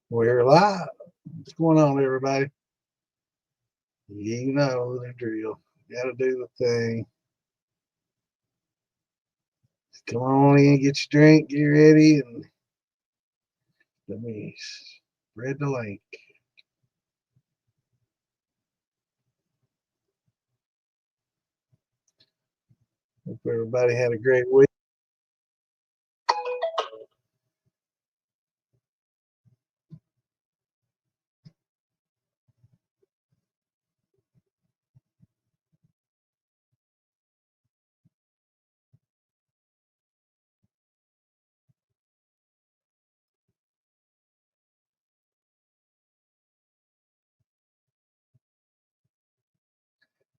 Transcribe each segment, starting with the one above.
We're live. What's going on, everybody? You know the drill. Gotta do the thing. Come on in, get your drink, get ready, and let me spread the link. Hope everybody had a great week.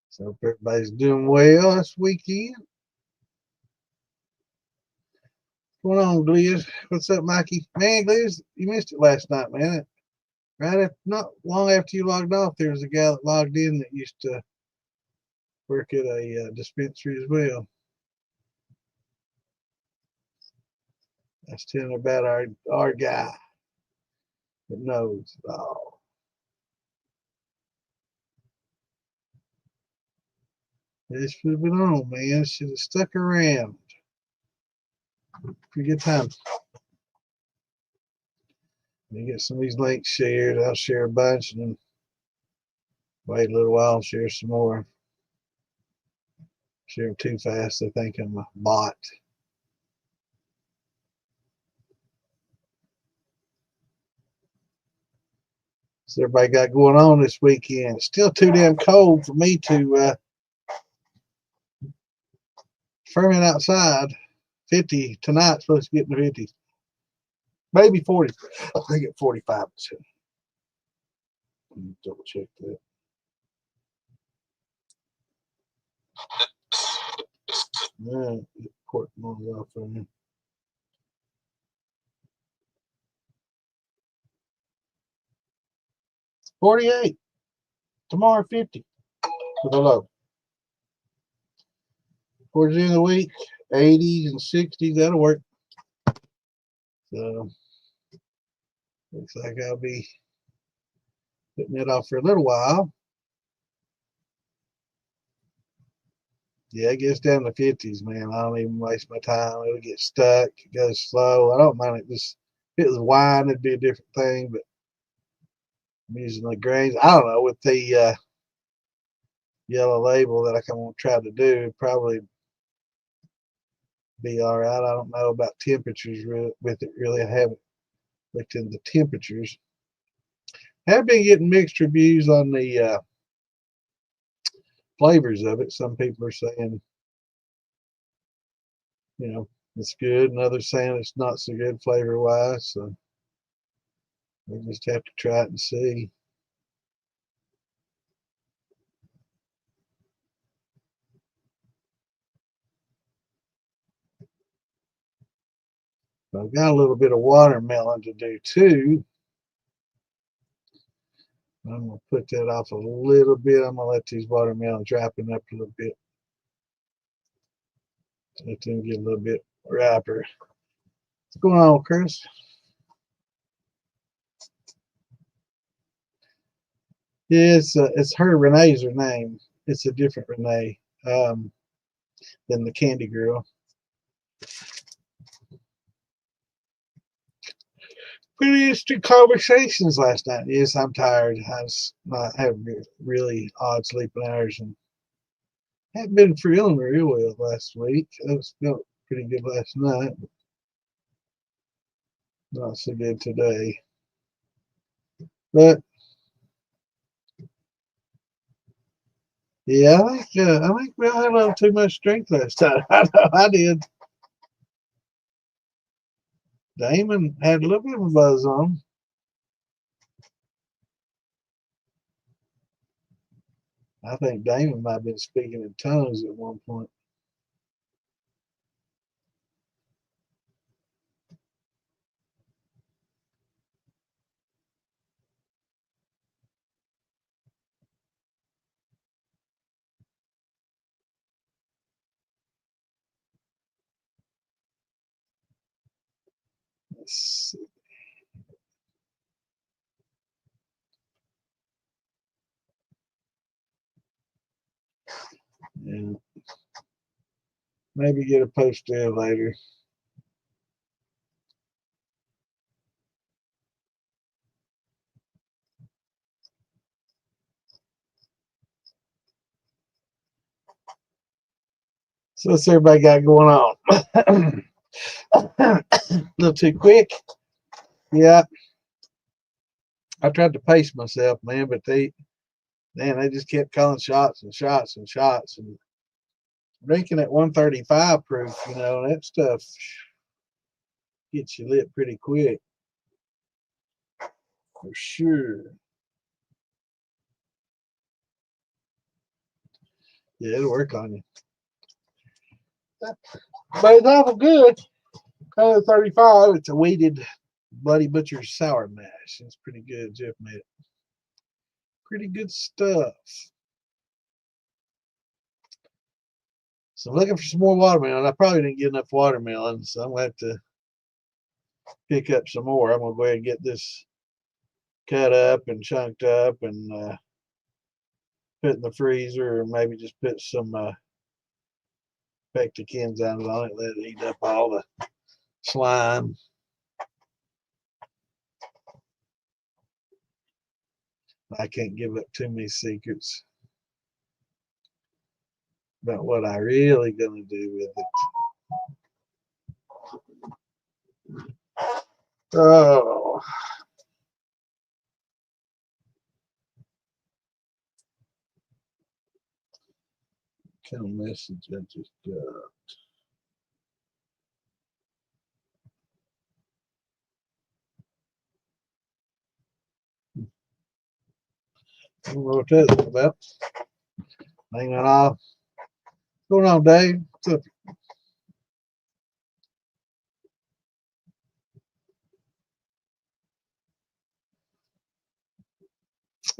So hope everybody's doing well this weekend. What's going on, Gliz? What's up, Mikey? Man, Gliz, you missed it last night, man. Right after, not long after you logged off, there was a guy that logged in that used to work at a dispensary as well. I was telling about our guy that knows it all. This should have been on, man. Should have stuck around. Pretty good time. Let me get some of these links shared. I'll share a bunch and then wait a little while and share some more. Share them too fast, they think I'm a bot. So everybody got going on this weekend. It's still too damn cold for me to ferment outside. 50 tonight, supposed to get in the 50s. Maybe 40. I think at 45. Double check that. Yeah, get port ones off there. 48. Tomorrow 50 with a low. Towards the end of the week, 80s and 60s, that'll work. So looks like I'll be putting it off for a little while. Yeah, it gets down to 50s, man. I don't even waste my time. It'll get stuck. It goes slow. I don't mind it. Just if it was wine, it'd be a different thing. But I'm using the grains. I don't know with the yellow label that I'm gonna try to do. It'd probably be all right. I don't know about temperatures with it really. I haven't looked into the temperatures. Have been getting mixed reviews on the flavors of it. Some people are saying, it's good, and others saying it's not so good flavor wise. So we just have to try it and see. I've got a little bit of watermelon to do too. I'm going to put that off a little bit. I'm going to let these watermelons ripen up a little bit. Let them get a little bit riper. What's going on, Chris? Yeah, it's her. Renee's her name. It's a different Renee than the Candy Girl. Pretty interesting conversations last night. Yes, I'm tired. I was not having really odd sleeping hours and haven't been feeling real well last week. I was felt pretty good last night, but not so good today. But yeah, I think we all had a little too much drink last time. I know I did. Damon had a little bit of a buzz on him. I think Damon might have been speaking in tongues at one point. Let's see. Maybe get a post there later. So what's everybody got going on? A little too quick. Yeah, I tried to pace myself, man, but they just kept calling shots and shots and shots and drinking at 135 proof. That stuff gets you lit pretty quick for sure. Yeah, it'll work on you. But it's awful good. 35. It's a weighted Bloody Butcher's sour mash. It's pretty good. Jeff made it. Pretty good stuff. So I'm looking for some more watermelon. I probably didn't get enough watermelon, so I'm going to have to pick up some more. I'm going to go ahead and get this cut up and chunked up and put in the freezer, or maybe just put some pectokins on it, let it eat up all the slime. I can't give up too many secrets about what I really gonna do with it. Oh, what kind of message I just got? I don't know what that's about. Hanging off. What's going on, Dave? What's up?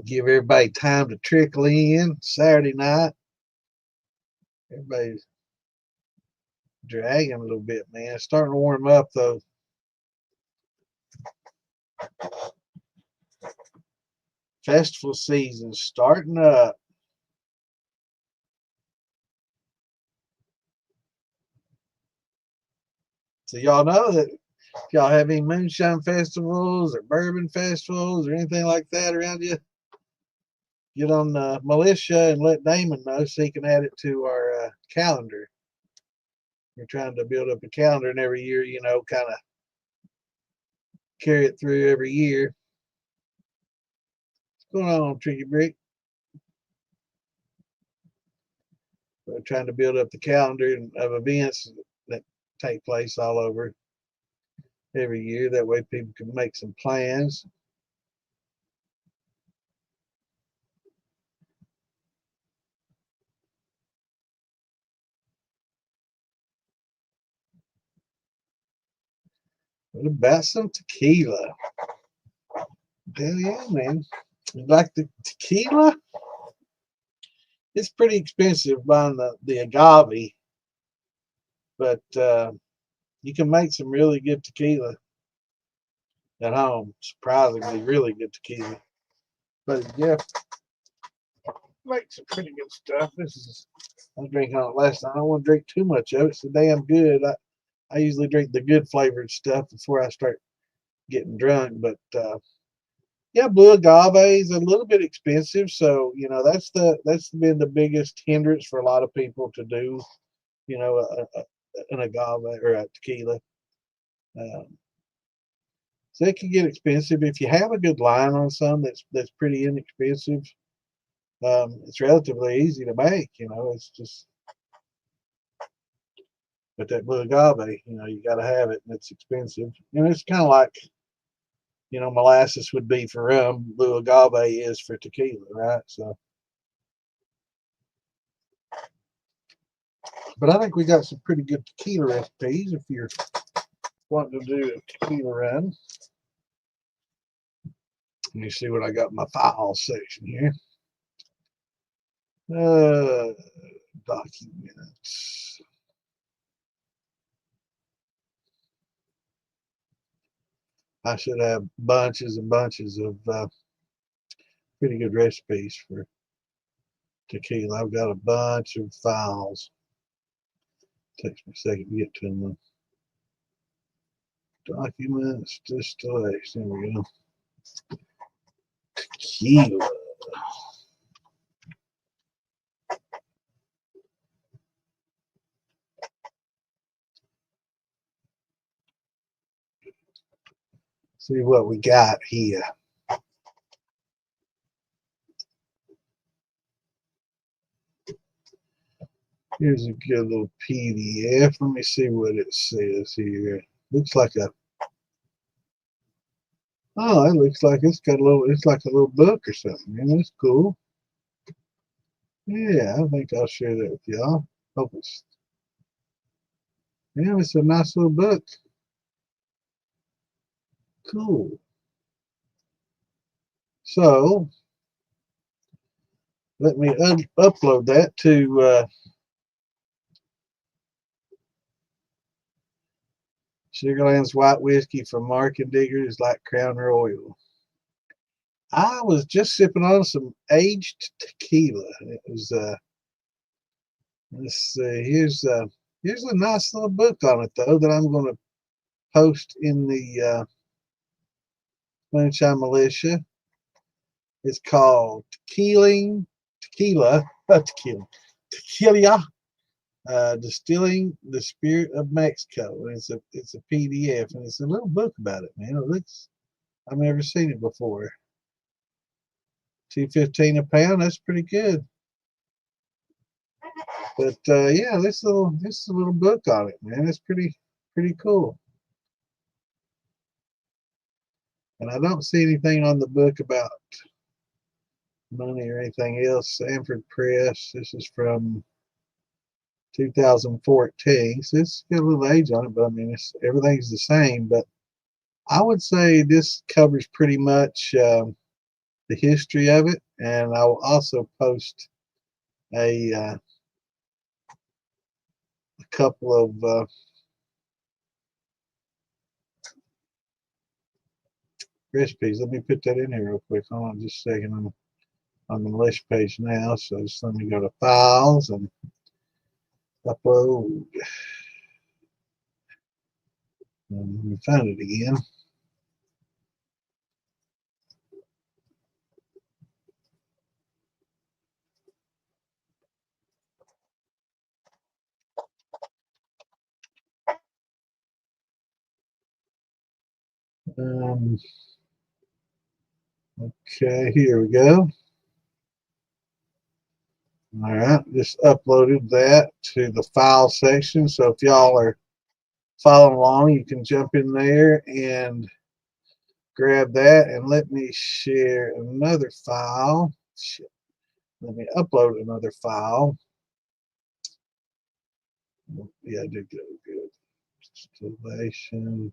Give everybody time to trickle in. Saturday night. Everybody's dragging a little bit, man. It's starting to warm up, though. Festival season starting up. So y'all know that if y'all have any moonshine festivals or bourbon festivals or anything like that around you, get on the militia and let Damon know so he can add it to our calendar. We're trying to build up a calendar, and every year, kind of carry it through every year. What's going on, Tricky Brick? We're trying to build up the calendar of events that take place all over every year. That way people can make some plans. What about some tequila? Hell yeah, man. You like the tequila? It's pretty expensive buying the agave, but you can make some really good tequila at home. Surprisingly, really good tequila. But yeah, make some pretty good stuff. I was drinking on it last night. I don't want to drink too much of it. It's so damn good. I usually drink the good flavored stuff before I start getting drunk. But yeah, blue agave is a little bit expensive, so that's been the biggest hindrance for a lot of people to do. An agave or a tequila. Um, so it can get expensive if you have a good line on some that's pretty inexpensive. It's relatively easy to make. It's just but that blue agave, you got to have it, and it's expensive. And it's kind of like molasses would be for rum, blue agave is for tequila, right? So, but I think we got some pretty good tequila recipes if you're wanting to do a tequila run. Let me see what I got in my files section here. Documents. I should have bunches and bunches of pretty good recipes for tequila. I've got a bunch of files. Takes me a second to get to them. Documents, distillation. There we go. Tequila. See what we got here. Here's a good little PDF. Let me see what it says here. Looks like a, oh, it looks like it's got a little, it's like a little book or something. Man, that's cool. Yeah, I think I'll share that with y'all. Hope it's, yeah, it's a nice little book. Cool. So let me upload that to Sugarland's White Whiskey from Mark and Digger is like Crown Royal. I was just sipping on some aged tequila. It was let's see, here's a nice little book on it though that I'm going to post in the Moonshine Militia. It's called Tequila, Distilling the Spirit of Mexico. And it's a PDF and it's a little book about it, man. It looks, I've never seen it before. $2.15 a pound. That's pretty good. But yeah, this is a little book on it, man. It's pretty cool. And I don't see anything on the book about money or anything else. Sanford Press. This is from 2014. So it's got a little age on it, but I mean, everything's the same. But I would say this covers pretty much the history of it, and I will also post a couple of recipes. Let me put that in here real quick. Hold on just a second. I'm on the militia page now, so just let me go to files and upload. And let me find it again. Okay, here we go. All right, just uploaded that to the file section. So if y'all are following along, you can jump in there and grab that. And let me share another file. Let me upload another file. Yeah, I did good. Distillation.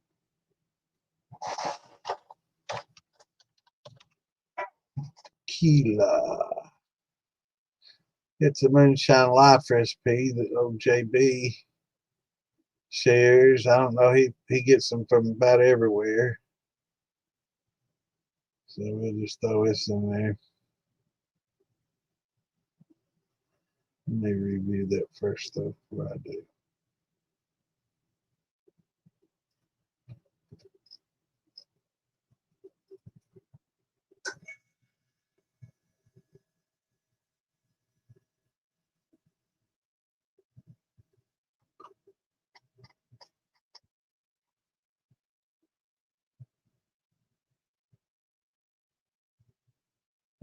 Tequila. It's a Moonshine Life recipe that OJB shares. I don't know, he gets them from about everywhere. So we'll just throw this in there. Let me review that first though before I do.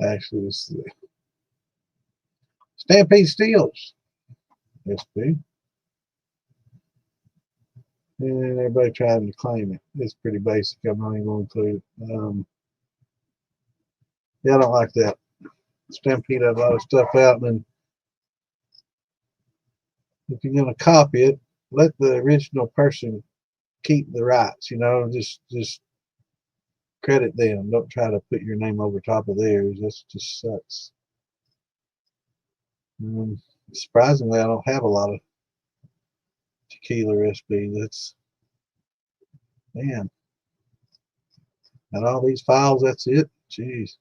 Actually, this is the Stampede Steels recipe. And everybody trying to claim it. It's pretty basic. I'm not even going to include it. Yeah, I don't like that. Stampede has a lot of stuff out, and if you're going to copy it, let the original person keep the rights. You know, just credit them. Don't try to put your name over top of theirs. That just sucks. Surprisingly, I don't have a lot of tequila recipes. That's, man. And all these files, that's it. Jeez.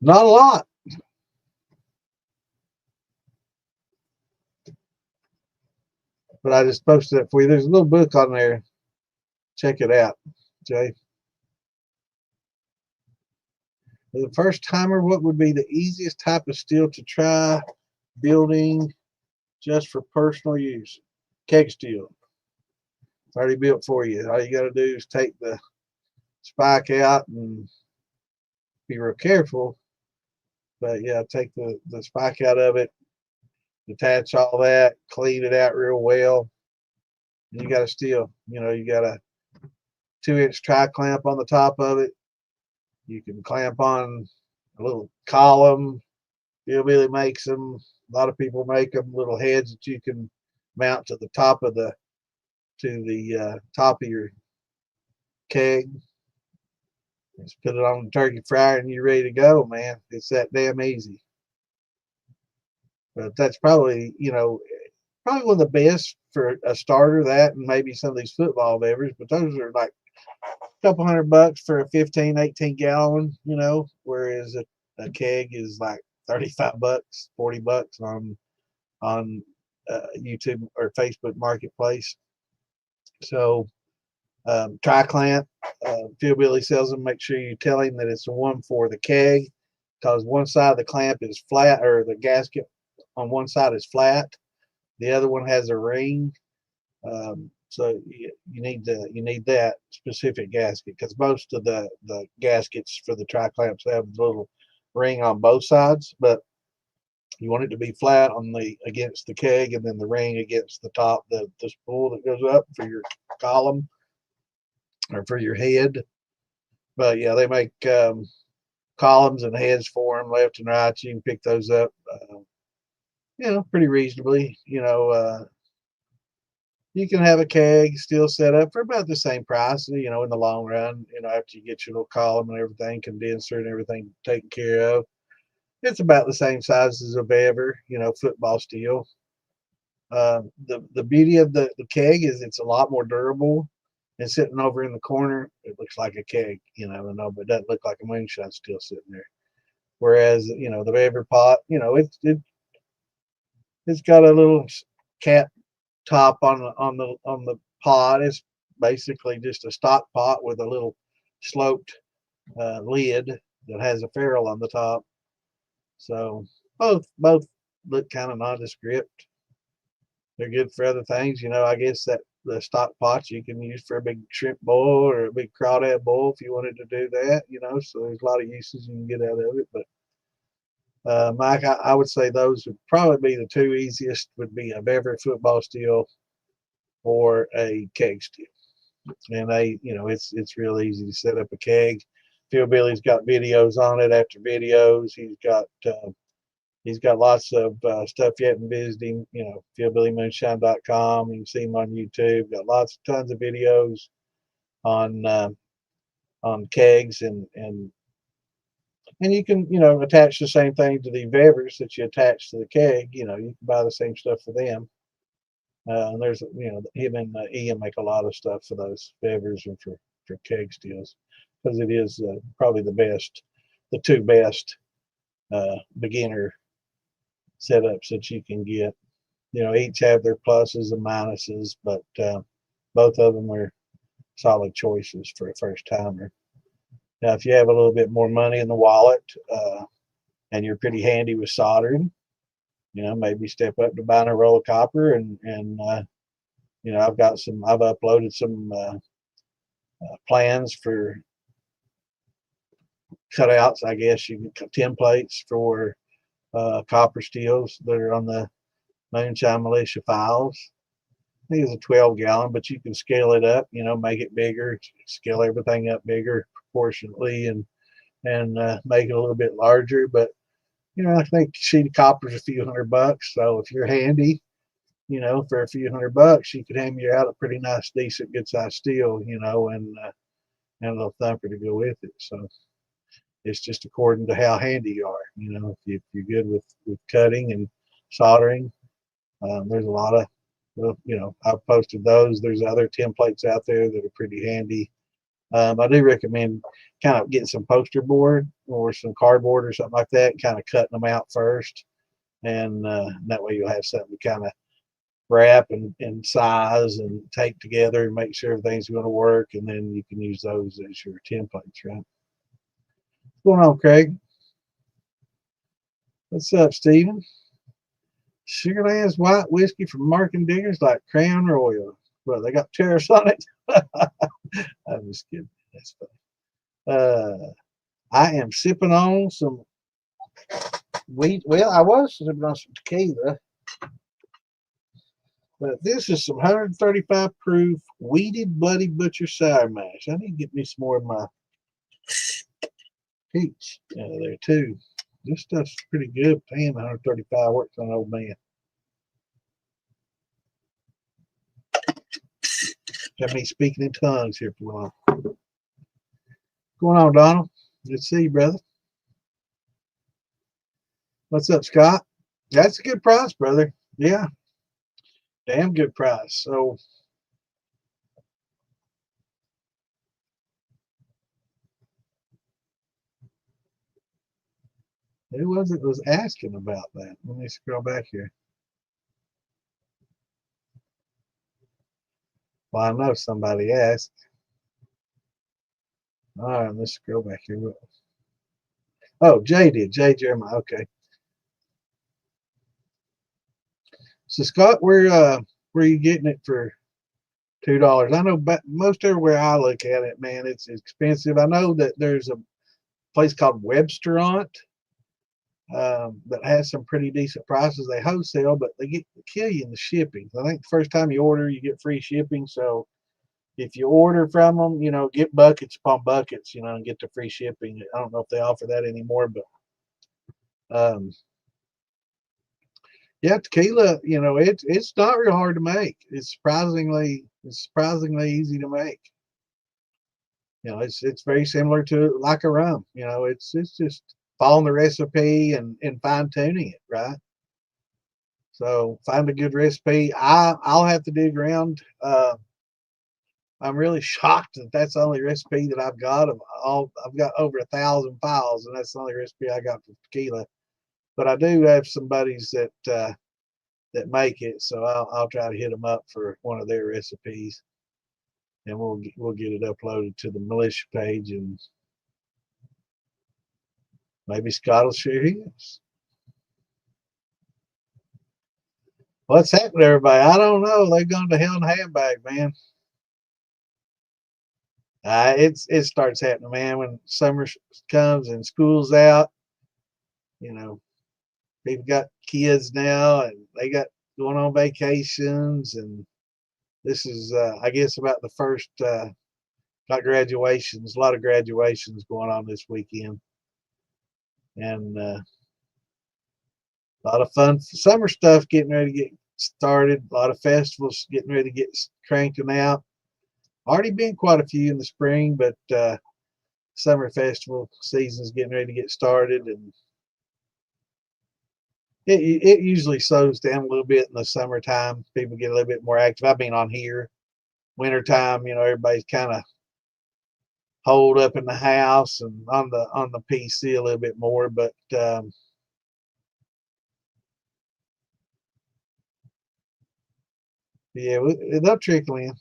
Not a lot. But I just posted it for you. There's a little book on there. Check it out, Jay. For the first timer, what would be the easiest type of steel to try building just for personal use? Keg steel. It's already built for you. All you got to do is take the spike out and be real careful. But yeah, take the spike out of it, detach all that, clean it out real well. And you got a steel. You got a 2-inch tri clamp on the top of it. You can clamp on a little column. Hillbilly makes them. A lot of people make them little heads that you can mount to the top of the top of your keg. Just put it on the turkey fryer and you're ready to go, man. It's that damn easy. But that's probably probably one of the best for a starter. That and maybe some of these football beavers, but those are like a couple $100 for a 15, 18 gallon. Whereas a keg is like $35, $40 on YouTube or Facebook Marketplace. So tri-clamp, Phil Billy sells them. Make sure you tell him that it's the one for the keg, because one side of the clamp is flat, or the gasket on one side is flat. The other one has a ring. So you need that specific gasket, because most of the gaskets for the tri-clamps have a little ring on both sides, but you want it to be flat on against the keg, and then the ring against the top, the spool that goes up for your column or for your head. But yeah, they make columns and heads for them left and right. You can pick those up, pretty reasonably. You can have a keg still set up for about the same price, in the long run, after you get your little column and everything, condenser and everything taken care of. It's about the same size as a beaver, football steel. The beauty of the keg is it's a lot more durable. And sitting over in the corner, it looks like a keg, but it doesn't look like a moonshine still sitting there. Whereas, the beaver pot, it's got a little cap top on the pot. It's basically just a stock pot with a little sloped lid that has a ferrule on the top. So both look kind of nondescript. They're good for other things. I guess that the stock pots you can use for a big shrimp boil or a big crawdad boil if you wanted to do that. So there's a lot of uses you can get out of it. But Mike, I would say those would probably be the two easiest. Would be a beaver football steel or a keg steel. And it's real easy to set up a keg. Phil Billy's got videos on it after videos. He's got lots of stuff you haven't visited him, philbillymoonshine.com. You can see him on YouTube. Got tons of videos on kegs, and you can attach the same thing to the beavers that you attach to the keg. You can buy the same stuff for them. And there's him and Ian make a lot of stuff for those beavers and for keg steels, because it is probably the two best beginner setups that you can get. Each have their pluses and minuses, but both of them are solid choices for a first timer. Now, if you have a little bit more money in the wallet and you're pretty handy with soldering, maybe step up to buying a roll of copper, and I've uploaded some plans for cutouts, I guess you can templates for copper steels that are on the Moonshine Militia files. I think it's a 12 gallon, but you can scale it up, make it bigger, scale everything up bigger proportionately, and make it a little bit larger. But I think a sheet of copper is a few $100. So if you're handy, for a few $100, you could hand you out a pretty nice, decent, good sized steel, and a little thumper to go with it. So it's just according to how handy you are. If you're good with cutting and soldering, there's a lot of, I've posted those. There's other templates out there that are pretty handy. I do recommend kind of getting some poster board or some cardboard or something like that, kind of cutting them out first, and that way you'll have something to kind of wrap and size and tape together and make sure everything's going to work, and then you can use those as your templates, right? What's going on, Craig? What's up, Steven? Sugarland's white whiskey from Mark and Diggers like Crown Royal. Well, they got tariffs on it. I'm just kidding. That's funny. I am sipping on some wheat. Well, I was sipping on some tequila, but this is some 135 proof wheated Bloody Butcher sour mash. I need to get me some more of my peach there too. This stuff's pretty good. Damn, 135 works on an old man. Got me speaking in tongues here for a while. What's going on, Donald? Good to see you, brother. What's up, Scott? That's a good price, brother. Yeah, damn good price. So, who was it was asking about that? Let me scroll back here. Well, I know somebody asked. All right, let's scroll back here. Oh, Jay did. Jay Jeremiah. Okay. So Scott, where you getting it for $2? I know, but most everywhere I look at it, man, it's expensive. I know that there's a place called Websteront that has some pretty decent prices. They wholesale, but they kill you in the shipping. I think the first time you order, you get free shipping. So if you order from them, get buckets upon buckets, and get the free shipping. I don't know if they offer that anymore, but yeah, tequila, it's not real hard to make. It's surprisingly easy to make. It's very similar to like a rum. It's just following the recipe and fine tuning it, right? So find a good recipe. I'll have to dig around. I'm really shocked that that's the only recipe that I've got. I've got over 1,000 files, and that's the only recipe I got for tequila. But I do have some buddies that make it, so I'll try to hit them up for one of their recipes, and we'll get it uploaded to the militia page, and maybe Scott will share his. What's happened to everybody? I don't know. They've gone to hell in a handbag, man. It starts happening, man, when summer comes and school's out. People got kids now, and they got going on vacations, and this is, I guess, about the first, not graduations. A lot of graduations going on this weekend, and a lot of fun summer stuff getting ready to get started. A lot of festivals getting ready to get cranking out. Already been quite a few in the spring, but summer festival season's getting ready to get started, and it usually slows down a little bit in the summertime. People get a little bit more active. I've been on here. Wintertime, everybody's kind of holed up in the house and on the PC a little bit more, but yeah, they'll trickle in.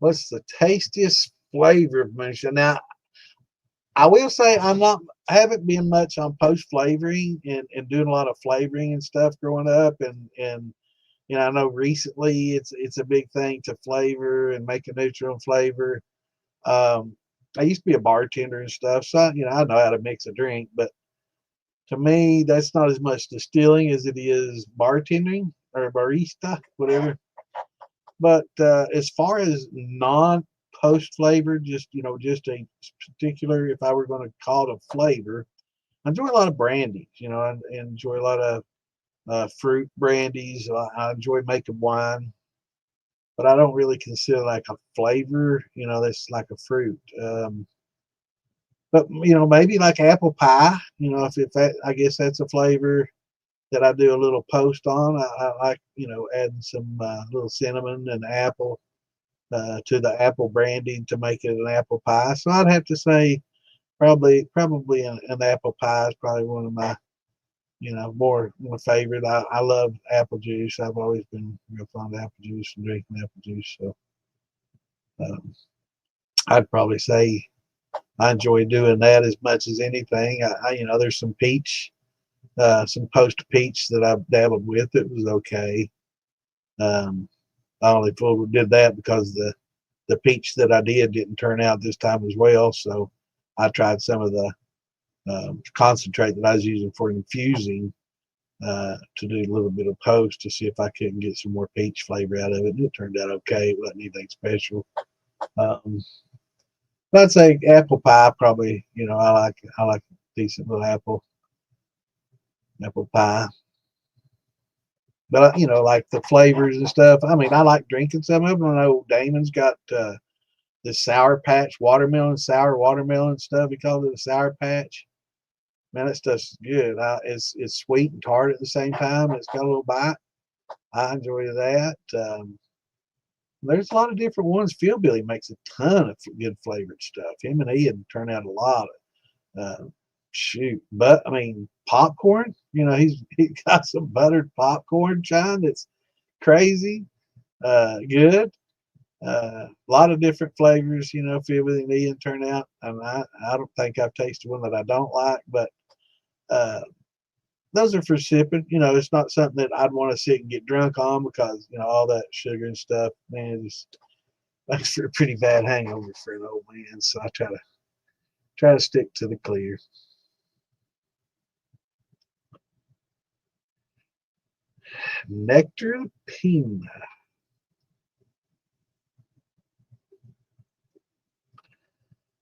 What's the tastiest flavor of moonshine? Now, I will say I haven't been much on post flavoring and doing a lot of flavoring and stuff growing up, and I know recently it's a big thing to flavor and make a neutral flavor. I used to be a bartender and stuff, so I know how to mix a drink, but to me that's not as much distilling as it is bartending or barista, whatever. But as far as non post flavor, just a particular, if I were going to call it a flavor, I enjoy a lot of brandies. I enjoy a lot of fruit brandies. I enjoy making wine, but I don't really consider like a flavor. That's like a fruit. But maybe like apple pie. If that, I guess that's a flavor that I do a little post on. I like adding some little cinnamon and apple. to the apple brandy to make it an apple pie. So I'd have to say probably an apple pie is probably one of my more my favorite. I love apple juice. I've always been real fond of apple juice and drinking apple juice. So um, I'd probably say I enjoy doing that as much as anything. There's some peach, some post peach that I've dabbled with. It was okay. Um, I only did that because the peach that I didn't turn out this time as well. So I tried some of the concentrate that I was using for infusing to do a little bit of post to see if I couldn't get some more peach flavor out of it. And it turned out okay. It wasn't anything special. Um, I'd say apple pie probably. I like a decent little apple pie. But like the flavors and stuff. I mean, I like drinking some of them. I know Damon's got this sour patch watermelon, sour watermelon stuff. He called it a sour patch. Man, that stuff's good. It's sweet and tart at the same time. It's got a little bite. I enjoy that. There's a lot of different ones. Phil Billy makes a ton of good flavored stuff. Him and Ian turn out a lot of shoot. But I mean, popcorn. He got some buttered popcorn, John. That's crazy. Good. A lot of different flavors. Phil Billy and Ian turn out. I don't think I've tasted one that I don't like, but uh, those are for sipping. It's not something that I'd want to sit and get drunk on because all that sugar and stuff, man, just makes for a pretty bad hangover for an old man. So I try to stick to the clear. Nectar Pina.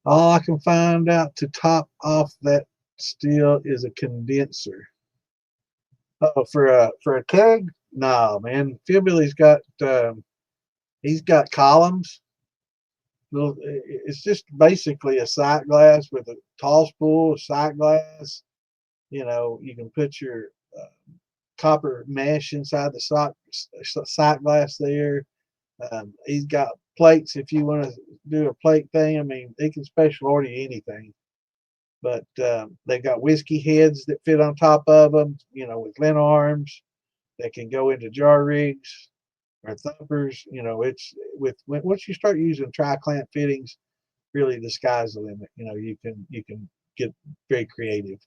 All I can find out to top off that still is a condenser. Oh, for a keg? No, man. Philbilly's got he's got columns. It's just basically a sight glass with a tall spool, of sight glass. You can put your copper mesh inside the sight glass there. He's got plates if you want to do a plate thing. I mean, they can special order anything. But they've got whiskey heads that fit on top of them, with lint arms that can go into jar rigs or thumpers. It's once you start using tri-clamp fittings, really the sky's the limit. You can get very creative.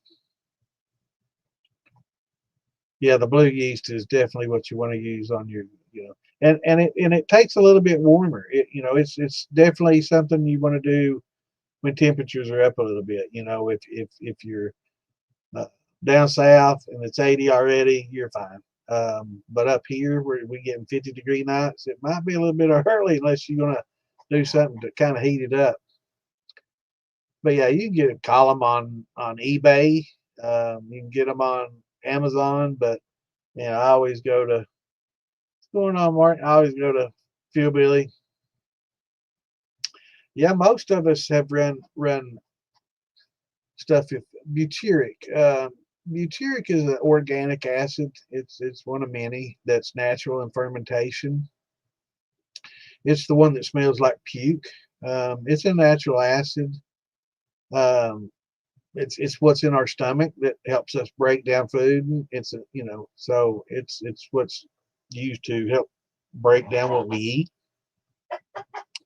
Yeah, the blue yeast is definitely what you want to use on your, and it takes a little bit warmer. It's definitely something you want to do when temperatures are up a little bit. If you're uh, down south and it's 80 already, you're fine. But up here where we getting 50-degree nights, it might be a little bit early unless you're gonna do something to kind of heat it up. But yeah, you can get a column on eBay. You can get them on Amazon, but I always go to what's going on, Martin. I always go to Fuel Billy. Yeah, most of us have run stuff with butyric. Butyric is an organic acid. It's one of many that's natural in fermentation. It's the one that smells like puke. It's a natural acid. Um, it's what's in our stomach that helps us break down food. So it's what's used to help break down what we eat.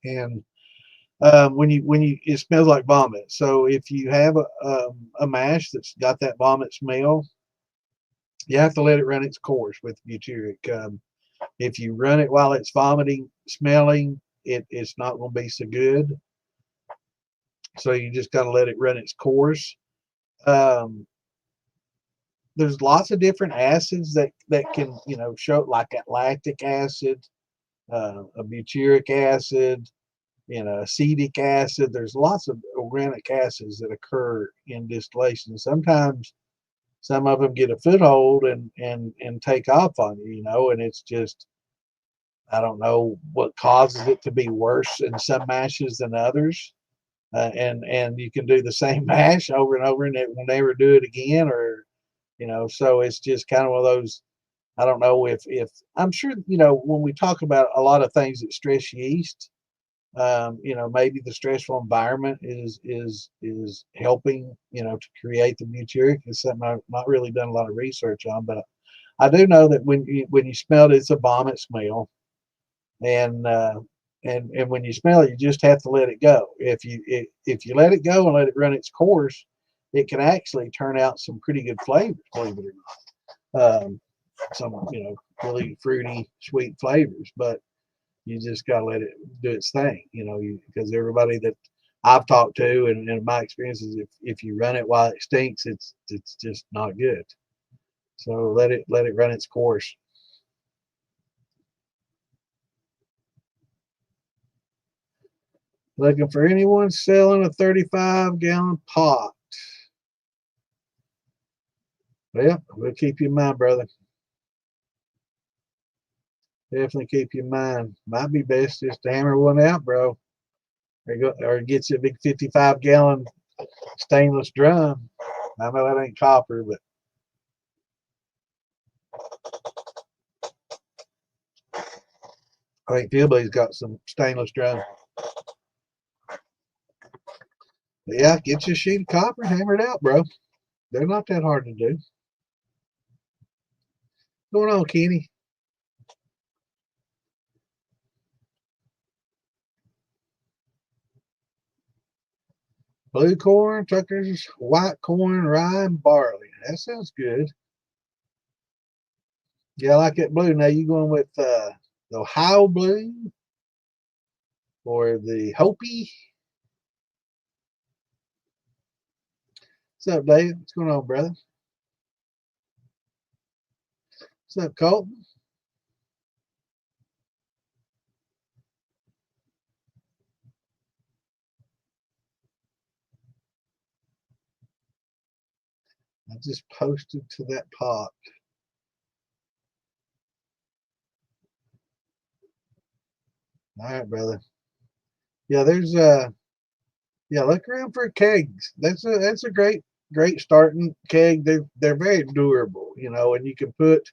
And when you it smells like vomit. So if you have a mash that's got that vomit smell, you have to let it run its course with butyric. If you run it while it's vomiting, smelling, it's not going to be so good. So you just got to let it run its course. Um, there's lots of different acids that can show, like lactic acid, a butyric acid, acetic acid. There's lots of organic acids that occur in distillation. Sometimes some of them get a foothold and take off on you, and it's just, I don't know what causes it to be worse in some mashes than others. And you can do the same mash over and over, and it will never do it again, or so it's just kind of one of those. I don't know if I'm sure when we talk about a lot of things that stress yeast, You know, maybe the stressful environment is helping, you know, to create the butyric. It's something I've not really done a lot of research on, but I do know that when you smell it, it's a vomit smell, and and when you smell it, you just have to let it go. If you let it go and let it run its course, it can actually turn out some pretty good flavors, believe it or not. Some, you know, really fruity, sweet flavors, but you just got to let it do its thing, you know, because everybody that I've talked to and my experience is if you run it while it stinks, it's just not good. So let it run its course. Looking for anyone selling a 35-gallon pot. Well, we'll keep you in mind, brother. Definitely keep you in mind. Might be best just to hammer one out, bro. Or get you a big 55-gallon stainless drum. I know that ain't copper, but I think Philby's got some stainless drum. But yeah, get you a sheet of copper, hammer it out, bro. They're not that hard to do. What's going on, Kenny? Blue corn, Tucker's white corn, rye, and barley. That sounds good. Yeah, I like that blue. Now you going with the Ohio blue or the Hopi? What's up, Dave? What's going on, brother? What's up, Colton? I just posted to that pot. All right, brother. Yeah, there's yeah, look around for kegs. That's a great starting keg. They're very durable, you know, and you can put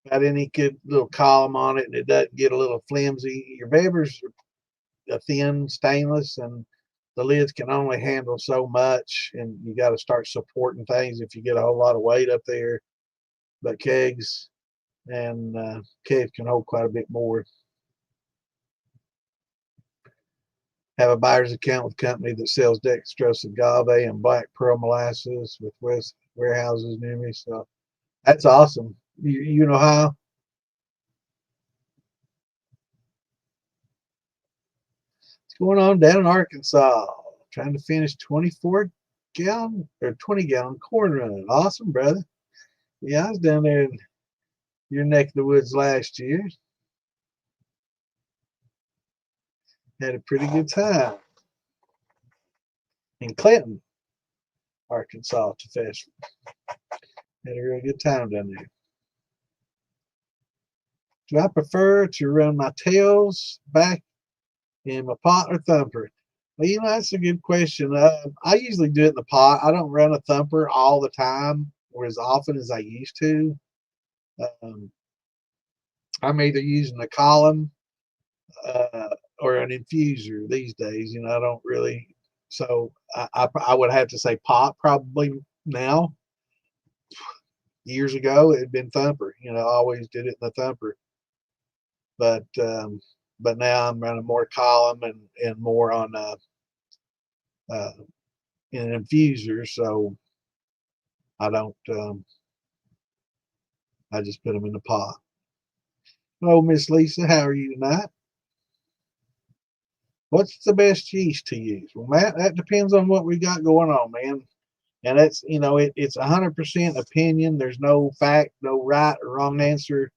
about any good little column on it, and it doesn't get a little flimsy. Your Weber's a thin stainless, and the lids can only handle so much, and you got to start supporting things if you get a whole lot of weight up there. But kegs can hold quite a bit more. Have a buyer's account with a company that sells dextrose agave and black pearl molasses with West warehouses near me. So that's awesome. You know how? What's going on down in Arkansas? Trying to finish 24-gallon or 20-gallon corn run. Awesome, brother. Yeah, I was down there in your neck of the woods last year. Had a pretty good time in Clinton, Arkansas to festival. Had a real good time down there. Do I prefer to run my tails back in my pot or thumper? Well, you know, that's a good question. I usually do it in the pot. I don't run a thumper all the time or as often as I used to. Um, I'm either using a column uh, or an infuser these days. You know, I don't really. So I would have to say pot probably now. Years ago, it had been thumper. You know, I always did it in the thumper. But but now I'm running more column and more on uh, in an infuser. So I don't. I just put them in the pot. Hello, Miss Lisa. How are you tonight? What's the best yeast to use? Well, Matt, that depends on what we got going on, man. And that's, you know, it's 100% opinion. There's no fact, no right or wrong answer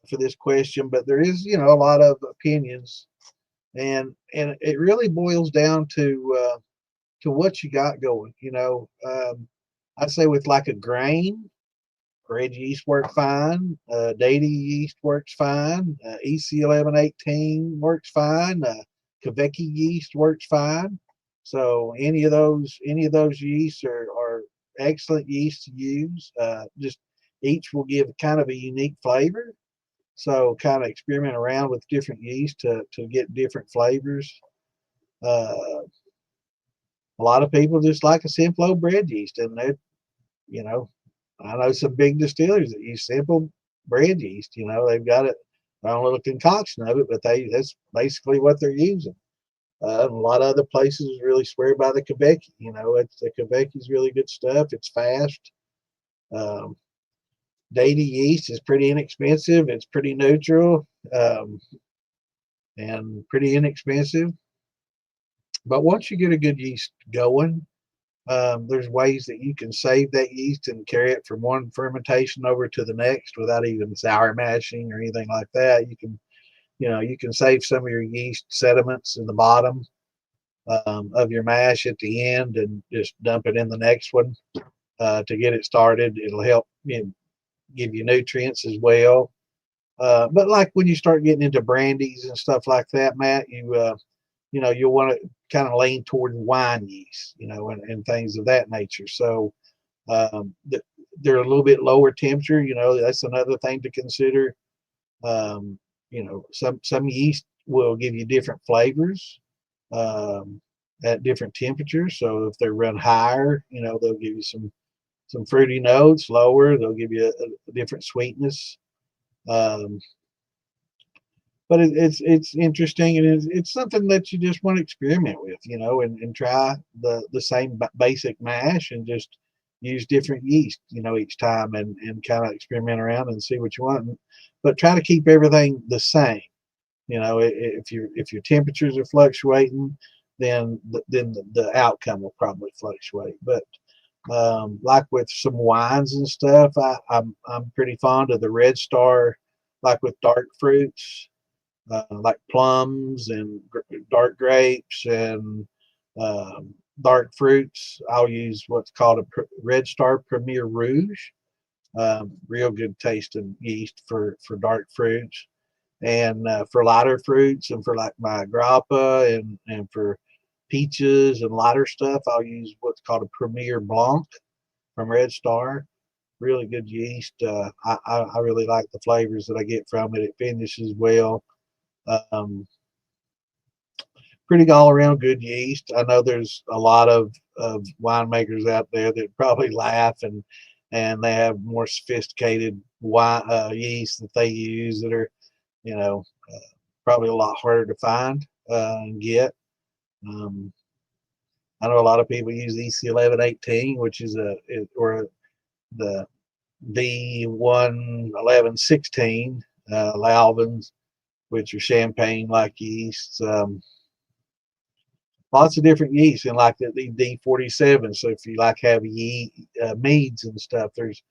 for this question, but there is, you know, a lot of opinions, and it really boils down to what you got going. You know, I'd say with like a grain, red yeast work fine. Data yeast works fine. EC1118 works fine. Kveki yeast works fine. So any of those yeasts are excellent yeast to use. Just each will give kind of a unique flavor. So kind of experiment around with different yeast to get different flavors. Uh, a lot of people just like a simple old bread yeast, and they, you know, I know some big distillers that use simple bread yeast. They've got it their own little concoction of it, but that's basically what they're using. A lot of other places really swear by the Quebec. The Quebec is really good stuff. It's fast. Um, Daily yeast is pretty inexpensive. It's pretty neutral, and pretty inexpensive. But once you get a good yeast going, there's ways that you can save that yeast and carry it from one fermentation over to the next without even sour mashing or anything like that. You can save some of your yeast sediments in the bottom of your mash at the end and just dump it in the next one to get it started. It'll help give you nutrients as well. But like when you start getting into brandies and stuff like that, Matt, you'll want to kind of lean toward wine yeast, and things of that nature. So they're a little bit lower temperature. That's another thing to consider. Some yeast will give you different flavors at different temperatures. So if they run higher, they'll give you some fruity notes. Lower, they'll give you a different sweetness. Um, but it's interesting, and it's something that you just want to experiment with, and try the same basic mash and just use different yeast, each time, and kind of experiment around and see what you want. But try to keep everything the same. If your temperatures are fluctuating, then the outcome will probably fluctuate. But like with some wines and stuff, I'm pretty fond of the Red Star, like with dark fruits, like plums and dark grapes and dark fruits. I'll use what's called a Red Star Premier Rouge. Real good tasting yeast for dark fruits. And for lighter fruits and for like my grappa and for peaches and lighter stuff, I'll use what's called a Premier Blanc from Red Star. Really good yeast. I really like the flavors that I get from it. It finishes well. Um, Pretty all around good yeast. I know there's a lot of winemakers out there that probably laugh and they have more sophisticated wine yeast that they use that are probably a lot harder to find and get. Um, I know a lot of people use EC1118, which is or the D11116 Lalvins, which are champagne-like yeasts. Lots of different yeasts, and like the D47. So if you like have meads and stuff, there's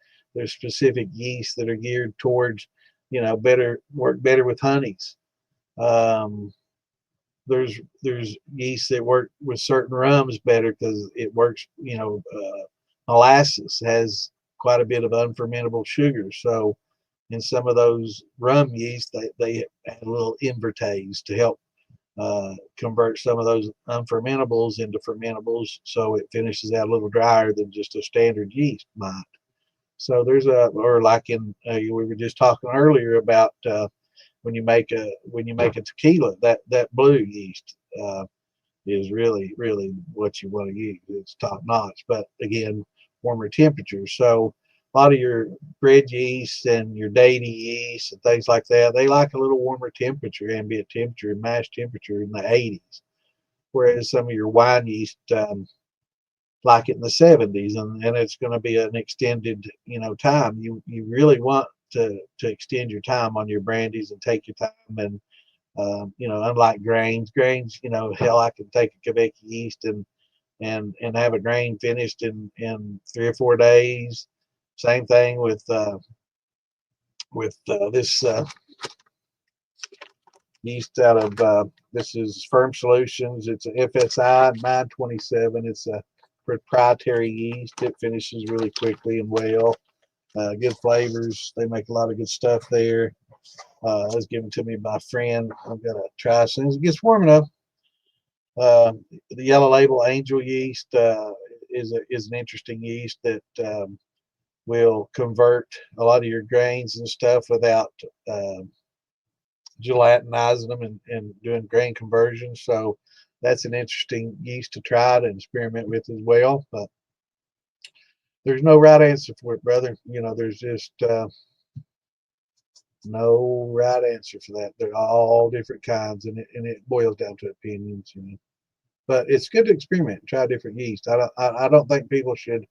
specific yeasts that are geared towards work better with honeys. Um, there's yeast that work with certain rums better because it works. Molasses has quite a bit of unfermentable sugar, so in some of those rum yeast, they add a little invertase to help convert some of those unfermentables into fermentables, so it finishes out a little drier than just a standard yeast might. So or like we were just talking earlier about when you make a tequila, that blue yeast is really what you want to use. It's top notch, but again, warmer temperatures. So a lot of your bread yeast and your daily yeast and things like that, they like a little warmer temperature, ambient temperature, and mash temperature in the 80s. Whereas some of your wine yeast like it in the 70s, and it's going to be an extended time. You really want to extend your time on your brandies and take your time. And unlike grains, hell, I can take a Quebec yeast and have a grain finished in 3 or 4 days. Same thing with this yeast out of this is Firm Solutions. It's a FSI 927. It's a proprietary yeast. It finishes really quickly and well. Good flavors. They make a lot of good stuff there. It was given to me by a friend. I'm gonna try as soon as it gets warm enough. The Yellow Label Angel yeast is an interesting yeast that will convert a lot of your grains and stuff without gelatinizing them and doing grain conversion. So that's an interesting yeast to try to experiment with as well. But there's no right answer for it, brother. There's just no right answer for that. They're all different kinds, and it boils down to opinions. But it's good to experiment, try different yeast. I don't think people should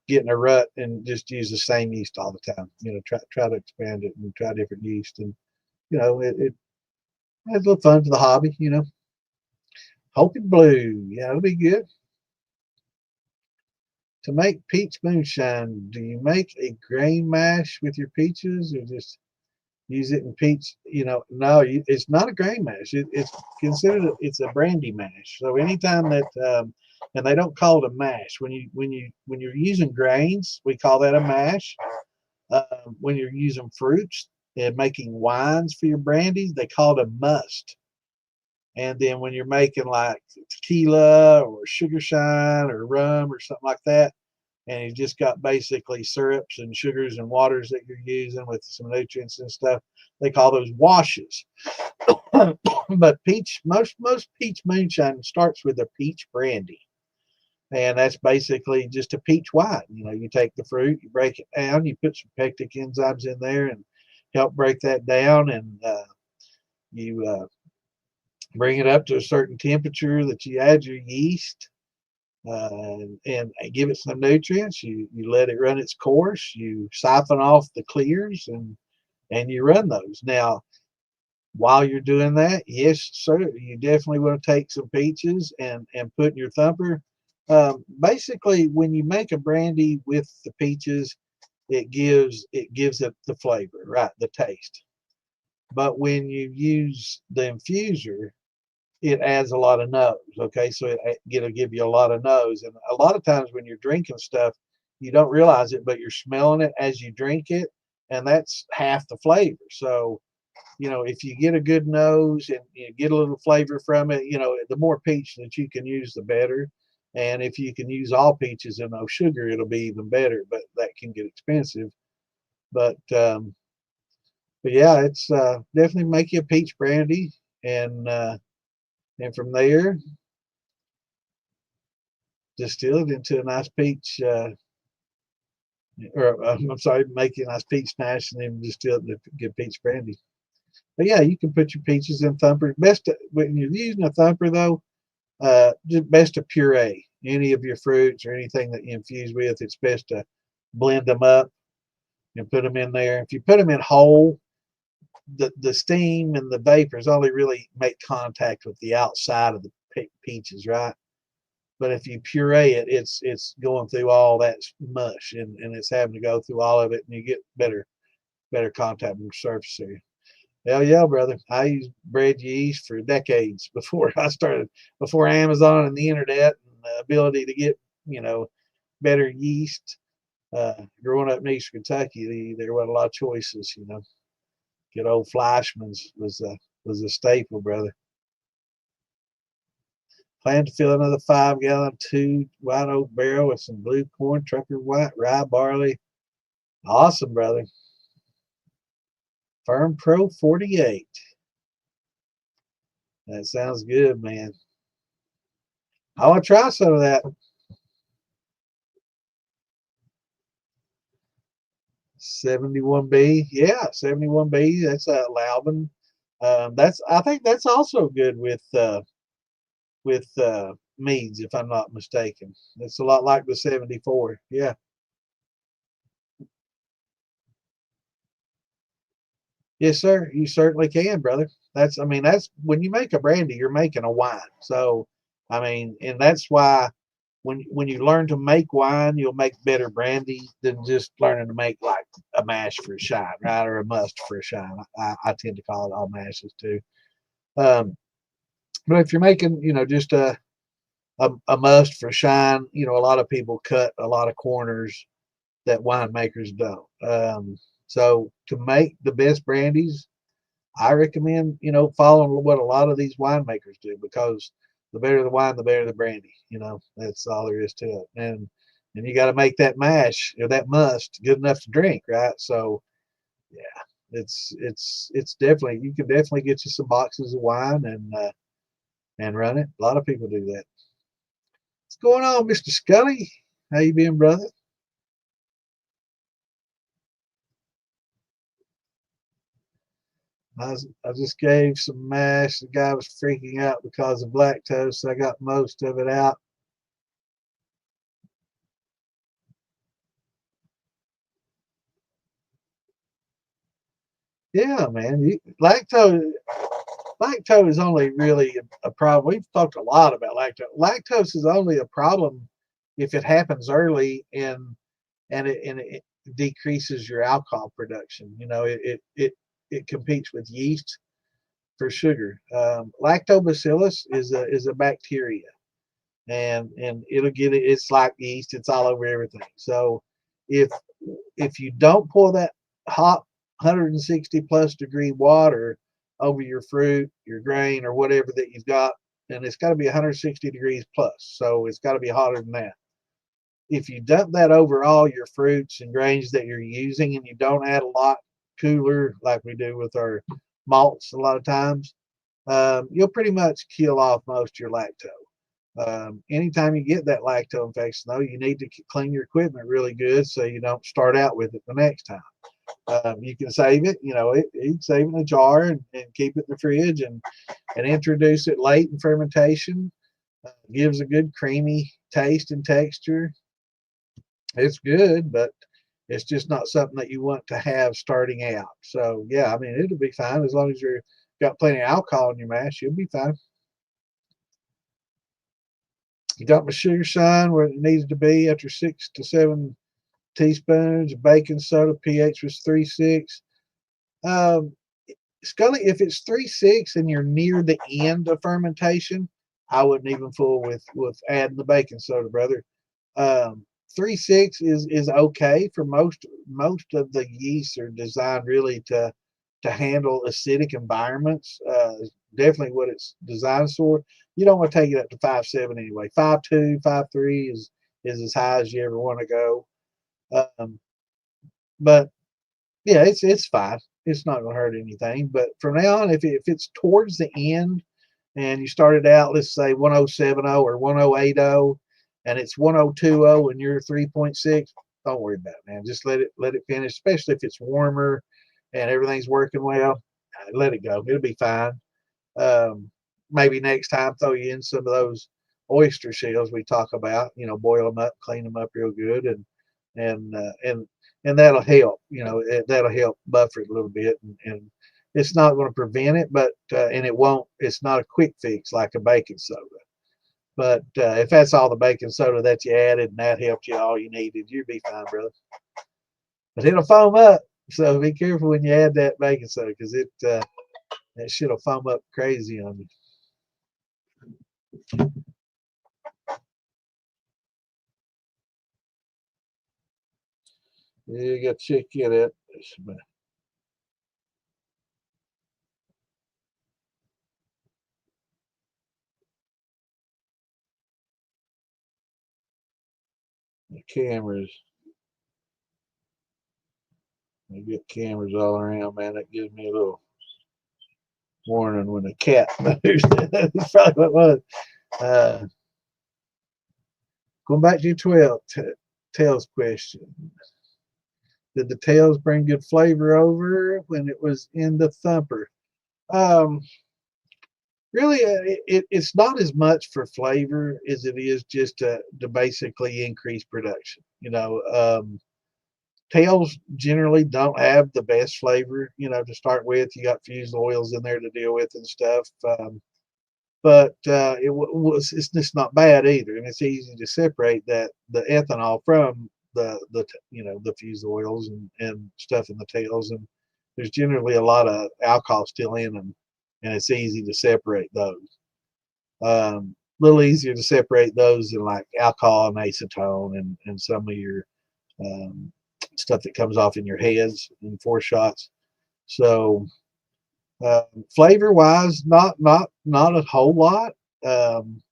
get in a rut and just use the same yeast all the time. Try to expand it and try different yeast, and it adds a little fun to the hobby. Hopi Blue, yeah, it'll be good. To make peach moonshine, do you make a grain mash with your peaches, or just use it in peach? No, it's not a grain mash. It's considered it's a brandy mash. So anytime that and they don't call it a mash when you're using grains, we call that a mash. When you're using fruits and making wines for your brandies, they call it a must. And then when you're making like tequila or sugar shine or rum or something like that, and you just got basically syrups and sugars and waters that you're using with some nutrients and stuff, they call those washes. But most peach moonshine starts with a peach brandy, and that's basically just a peach wine. You take the fruit, you break it down, you put some pectic enzymes in there and help break that down, and you bring it up to a certain temperature that you add your yeast, and give it some nutrients. You let it run its course. You siphon off the clears, and you run those. Now, while you're doing that, yes, sir, you definitely want to take some peaches and put in your thumper. Basically, when you make a brandy with the peaches, it gives it the flavor, right, the taste. But when you use the infuser, it adds a lot of nose. Okay, so it'll give you a lot of nose, and a lot of times when you're drinking stuff, you don't realize it, but you're smelling it as you drink it, and that's half the flavor. So if you get a good nose and you get a little flavor from it, the more peach that you can use, the better. And if you can use all peaches and no sugar, it'll be even better. But that can get expensive. But yeah, it's definitely make you a peach brandy, and from there distill it into a nice peach. Or I'm sorry, make you a nice peach smash and then distill it into good peach brandy. But yeah, you can put your peaches in thumpers. When you're using a thumper though, just best to puree any of your fruits or anything that you infuse with. It's best to blend them up and put them in there. If you put them in whole, the steam and the vapors only really make contact with the outside of the peaches, right? But if you puree it, it's going through all that mush, and it's having to go through all of it, and you get better contact with the surface area. Hell yeah, brother. I used bread yeast for decades before Amazon and the internet and the ability to get, better yeast. Growing up in Eastern Kentucky, there were a lot of choices. Good old Fleischmann's was a staple, brother. Plan to fill another 5-gallon 2 white oak barrel with some blue corn, trucker white, rye, barley. Awesome, brother. Firm Pro 48. That sounds good, man. I want to try some of that. 71B, yeah, 71B. That's Laubin. I think that's also good with meads, if I'm not mistaken. It's a lot like the 74. Yeah. Yes, sir. You certainly can, brother. That's when you make a brandy, you're making a wine. So, and that's why when you learn to make wine, you'll make better brandy than just learning to make like a mash for a shine, right? Or a must for a shine. I tend to call it all mashes too. Um, but if you're making, just a must for shine, a lot of people cut a lot of corners that winemakers don't. So to make the best brandies, I recommend, following what a lot of these winemakers do, because the better the wine, the better the brandy. That's all there is to it. And you got to make that mash or that must good enough to drink, right? So, yeah. It's definitely, you can definitely get you some boxes of wine and run it. A lot of people do that. What's going on, Mr. Scully? How you been, brother? I just gave some mash. The guy was freaking out because of lactose. So I got most of it out. Yeah, man. Lactose is only really a problem. We've talked a lot about lactose. Lactose is only a problem if it happens early and it decreases your alcohol production. It competes with yeast for sugar. Lactobacillus is a bacteria, and it'll get it. It's like yeast. It's all over everything. So if if you don't pour that hot 160 plus degree water over your fruit, your grain, or whatever that you've got, and it's got to be 160 degrees plus. So it's got to be hotter than that. If you dump that over all your fruits and grains that you're using, and you don't add a lot cooler like we do with our malts a lot of times, you'll pretty much kill off most of your lactose. Anytime you get that lacto infection, though, you need to clean your equipment really good so you don't start out with it the next time. You can save it, you can save it in a jar and keep it in the fridge and introduce it late in fermentation. Gives a good creamy taste and texture. It's good, but it's just not something that you want to have starting out. So yeah, I mean, it'll be fine as long as you're got plenty of alcohol in your mash. You'll be fine. You got my sugar shine where it needs to be after 6 to 7 teaspoons. Baking soda pH was 3.6. Um, Scully, if it's 3.6 and you're near the end of fermentation, I wouldn't even fool with adding the baking soda, brother. 3.6 is okay for most of the yeasts are designed really to handle acidic environments. Definitely what it's designed for. You don't want to take it up to 5.7 anyway. 5.2, 5.3 is as high as you ever want to go. Um, but yeah, it's fine. It's not going to hurt anything. But from now on, if it's towards the end and you started out, let's say 1070 or 1080, and it's 1020 and you're 3.6, don't worry about it, man. Just let it finish, especially if it's warmer and everything's working well. Let it go. It'll be fine. Um, Maybe next time throw you in some of those oyster shells we talk about. Boil them up, clean them up real good, and uh, and and that'll help. That'll help buffer it a little bit, and it's not going to prevent it, but and it won't. It's not a quick fix like a baking soda. But if that's all the baking soda that you added and that helped you all you needed, you'd be fine, brother. But it'll foam up, so be careful when you add that baking soda because that shit'll foam up crazy on you. You got to check it out. The cameras. They get cameras all around, man. That gives me a little warning when a cat moves. That's probably what it was. Uh, Going back to your tails question. Did the tails bring good flavor over when it was in the thumper? Um, Really, it's not as much for flavor as it is just to basically increase production. Tails generally don't have the best flavor, to start with. You got fused oils in there to deal with and stuff. But it's just not bad either, and it's easy to separate the ethanol from the fused oils and stuff in the tails, and there's generally a lot of alcohol still in them, and it's easy to separate those. A little easier to separate those than like alcohol and acetone and some of your um, stuff that comes off in your heads in four shots. So flavor wise, not a whole lot, um,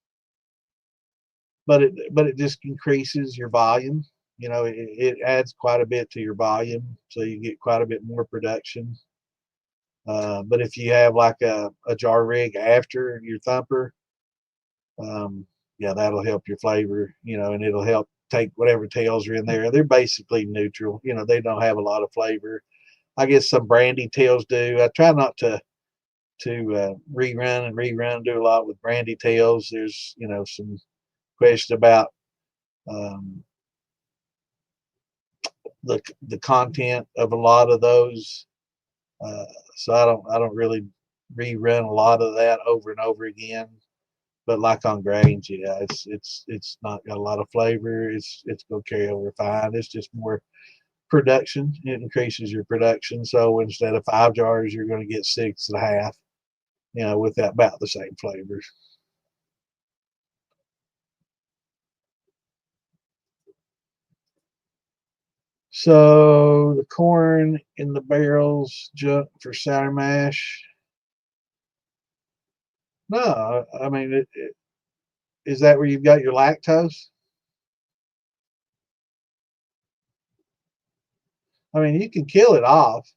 but it just increases your volume. It adds quite a bit to your volume, so you get quite a bit more production. But if you have like a jar rig after your thumper, um, yeah, that'll help your flavor, and it'll help take whatever tails are in there. They're basically neutral. They don't have a lot of flavor. I guess some brandy tails do. I try not to rerun and rerun. Do a lot with brandy tails. There's some question about um, the content of a lot of those. Uh, so I don't really rerun a lot of that over and over again. But like on grains, yeah, it's not got a lot of flavor. It's gonna carry over fine. It's just more production. It increases your production. So instead of 5 jars, you're going to get 6.5. With that about the same flavors. So the corn in the barrels junk for sour mash. No, I mean, is that where you've got your lactose? I mean, you can kill it off.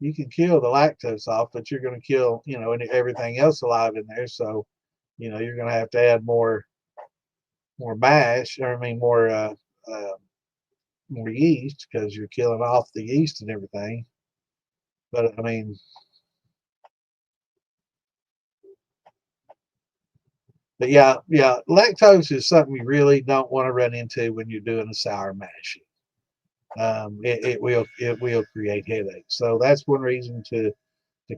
You can kill the lactose off, but you're going to kill, everything else alive in there. So, you're going to have to add more mash, or I mean, more yeast because you're killing off the yeast and everything. But I mean, but yeah, lactose is something you really don't want to run into when you're doing a sour mashing. It will create headaches. So that's one reason to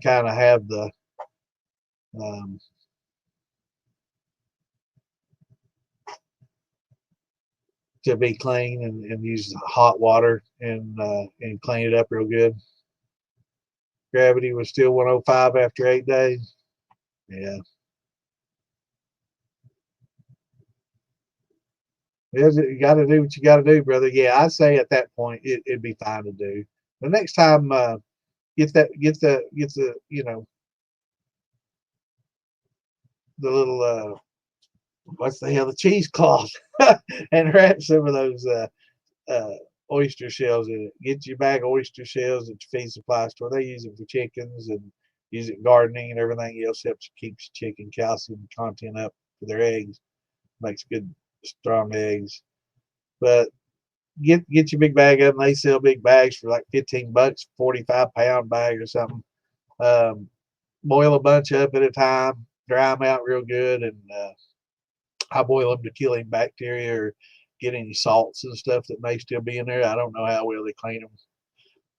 kind of have the um, to be clean and use hot water and clean it up real good. Gravity was still 105 after 8 days. Yeah, you got to do what you got to do, brother. Yeah, I say at that point it'd be fine to do. The next time, get the the little what's the hell, the cheesecloth, and wrap some of those uh, oyster shells in it. Get your bag of oyster shells at your feed supply store. They use it for chickens and use it gardening and everything else. Helps keeps chicken calcium content up for their eggs. Makes good strong eggs. But get your big bag of them. They sell big bags for like $15, 45-pound bag or something. Um, Boil a bunch up at a time. Dry them out real good, and I boil them to kill any bacteria or get any salts and stuff that may still be in there. I don't know how well they clean them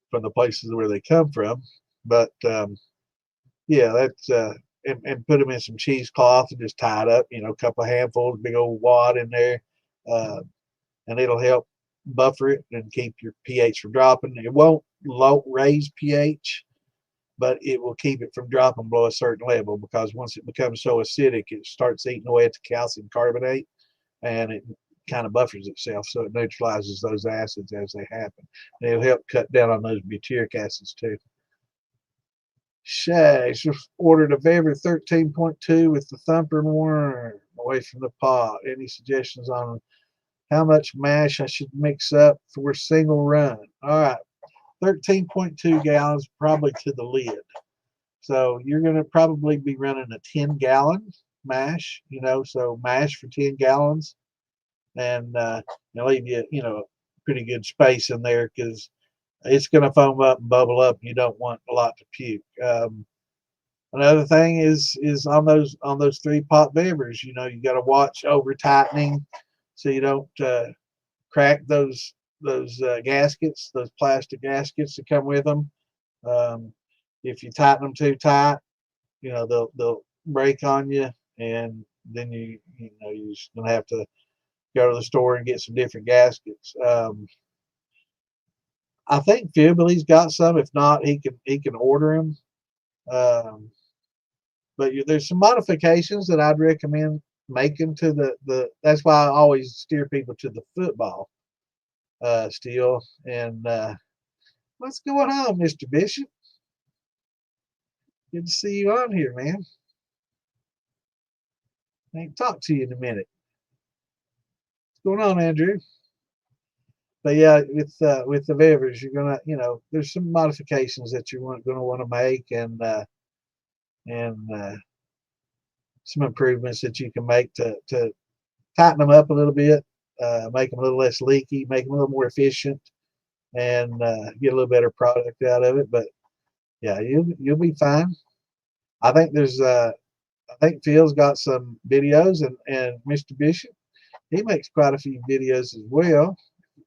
from the places where they come from, but yeah, that's and put them in some cheesecloth and just tie it up. A couple of handfuls, big old wad in there, uh, and it'll help buffer it and keep your pH from dropping. It won't raise pH, but it will keep it from dropping below a certain level, because once it becomes so acidic, it starts eating away at the calcium carbonate, and it kind of buffers itself, so it neutralizes those acids as they happen. And it'll help cut down on those butyric acids too. Shags just ordered a Bever 13.2 with the thumper and worm away from the pot. Any suggestions on how much mash I should mix up for a single run? All right, 13.2 gallons, probably to the lid. So you're going to probably be running a 10-gallon mash, so mash for 10 gallons. And they'll leave you, pretty good space in there, because it's going to foam up and bubble up. You don't want a lot to puke. Another thing is on those 3-pot Bevers, you got to watch over tightening so you don't crack those gaskets, those plastic gaskets that come with them. Um, if you tighten them too tight, they'll break on you, and then you're just gonna have to go to the store and get some different gaskets. I think Fibbley's got some. If not, he can order them. Um, but there's some modifications that I'd recommend making to the. That's why I always steer people to the football steel. And what's going on, Mr. Bishop? Good to see you on here, man. I ain't talk to you in a minute. What's going on, Andrew? But yeah, with the Vivers, you're gonna, there's some modifications that you're gonna want to make, and some improvements that you can make to tighten them up a little bit, make them a little less leaky, make them a little more efficient, and get a little better product out of it. But yeah, you'll be fine. I think I think Phil's got some videos, and Mr. Bishop, he makes quite a few videos as well.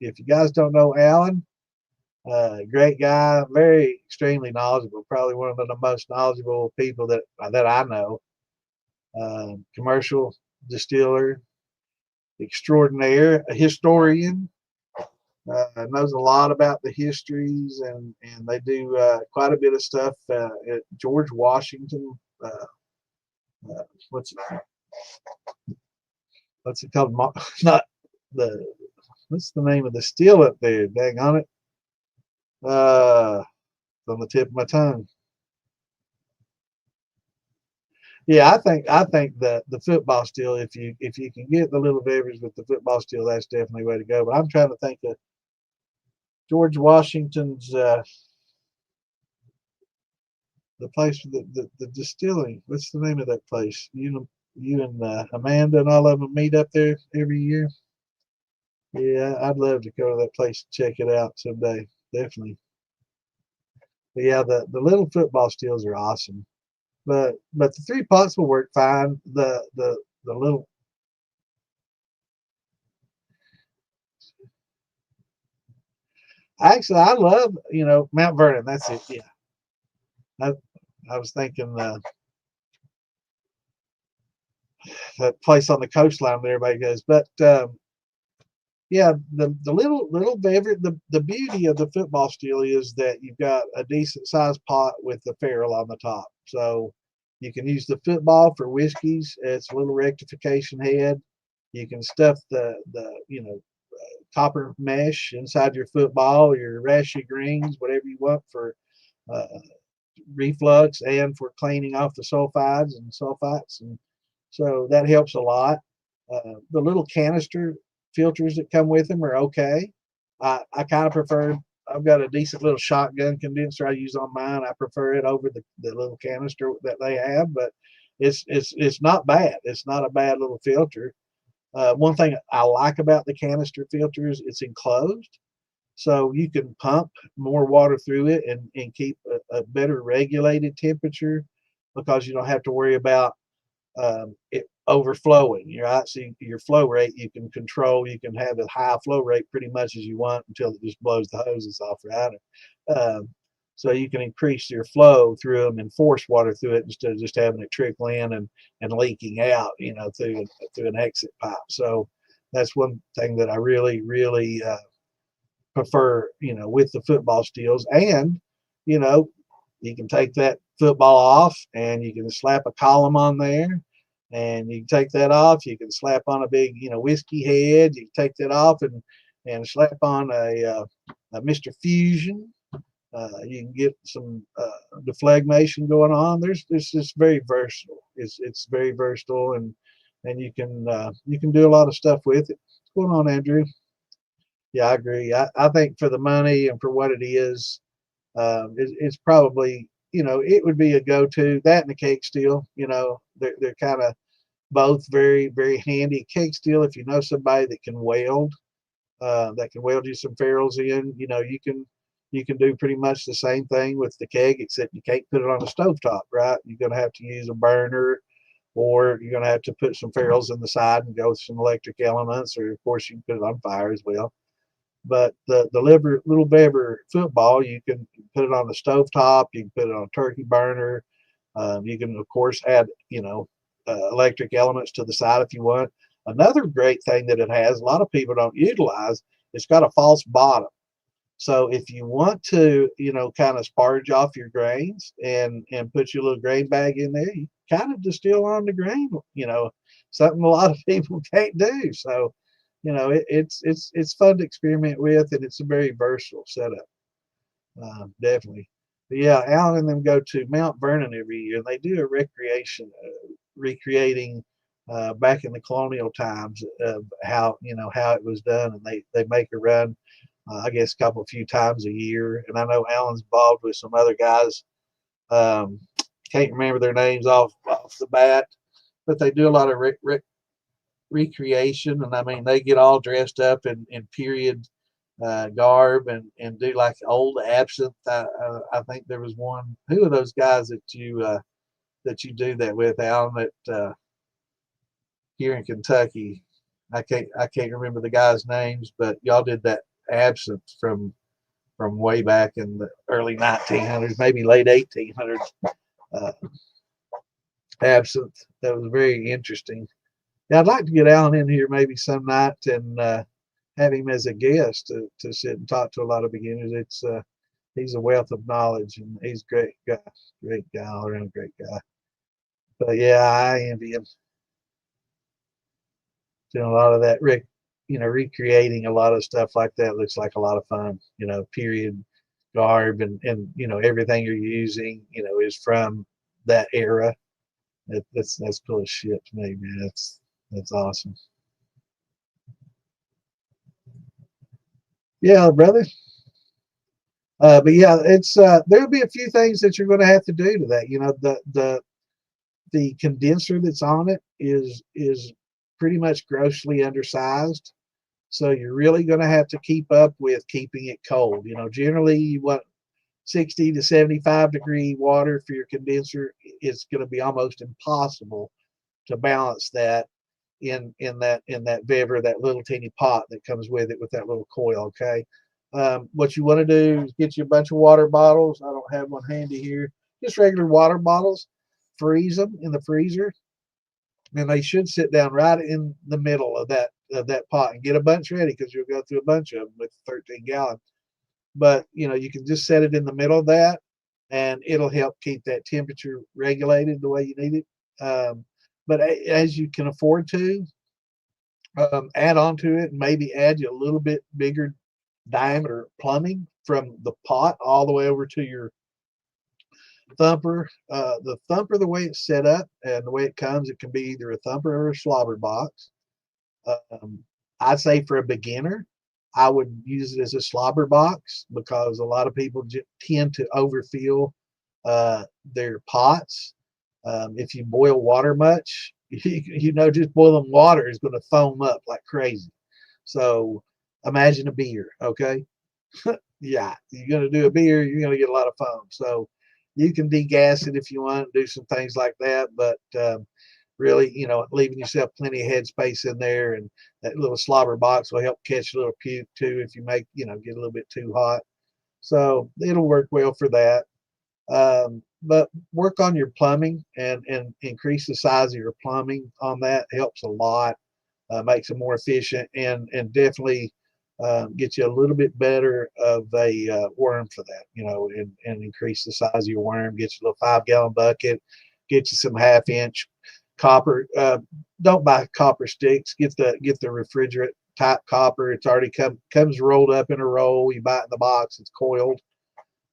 If you guys don't know Alan, great guy, very extremely knowledgeable, probably one of the most knowledgeable people that I know. Commercial distiller extraordinaire, a historian, knows a lot about the histories, and they do quite a bit of stuff at George Washington. Uh, what's what's it called? Not the what's the name of the still up there? Dang on it! On the tip of my tongue. Yeah, I think the football still, if you can get the little beverage with the football still, that's definitely the way to go. But I'm trying to think of George Washington's the place for the distilling. What's the name of that place? You and Amanda and all of them meet up there every year. Yeah, I'd love to go to that place and check it out someday. Definitely. But yeah, the little football stills are awesome. But the three pots will work fine. The little actually I love Mount Vernon. That's it. Yeah, I, I was thinking that place on the coastline where everybody goes. But yeah, the little beverage, the beauty of the football still is that you've got a decent sized pot with the ferrule on the top. So you can use the football for whiskeys. It's a little rectification head. You can stuff the copper mesh inside your football, your rashi greens, whatever you want for uh, reflux and for cleaning off the sulfides and sulfites, and so that helps a lot. The little canister filters that come with them are okay. I kind of prefer. I've got a decent little shotgun condenser I use on mine. I prefer it over the little canister that they have, but it's not bad. It's not a bad little filter. One thing I like about the canister filters, it's enclosed, so you can pump more water through it and keep a better regulated temperature because you don't have to worry about it overflowing. Right, so your flow rate you can control. You can have a high flow rate pretty much as you want until it just blows the hoses off. Right, um, so you can increase your flow through them and force water through it instead of just having it trickle in and leaking out, through an exit pipe. So that's one thing that I really prefer, with the football steels. And, you know, you can take that football off and you can slap a column on there, and you can take that off. You can slap on a big, whiskey head. You can take that off and slap on a Mr. Fusion. You can get some deflagmation going on. It's just very versatile. It's very versatile, and you can do a lot of stuff with it. What's going on, Andrew? Yeah, I agree. I think for the money and for what it is, it's probably, it would be a go-to. That and the cake steel, they're kind of both very, very handy. Cake steel, if you know somebody that can weld you some ferrules in, you can do pretty much the same thing with the keg, except you can't put it on a stovetop, right? You're going to have to use a burner, or you're going to have to put some ferrules in the side and go with some electric elements, or of course you can put it on fire as well. But the little beaver football, you can put it on the stovetop, you can put it on a turkey burner. You can, of course, add, electric elements to the side if you want. Another great thing that it has, a lot of people don't utilize, it's got a false bottom. So if you want to, kind of sparge off your grains and put your little grain bag in there, you kind of distill on the grain, something a lot of people can't do. So, it's fun to experiment with, and it's a very versatile setup. Definitely. But yeah, Alan and them go to Mount Vernon every year, and they do a recreating back in the colonial times of how it was done, and they make a run. I guess a few times a year. And I know Alan's involved with some other guys. Um, can't remember their names off the bat, but they do a lot of recreation. And I mean, they get all dressed up in period garb and do like old absinthe. I think there was one. Who are those guys that you do that with, Alan? That here in Kentucky, I can't remember the guys' names, but y'all did that absinthe from way back in the early 1900s, maybe late 1800s. Uh, absinthe that was very interesting. Yeah, I'd like to get Alan in here maybe some night and have him as a guest to sit and talk to a lot of beginners. It's he's a wealth of knowledge and he's a great guy, all around great guy. But yeah, I envy him doing a lot of that. Recreating a lot of stuff like that looks like a lot of fun. Period garb and everything you're using, is from that era. That's cool as shit to me, man. That's awesome. Yeah, brother. But yeah, it's there'll be a few things that you're going to have to do to that. The condenser that's on it is pretty much grossly undersized, so you're really going to have to keep up with keeping it cold. Generally you want 60 to 75-degree water for your condenser. It's going to be almost impossible to balance that in that Viver, that little teeny pot that comes with it with that little coil. Okay. What you want to do is get you a bunch of water bottles. I don't have one handy here. Just regular water bottles. Freeze them in the freezer, and they should sit down right in the middle of that pot. And get a bunch ready because you'll go through a bunch of them with 13 gallon. But you can just set it in the middle of that, and it'll help keep that temperature regulated the way you need it. But as you can afford to, add on to it, and maybe add you a little bit bigger diameter plumbing from the pot all the way over to your thumper. The thumper, the way it's set up and the way it comes, it can be either a thumper or a slobber box. Um, I'd say for a beginner, I would use it as a slobber box because a lot of people tend to overfill their pots. If you boil water much, just boiling water is going to foam up like crazy. So imagine a beer, okay? Yeah, you're going to do a beer, you're going to get a lot of foam. So you can degas it if you want, do some things like that, but really, leaving yourself plenty of headspace in there, and that little slobber box will help catch a little puke too if you get a little bit too hot. So it'll work well for that. But work on your plumbing and increase the size of your plumbing on that helps a lot. Makes it more efficient and definitely get you a little bit better of a worm for that, and increase the size of your worm. Get you a little 5-gallon bucket, get you some 1/2-inch copper. Don't buy copper sticks. Get the refrigerant type copper. It's already comes rolled up in a roll. You buy it in the box. It's coiled.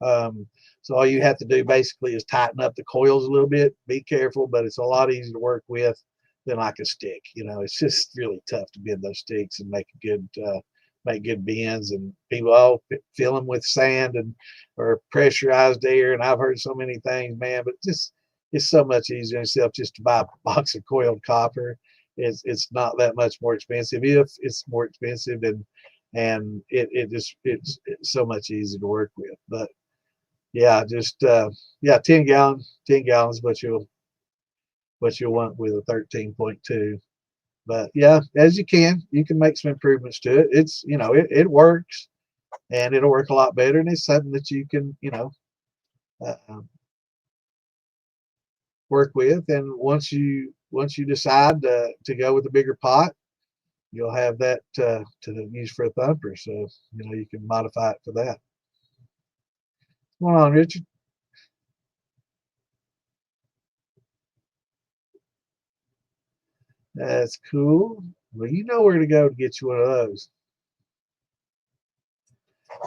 So all you have to do basically is tighten up the coils a little bit. Be careful, but it's a lot easier to work with than like a stick. It's just really tough to bend those sticks and make good bends. And people fill them with sand or pressurized air. And I've heard so many things, man. But it's so much easier itself just to buy a box of coiled copper. It's not that much more expensive. If it's more expensive, and it's so much easier to work with. But yeah, just 10 gallons, what you'll want with a 13.2. But yeah, as you can make some improvements to it. It works, and it'll work a lot better, and it's something that you can uh, work with. And once you decide to go with a bigger pot, you'll have that to use for a thumper. So you can modify it for that. What's going on, Richard? That's cool. Well, you know where to go to get you one of those.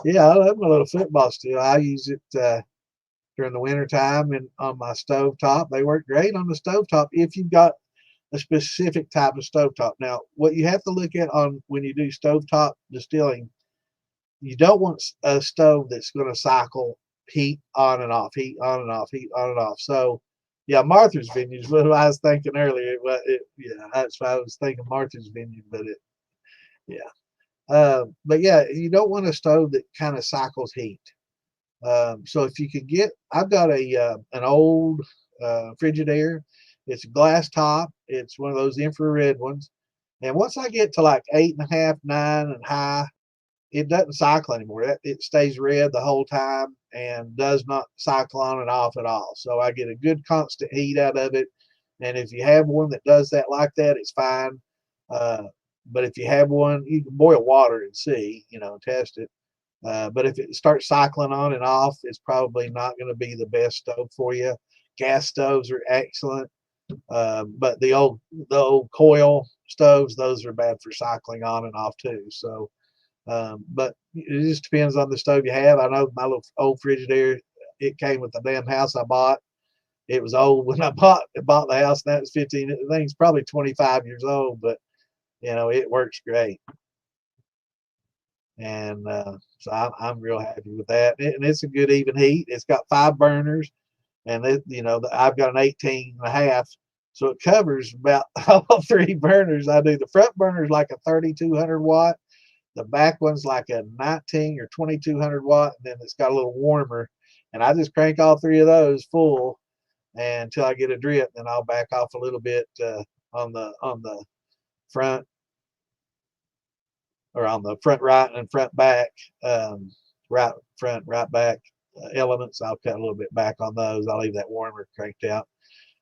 Yeah, I love my little football steel. I use it during the winter time and on my stove top. They work great on the stove top if you've got a specific type of stove top. Now, what you have to look at on when you do stove top distilling You don't want a stove that's going to cycle heat on and off, heat on and off, heat on and off. So, yeah, Martha's Vineyard is what I was thinking earlier. But yeah, that's why I was thinking Martha's Vineyard. But yeah. But yeah, you don't want a stove that kind of cycles heat. So if you could get, I've got an old Frigidaire. It's a glass top. It's one of those infrared ones. And once I get to like 8.5, 9 and high, it doesn't cycle anymore. It stays red the whole time and does not cycle on and off at all. So I get a good constant heat out of it. And if you have one that does that like that, it's fine. Uh, but if you have one, you can boil water and see, test it. But if it starts cycling on and off, it's probably not going to be the best stove for you. Gas stoves are excellent, but the old coil stoves, those are bad for cycling on and off too. So, but it just depends on the stove you have. I know my little old Frigidaire, it came with the damn house I bought. It was old when I bought the house. And that was 15. I think it's probably 25 years old, but it works great. And so I'm real happy with that. And it's a good even heat. It's got 5 burners, and I've got an 18.5, so it covers about all 3 burners. I do the front burner is like a 3200 watt, the back one's like a 19 or 2200 watt, and then it's got a little warmer. And I just crank all 3 of those full until I get a drip. Then I'll back off a little bit on the front, or on the front right and front back, right front, right back elements. I'll cut a little bit back on those. I'll leave that warmer cranked out.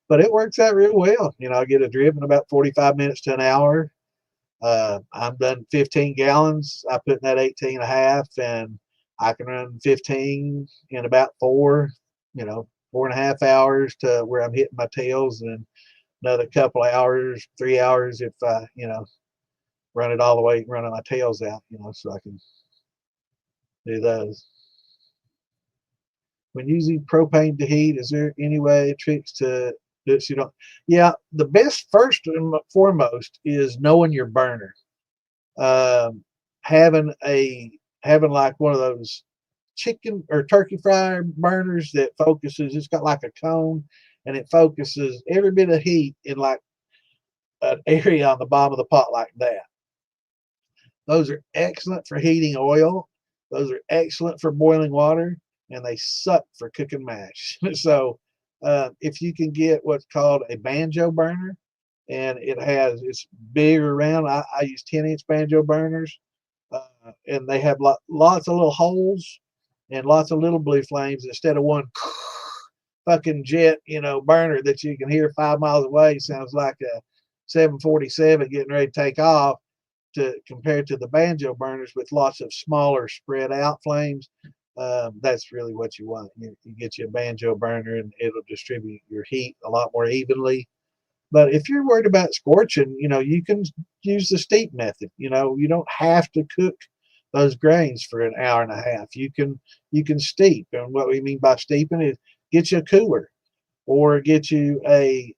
But it works out real well. I get a drip in about 45 minutes to an hour. I'm done 15 gallons. I put in that 18.5, and I can run 15 in about 4.5 hours to where I'm hitting my tails, and another couple of hours, 3 hours if I, run it all the way, running my tails out, so I can do those. When using propane to heat, is there any way, tricks to do it so you don't? Yeah, the best first and foremost is knowing your burner. Um, having like one of those chicken or turkey fryer burners that focuses. It's got like a cone, and it focuses every bit of heat in like an area on the bottom of the pot like that. Those are excellent for heating oil. Those are excellent for boiling water, and they suck for cooking mash. So if you can get what's called a banjo burner, and it's big around. I use 10-inch banjo burners, and they have lots of little holes and lots of little blue flames instead of one fucking jet, burner that you can hear 5 miles away. Sounds like a 747 getting ready to take off. Compared to the banjo burners with lots of smaller spread out flames, that's really what you want. You get you a banjo burner, and it'll distribute your heat a lot more evenly. But if you're worried about scorching, you can use the steep method. You don't have to cook those grains for an hour and a half. You can steep, and what we mean by steeping is get you a cooler, or get you a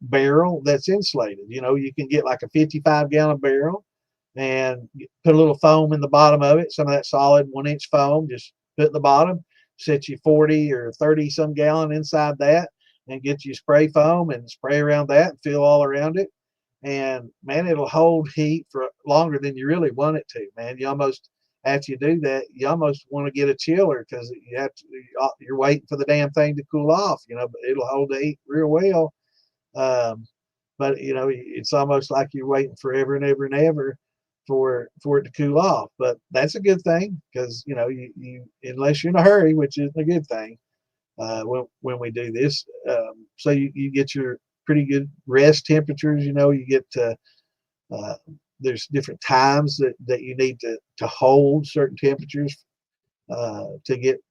barrel that's insulated. You can get like a 55-gallon barrel and put a little foam in the bottom of it, some of that solid 1-inch foam, just put in the bottom, set you 40 or 30 some gallon inside that, and get you spray foam and spray around that and fill all around it. And man, it'll hold heat for longer than you really want it to, man. You almost, after you do that, you almost want to get a chiller, because you're waiting for the damn thing to cool off, but it'll hold the heat real well. But it's almost like you're waiting forever and ever and ever for it to cool off. But that's a good thing, because you unless you're in a hurry, which isn't a good thing when we do this. So you get your pretty good rest temperatures. You get there's different times that you need to hold certain temperatures to get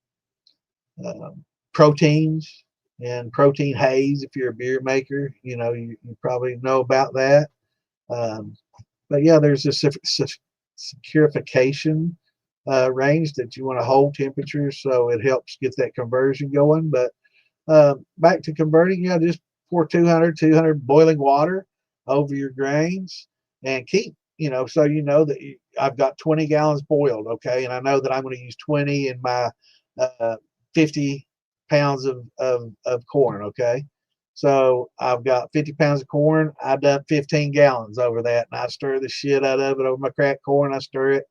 proteins and protein haze. If you're a beer maker, you probably know about that. But yeah, there's a saccharification range that you want to hold temperature, so it helps get that conversion going. But back to converting, just pour 200 boiling water over your grains, and keep so that I've got 20 gallons boiled, okay, and I know that I'm going to use 20 in my 50 pounds of corn, okay. So I've got 50 pounds of corn. I dump 15 gallons over that, and I stir the shit out of it over my cracked corn. I stir it,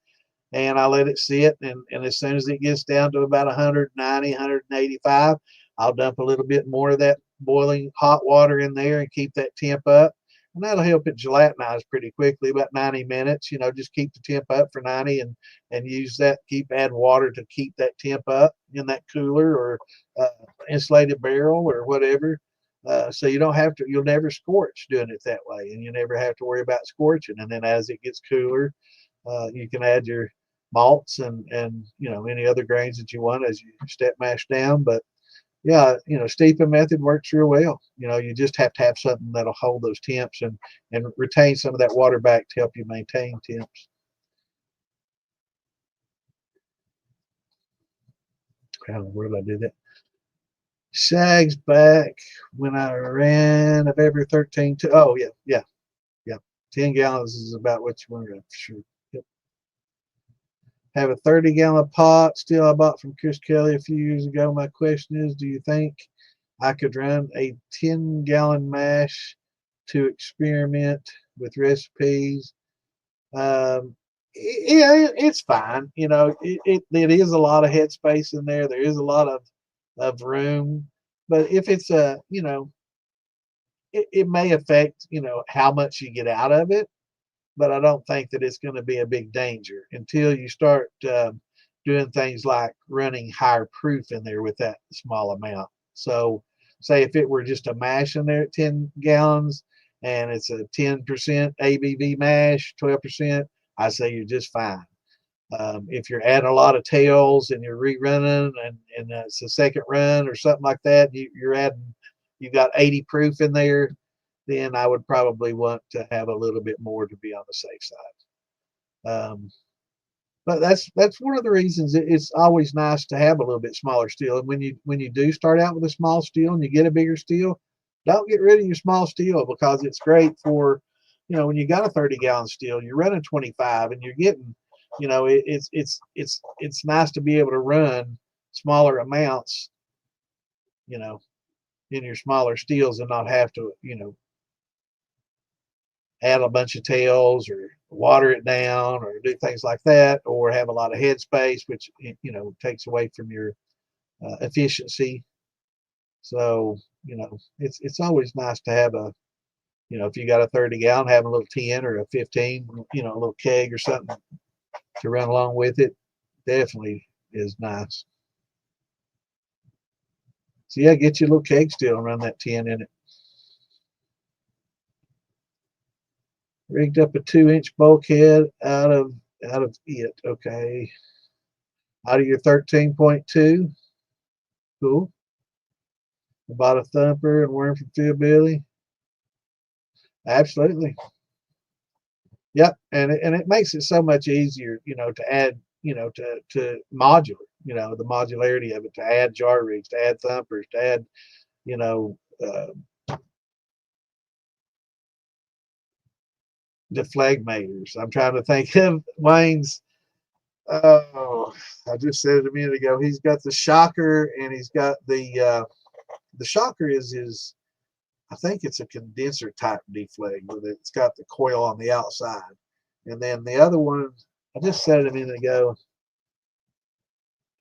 and I let it sit. And as soon as it gets down to about 190, 185, I'll dump a little bit more of that boiling hot water in there and keep that temp up. And that'll help it gelatinize pretty quickly, about 90 minutes. Just keep the temp up for 90 and use that, keep adding water to keep that temp up in that cooler or insulated barrel or whatever. So you'll never scorch doing it that way, and you never have to worry about scorching. And then as it gets cooler, you can add your malts and any other grains that you want as you step mash down. But yeah, steeping method works real well. You just have to have something that'll hold those temps and retain some of that water back to help you maintain temps. Where did I do that? Sags back when I ran of every 13 to, oh yeah 10 gallons is about what you want to run for sure. Yep. Have a 30-gallon pot still I bought from Chris Kelly a few years ago. My question is, do you think I could run a 10-gallon mash to experiment with recipes? Yeah, it's fine. It is a lot of headspace in there. There is a lot of room, but if it's it may affect how much you get out of it, but I don't think that it's going to be a big danger until you start doing things like running higher proof in there with that small amount. So say if it were just a mash in there at 10 gallons and it's a 10% ABV mash, 12%, I say you're just fine. If you're adding a lot of tails and you're rerunning and it's a second run or something like that, you've got 80 proof in there, then I would probably want to have a little bit more to be on the safe side. But that's one of the reasons it's always nice to have a little bit smaller steel. And when you do start out with a small steel and you get a bigger steel, don't get rid of your small steel, because it's great for, when you got a 30-gallon steel, you're running 25 and you're getting, it's nice to be able to run smaller amounts, in your smaller steels and not have to, add a bunch of tails or water it down or do things like that, or have a lot of headspace, which takes away from your efficiency. So it's always nice to have a, if you got a 30-gallon, have a little 10 or a 15, a little keg or something to run along with it, definitely is nice. So yeah, get your little keg still and run that 10 in it. Rigged up a 2-inch bulkhead out of it. Okay. Out of your 13.2. Cool. I bought a thumper and worm from Phil Billy. Absolutely. Yep. And it makes it so much easier, to add, to modular, the modularity of it, to add jar rigs, to add thumpers, to add, deflegmators. I'm trying to think of Wayne's. Oh, I just said it a minute ago. He's got the shocker, and he's got the shocker is his. I think it's a condenser type defleg with it. It's got the coil on the outside, and then the other one, I just said it a minute ago.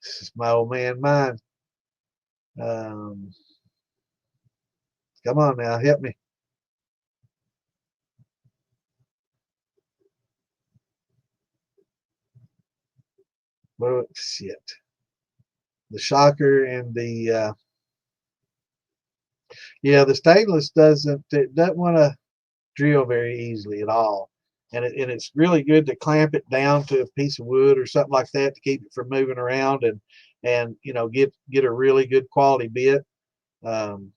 This is my old man mind. Come on now, help me. Well, shit. The shocker and the the stainless doesn't want to drill very easily at all, and it's really good to clamp it down to a piece of wood or something like that to keep it from moving around and get a really good quality bit. I'm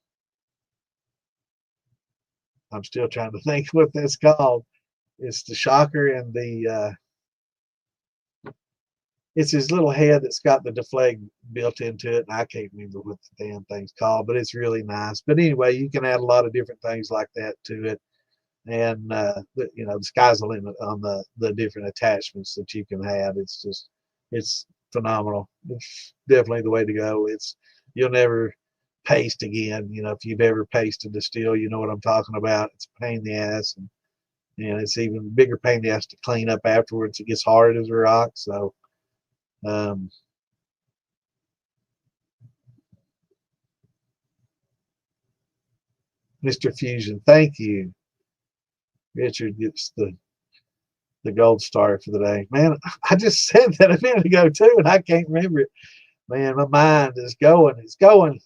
still trying to think what that's called. It's the shocker and the it's his little head that's got the defleg built into it, and I can't remember what the damn thing's called, but it's really nice. But anyway, you can add a lot of different things like that to it. and the sky's the limit on the different attachments that you can have. It's phenomenal. It's definitely the way to go. You'll never paste again. If you've ever pasted a distill, you know what I'm talking about. It's a pain in the ass, and it's even bigger pain in the ass to clean up afterwards. It gets hard as a rock. So um, Mr. Fusion, thank you. Richard gets the gold star for the day. Man, I just said that a minute ago too, and I can't remember it. Man, my mind is going. It's going.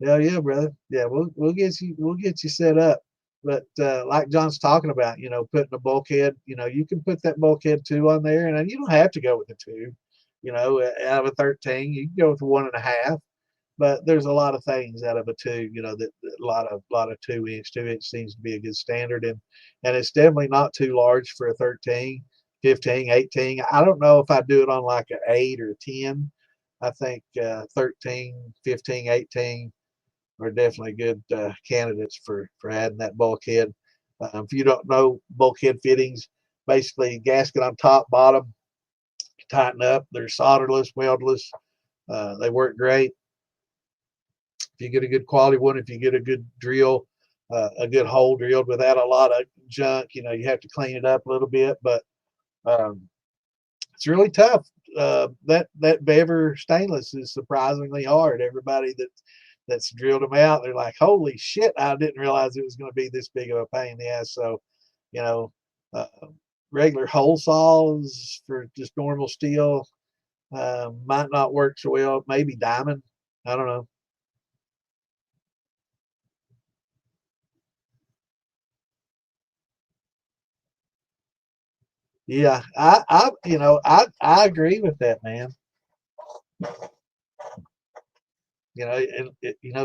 Hell yeah, brother. Yeah, we'll get you set up. But like John's talking about, putting a bulkhead, you can put that bulkhead two on there, and you don't have to go with the two. Out of a 13, you can go with a 1.5. But there's a lot of things out of a two, that a lot of 2 inch. 2 inch seems to be a good standard, and it's definitely not too large for a 13, 15, 18. I don't know if I do it on like an 8 or a 10. I think 13, 15, 18 are definitely good candidates for adding that bulkhead. If you don't know bulkhead fittings, basically gasket on top, bottom, tighten up. They're solderless, weldless. They work great. If you get a good quality one, if you get a good drill, a good hole drilled without a lot of junk, you have to clean it up a little bit, but um, it's really tough. That Bever stainless is surprisingly hard. Everybody that's drilled them out, they're like, "Holy shit! I didn't realize it was going to be this big of a pain in the ass." So, you know, uh, regular hole saws for just normal steel might not work so well. Maybe diamond. I don't know. Yeah, I agree with that, man.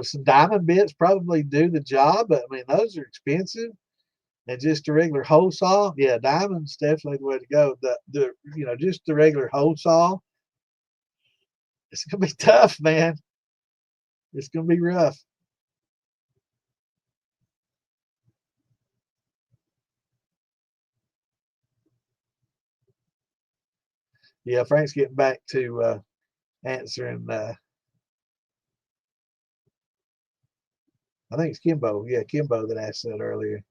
Some diamond bits probably do the job, but I mean, those are expensive. And just a regular hole saw, yeah, diamond's definitely the way to go. Just the regular hole saw, it's gonna be tough, man. It's gonna be rough. Yeah, Frank's getting back to answering. I think it's Kimbo. Yeah, Kimbo that asked that earlier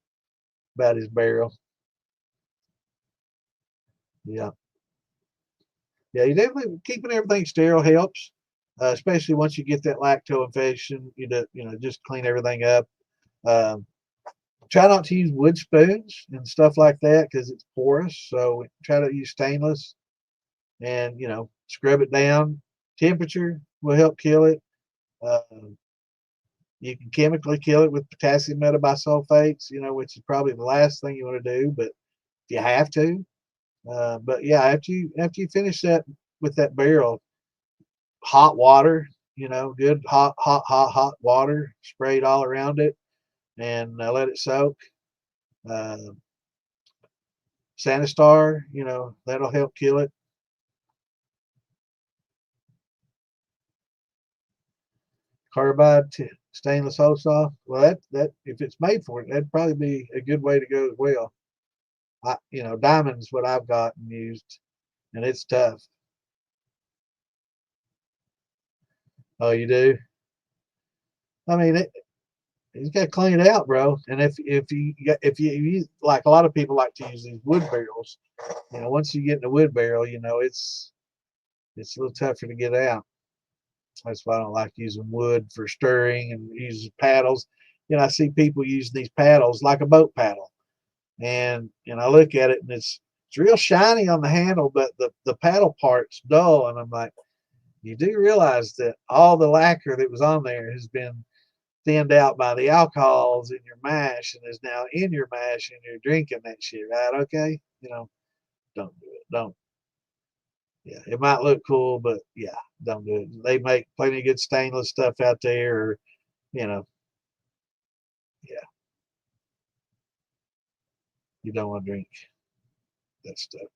about his barrel. Yeah, yeah, you definitely keeping everything sterile helps, especially once you get that lacto infection. Just clean everything up. Um, Try not to use wood spoons and stuff like that because it's porous. So try to use stainless and scrub it down. Temperature will help kill it. Uh, you can chemically kill it with potassium metabisulfates, which is probably the last thing you want to do, but if you have to. But yeah, after you finish that with that barrel, hot water, good hot water sprayed all around it, and let it soak. Uh, Sanistar, that'll help kill it. Carbide stainless hose saw. Well, that if it's made for it, that'd probably be a good way to go as well. Diamond's what I've got and used, and it's tough. Oh, you do? I mean, you got to clean it out, bro. And if you use, like a lot of people like to use these wood barrels, once you get in the wood barrel, it's a little tougher to get out. That's why I don't like using wood for stirring and use paddles. I see people using these paddles like a boat paddle, and I look at it and it's real shiny on the handle, but the paddle part's dull, and I'm like, you do realize that all the lacquer that was on there has been thinned out by the alcohols in your mash and is now in your mash and you're drinking that shit, right? Okay, don't do it. Don't. Yeah, it might look cool, but yeah, don't do it. They make plenty of good stainless stuff out there, or you know, yeah, you don't want to drink that stuff.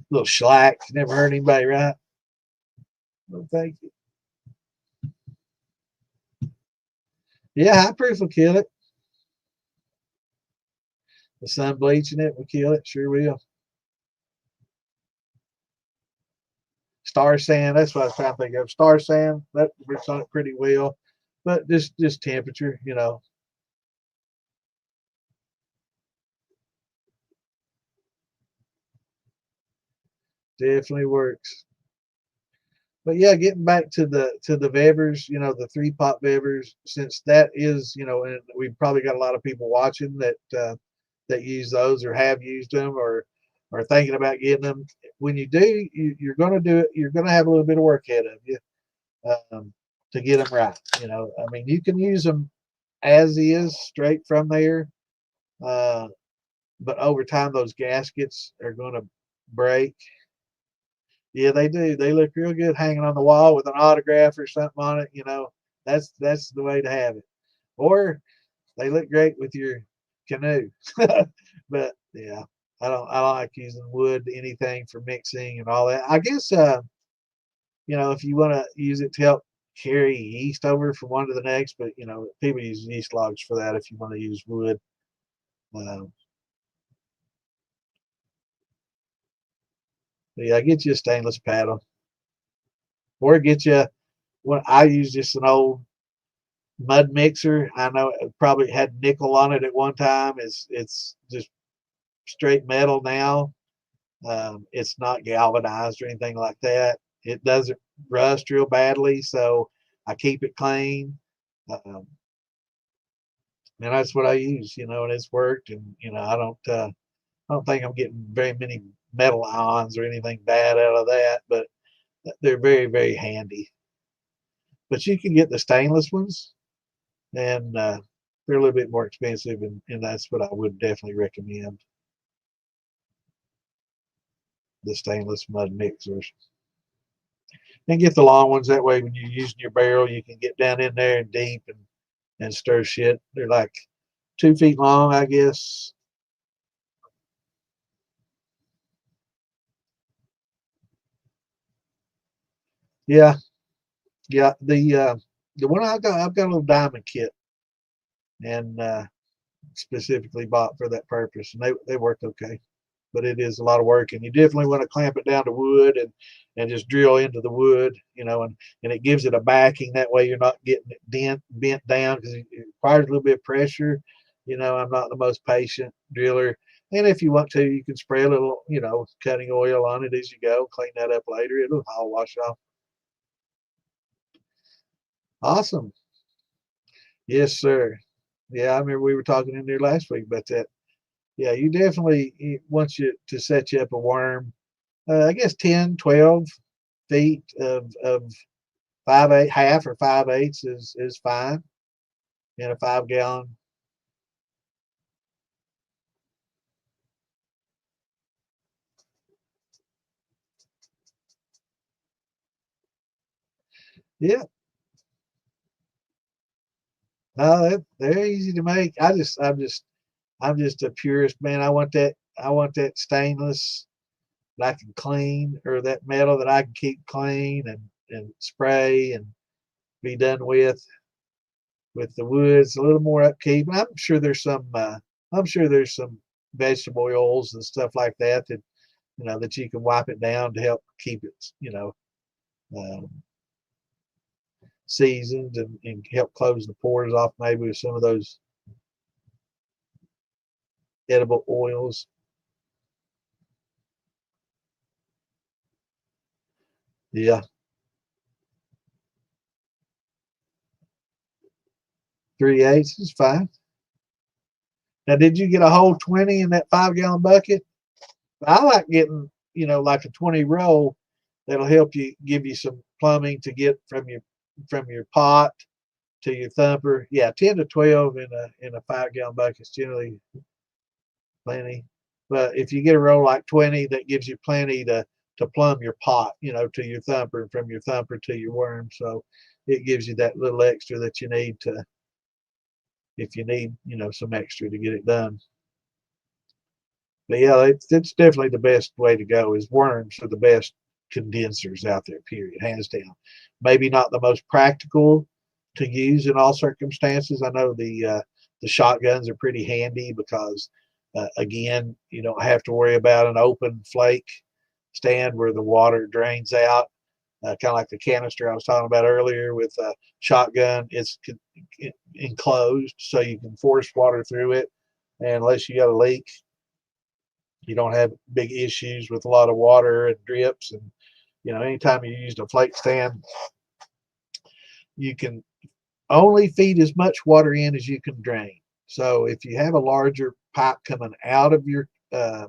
Little shellac, never hurt anybody, right? Well, thank you. Yeah, high proof will kill it. The sun bleaching it will kill it. Sure will. Star sand. That's what I was trying to think of. Star sand. That works on it pretty well. But just temperature, definitely works. But yeah, getting back to the Vevers, the 3-pot Vevers, since that is, and we've probably got a lot of people watching that use those or have used them or thinking about getting them. When you do, you're going to do it. You're going to have a little bit of work ahead of you to get them right. I mean, you can use them as is, straight from there, uh, but over time those gaskets are going to break. Yeah, they do. They look real good hanging on the wall with an autograph or something on it. That's the way to have it. Or they look great with your canoe. But yeah, I don't like using wood anything for mixing and all that. I guess if you want to use it to help carry yeast over from one to the next, but people use yeast logs for that if you want to use wood. Um, but yeah, get you a stainless paddle, or get you. Well, I use just an old mud mixer. I know it probably had nickel on it at one time. It's just straight metal now. It's not galvanized or anything like that. It doesn't rust real badly, so I keep it clean. Um, and that's what I use, and it's worked. And I don't think I'm getting very many metal ions or anything bad out of that, but they're very, very handy. But you can get the stainless ones, and they're a little bit more expensive, and that's what I would definitely recommend, the stainless mud mixers. And get the long ones. That way, when you're using your barrel, you can get down in there and deep and stir shit. They're like 2 feet long, I guess. Yeah, yeah. The one I've got a little diamond kit, and specifically bought for that purpose, and they work okay. But it is a lot of work, and you definitely want to clamp it down to wood and just drill into the wood, and it gives it a backing. That way, you're not getting it bent down, because it requires a little bit of pressure. I'm not the most patient driller, and if you want to, you can spray a little, cutting oil on it as you go. Clean that up later; it'll all wash off. Awesome. Yes, sir. Yeah, I remember we were talking in there last week about that. Yeah, you definitely want you to set you up a worm. I guess 10, 12 feet of 5/8, half or 5/8 is fine in a 5 gallon. Yeah, no, they're easy to make. I'm just a purist, man. I want that stainless that I can clean, or that metal that I can keep clean and spray and be done with the woods. A little more upkeep. I'm sure there's some vegetable oils and stuff like that you can wipe it down to help keep it um, seasoned, and help close the pores off, maybe with some of those edible oils. Yeah, 3/8 is fine. Now, did you get a whole 20 in that 5 gallon bucket? I like getting, like a 20 roll. That'll help you, give you some plumbing to get from your pot to your thumper. Yeah, 10 to 12 in a 5 gallon bucket is generally plenty. But if you get a roll like 20, that gives you plenty to plumb your pot, to your thumper, and from your thumper to your worm. So it gives you that little extra that you need if you need, some extra to get it done. But yeah, it's definitely the best way to go. Is worms are the best condensers out there, period, hands down. Maybe not the most practical, to use in all circumstances. I know the shotguns are pretty handy because again, you don't have to worry about an open flake stand where the water drains out. Kind of like the canister I was talking about earlier with a shotgun. It's enclosed, so you can force water through it. And unless you got a leak, you don't have big issues with a lot of water and drips. And anytime you use a flake stand, you can only feed as much water in as you can drain. So if you have a larger pipe coming out of your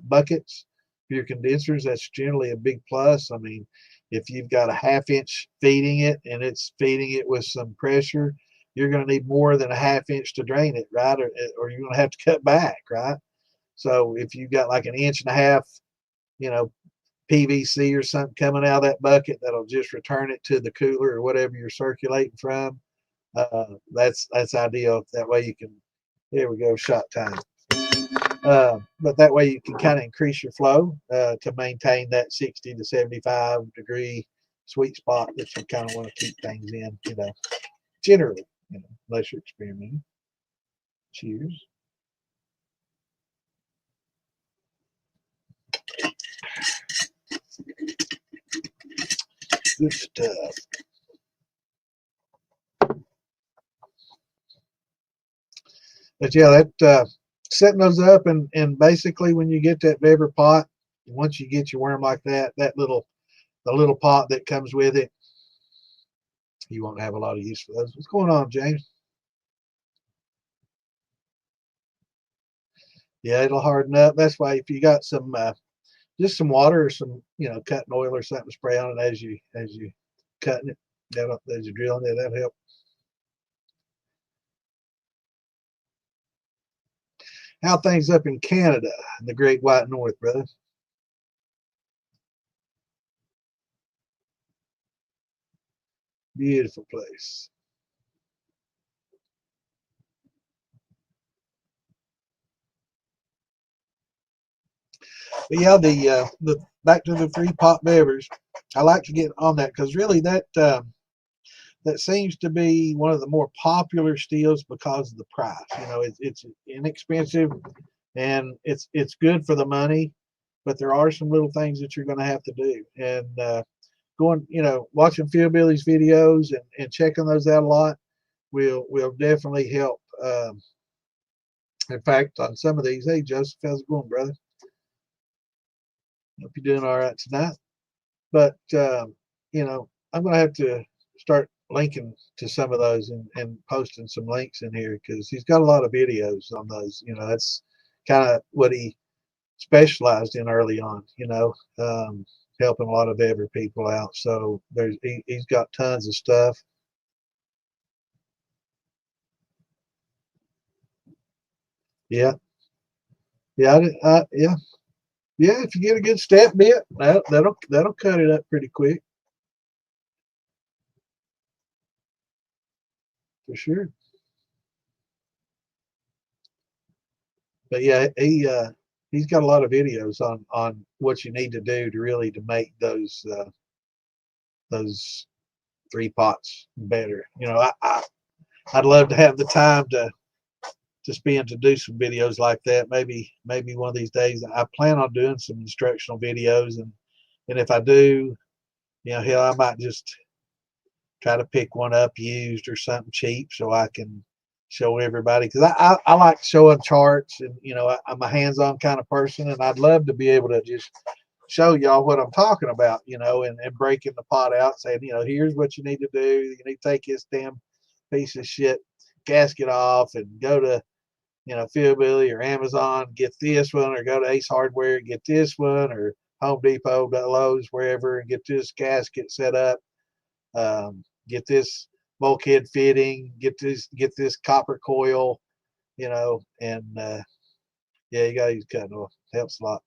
buckets, your condensers, that's generally a big plus. I mean, if you've got a ½ inch feeding it and it's feeding it with some pressure, you're going to need more than a ½ inch to drain it, right? Or you're going to have to cut back, right? So if you've got like an 1.5 inch, PVC or something coming out of that bucket, that'll just return it to the cooler or whatever you're circulating from. That's ideal. That way you can, there we go, shot time. But that way you can kind of increase your flow to maintain that 60 to 75 degree sweet spot that you kind of want to keep things in, generally, unless you're experimenting. Cheers. Good stuff. But yeah, that setting those up and basically when you get that beaver pot, once you get your worm like that, the little pot that comes with it, you won't have a lot of use for those. What's going on, James? Yeah, it'll harden up. That's why if you got some just some water or some cutting oil or something, spray on it as you cutting it, as you're drilling it, that'll help. How things up in Canada, in the Great White North, brother? Beautiful place. But yeah, the back to the 3-pot beavers. I like to get on that because really that seems to be one of the more popular steels because of the price. It's inexpensive and it's good for the money, but there are some little things that you're going to have to do. And going, watching Phil Billy's videos and checking those out a lot will definitely help. In fact, on some of these, hey Joseph, how's it going, brother? Hope you're doing all right tonight. But I'm going to have to start linking to some of those and posting some links in here because he's got a lot of videos on those. That's kind of what he specialized in early on. Helping a lot of beaver people out. So he's got tons of stuff. Yeah, yeah, yeah. Yeah, if you get a good step bit, that'll cut it up pretty quick, for sure. But yeah, he's got a lot of videos on what you need to do to really to make those 3 pots better. I'd love to have the time to spend to do some videos like that. Maybe one of these days. I plan on doing some instructional videos, and if I do, hell, I might just try to pick one up used or something cheap so I can show everybody because I like showing charts and I'm a hands-on kind of person and I'd love to be able to just show y'all what I'm talking about, and breaking the pot out saying, here's what you need to do. You need to take this damn piece of shit gasket off and go to Phil Billy or Amazon, get this one, or go to Ace Hardware, get this one, or Home Depot, Lowe's, wherever, and get this gasket set up. Get this bulkhead fitting, get this copper coil, and yeah, you gotta use cutting oil. Helps a lot.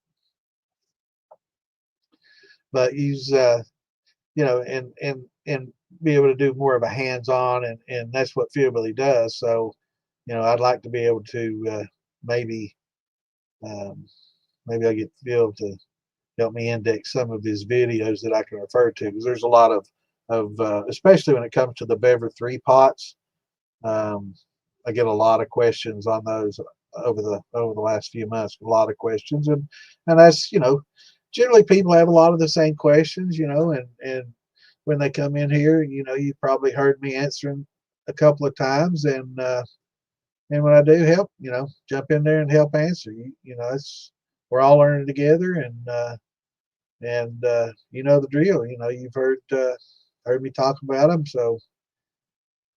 But use and be able to do more of a hands-on, and that's what Phil Billy does. So I'd like to be able to maybe maybe I'll get Phil to help me index some of his videos that I can refer to because there's a lot of especially when it comes to the beaver 3 pots. Um, I get a lot of questions on those over the last few months. A lot of questions, and that's generally people have a lot of the same questions, and when they come in here, you probably heard me answering a couple of times, and when I do help, jump in there and help answer. It's we're all learning together, and you know the drill. You've heard me talk about them, so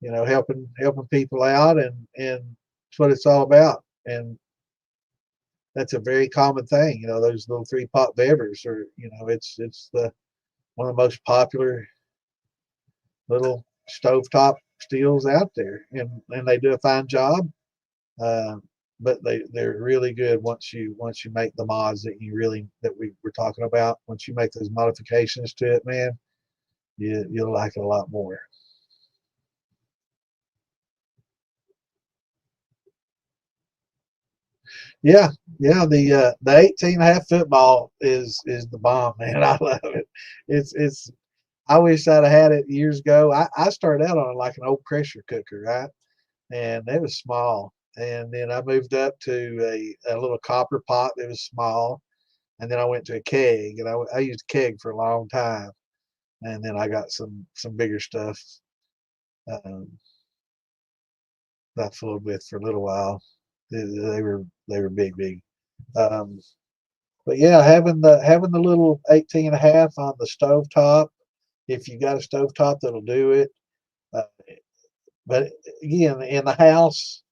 helping people out, and it's what it's all about. And that's a very common thing. Those little 3-pot bevers are, it's the one of the most popular little stovetop steels out there, and they do a fine job. Uh, but they're really good once you make the mods that we were talking about. Once you make those modifications to it, man, you'll like it a lot more. Yeah, yeah. The 18.5 foot ball is the bomb, man. I love it. It's. I wish I'd have had it years ago. I started out on like an old pressure cooker, right? And it was small. And then I moved up to a little copper pot that was small. And then I went to a keg, and I used a keg for a long time. And then I got some bigger stuff um, that I fooled with for a little while. They were big, big. Um, but yeah, having the little 18.5 on the stove top. If you got a stove top, that'll do it. Uh, but again, in the house,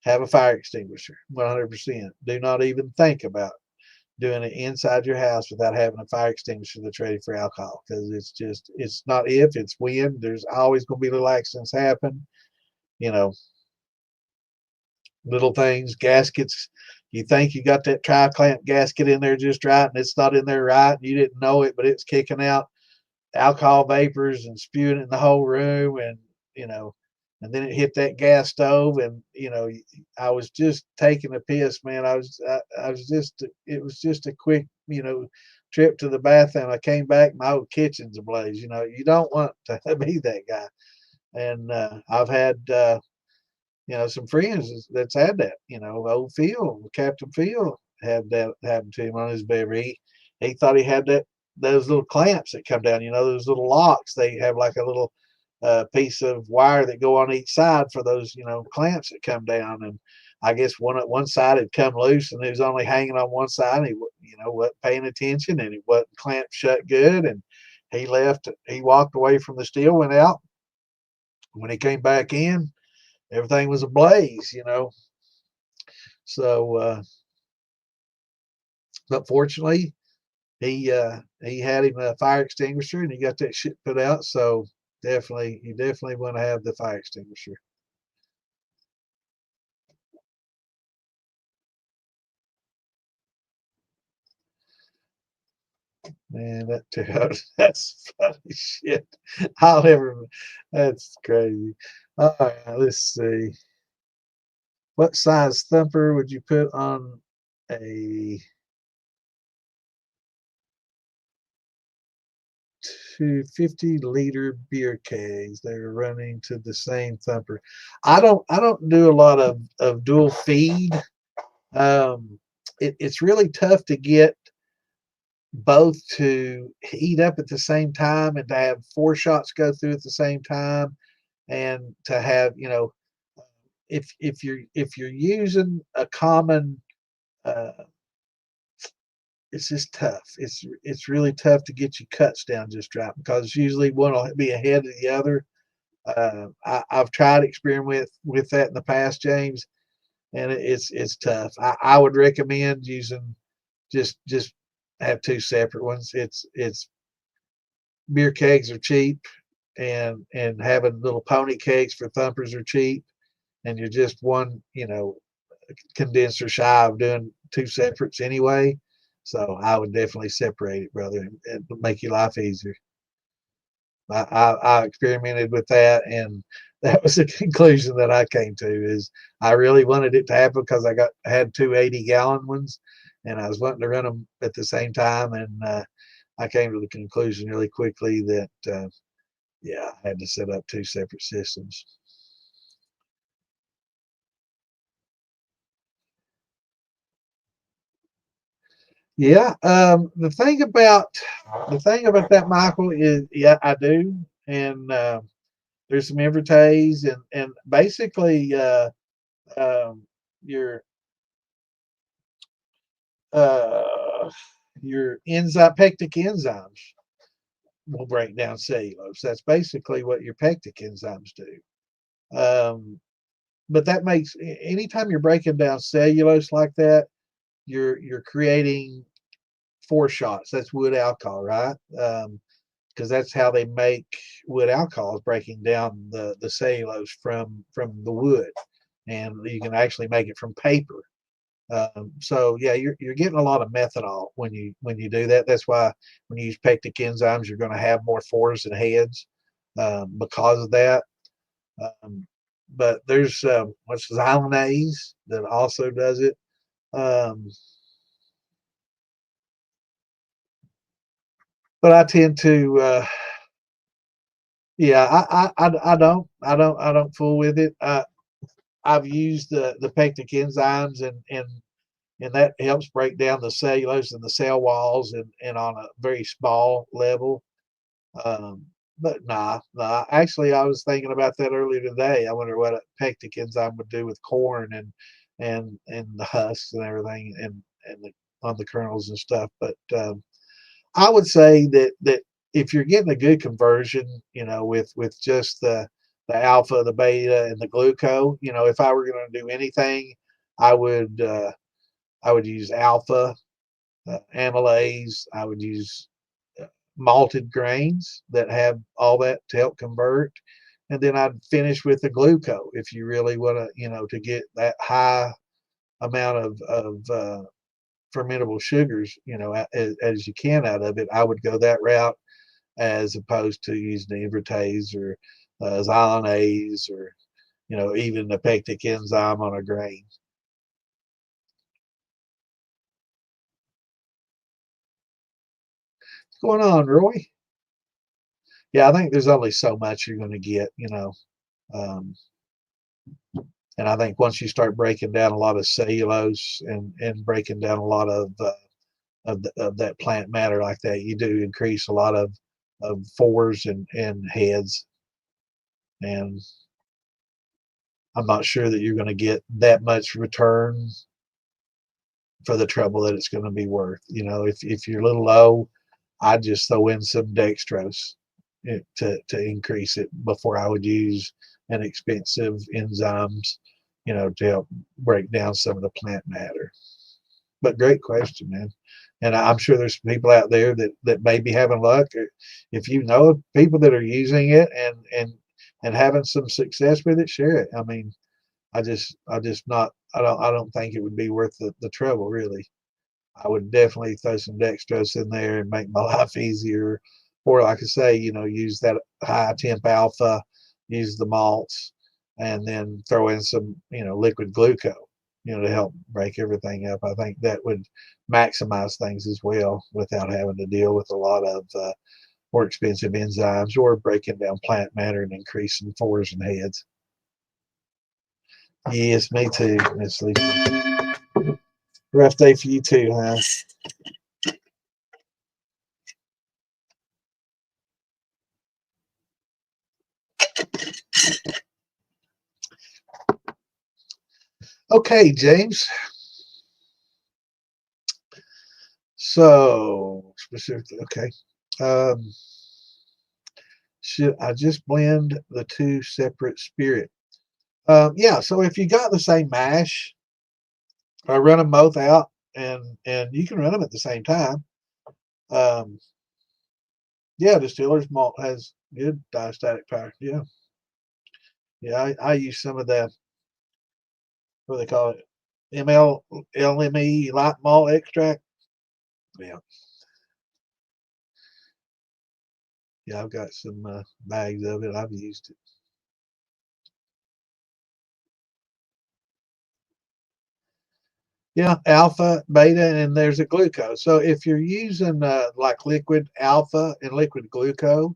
have a fire extinguisher. 100%. Do not even think about doing it inside your house without having a fire extinguisher that's ready for alcohol, because it's not if, it's when. There's always going to be little accidents happen. You know, little things, gaskets. You think you got that tri clamp gasket in there just right, and it's not in there right, and you didn't know it, but it's kicking out alcohol vapors and spewing it in the whole room, and and then it hit that gas stove, and I was just taking a piss, man. I was just, it was just a quick trip to the bathroom. I came back, my whole kitchen's ablaze. You don't want to be that guy. And I've had some friends that's had that. Old Phil, Captain Phil, had that happen to him on his bever. He thought he had those little clamps that come down. Those little locks. They have like a little piece of wire that go on each side for those clamps that come down. And I guess one side had come loose, and it was only hanging on one side. And he wasn't paying attention, and it wasn't clamped shut good. And he left. He walked away from the steel, went out. When he came back in, everything was ablaze. So, but fortunately, he had him a fire extinguisher, and he got that shit put out. So you definitely want to have the fire extinguisher. Man, that's funny shit. I'll never. That's crazy. All right, let's see. What size thumper would you put on a 250-liter beer kegs? They're running to the same thumper. I don't do a lot of dual feed. It's really tough to get both to heat up at the same time, and to have 4 shots go through at the same time, and to have if you're using a common uh, it's just tough. It's really tough to get your cuts down just right, because usually one will be ahead of the other. I've tried experiment with that in the past, James, and it's tough. I would recommend using just have 2 separate ones. It's beer kegs are cheap, and having little pony kegs for thumpers are cheap, and you're just one condenser shy of doing 2 separates anyway. So I would definitely separate it, brother, and make your life easier. I experimented with that, and that was the conclusion that I came to. Is I really wanted it to happen because had 2 80-gallon ones, and I was wanting to run them at the same time, and I came to the conclusion really quickly that yeah, I had to set up 2 separate systems. Yeah. The thing about that, Michael, is yeah, I do, and there's some invertase and basically um, your uh, your enzyme pectic enzymes will break down cellulose. That's basically what your pectic enzymes do. But that makes anytime you're breaking down cellulose like that, you're creating four shots. That's wood alcohol, right? Because that's how they make wood alcohol, is breaking down the cellulose from the wood, and you can actually make it from paper. So yeah, you're getting a lot of methanol when you do that. That's why when you use pectic enzymes, you're going to have more fours and heads because of that. Um, but there's what's xylanase that also does it. Um, but I tend to, yeah, I don't fool with it. I've used the pectic enzymes and that helps break down the cellulose in the cell walls and on a very small level. Um, but nah. Actually, I was thinking about that earlier today. I wonder what a pectic enzyme would do with corn and the husks and everything and on the kernels and stuff. But I would say that if you're getting a good conversion, with just the alpha, the beta, and the glucose, if I were going to do anything, I would uh, I would use alpha, amylase. I would use malted grains that have all that to help convert. And then I'd finish with the glucose if you really want to, to get that high amount of fermentable sugars, as you can out of it. I would go that route as opposed to using the invertase or xylanase or, even the pectic enzyme on a grain. What's going on, Roy? Yeah, I think there's only so much you're going to get. Um, And I think once you start breaking down a lot of cellulose and breaking down a lot of that plant matter like that, you do increase a lot of fours and heads. And I'm not sure that you're going to get that much return for the trouble that it's going to be worth. If you're a little low, I'd just throw in some dextrose to increase it before I would use an expensive enzymes, to help break down some of the plant matter. But great question, man. And I'm sure there's people out there that may be having luck. If you know of people that are using it and having some success with it, share it. I mean, I don't think it would be worth the trouble, really. I would definitely throw some dextrose in there and make my life easier. Or like I say, use that high temp alpha, use the malts, and then throw in some, liquid glucose, to help break everything up. I think that would maximize things as well without having to deal with a lot of more expensive enzymes or breaking down plant matter and increasing fours and heads. Yes, me too, Miss Lisa. Rough day for you too, huh? Okay, James. So specifically, okay. Um, should I just blend the two separate spirit? Yeah. So if you got the same mash, I run them both out, and you can run them at the same time. Um, yeah, Distillers malt has good diastatic power. Yeah, yeah. I use some of the what do they call it, LME light malt extract. Yeah, yeah. I've got some bags of it. I've used it. Yeah, alpha, beta, and there's a glucose. So if you're using like liquid alpha and liquid glucose,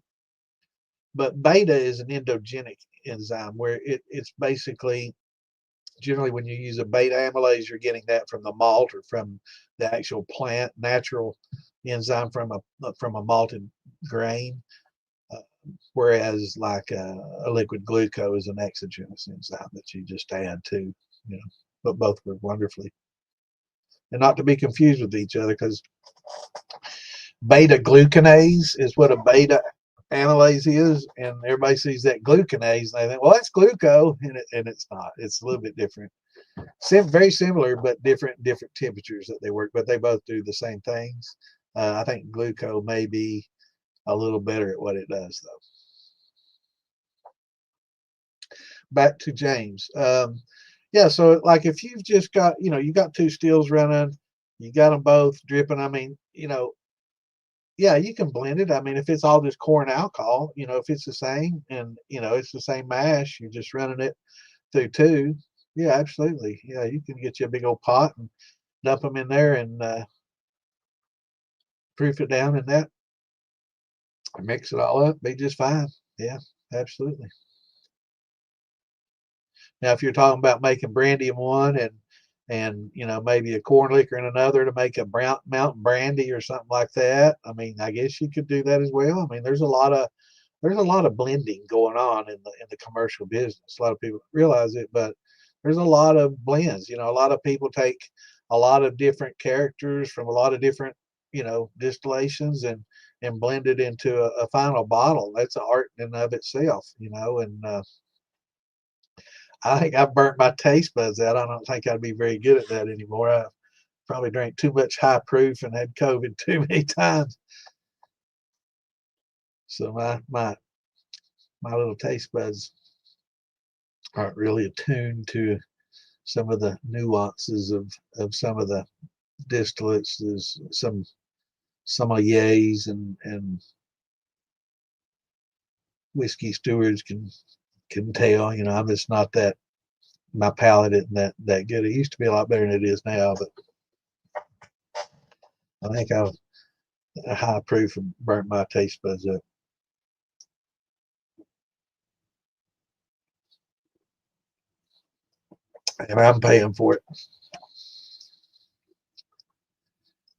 but beta is an endogenic enzyme where it's basically generally when you use a beta amylase, you're getting that from the malt or from the actual plant natural enzyme from a malted grain, uh, whereas like a liquid glucose is an exogenous enzyme that you just add to, but both work wonderfully. And not to be confused with each other, because beta glucanase is what a beta amylase is, and everybody sees that glucanase and they think, well, that's glucose, and it's not. It's a little bit different. Very similar, but different temperatures that they work, but they both do the same things. I think glucose may be a little better at what it does, though. Back to James. Yeah, so like if you've just got, you got two stills running, you got them both dripping. I mean, yeah, you can blend it. I mean, if it's all just corn alcohol, if it's the same and, it's the same mash, you're just running it through two. Yeah, absolutely. Yeah, you can get you a big old pot and dump them in there and proof it down in that, mix it all up, be just fine. Yeah, absolutely. Now, if you're talking about making brandy in one and maybe a corn liquor in another to make a mountain brandy or something like that, I mean, I guess you could do that as well. I mean, there's a lot of blending going on in the commercial business. A lot of people realize it, but there's a lot of blends. A lot of people take a lot of different characters from a lot of different distillations and blend it into a final bottle. That's an art in and of itself. And I think I burnt my taste buds out. I don't think I'd be very good at that anymore. I probably drank too much high proof and had COVID too many times. So my little taste buds aren't really attuned to some of the nuances of some of the distillates. There's some sommeliers and whiskey stewards can tell. I'm just not that. My palate isn't that good. It used to be a lot better than it is now, but I think I've a high proof and burnt my taste buds up. And I'm paying for it.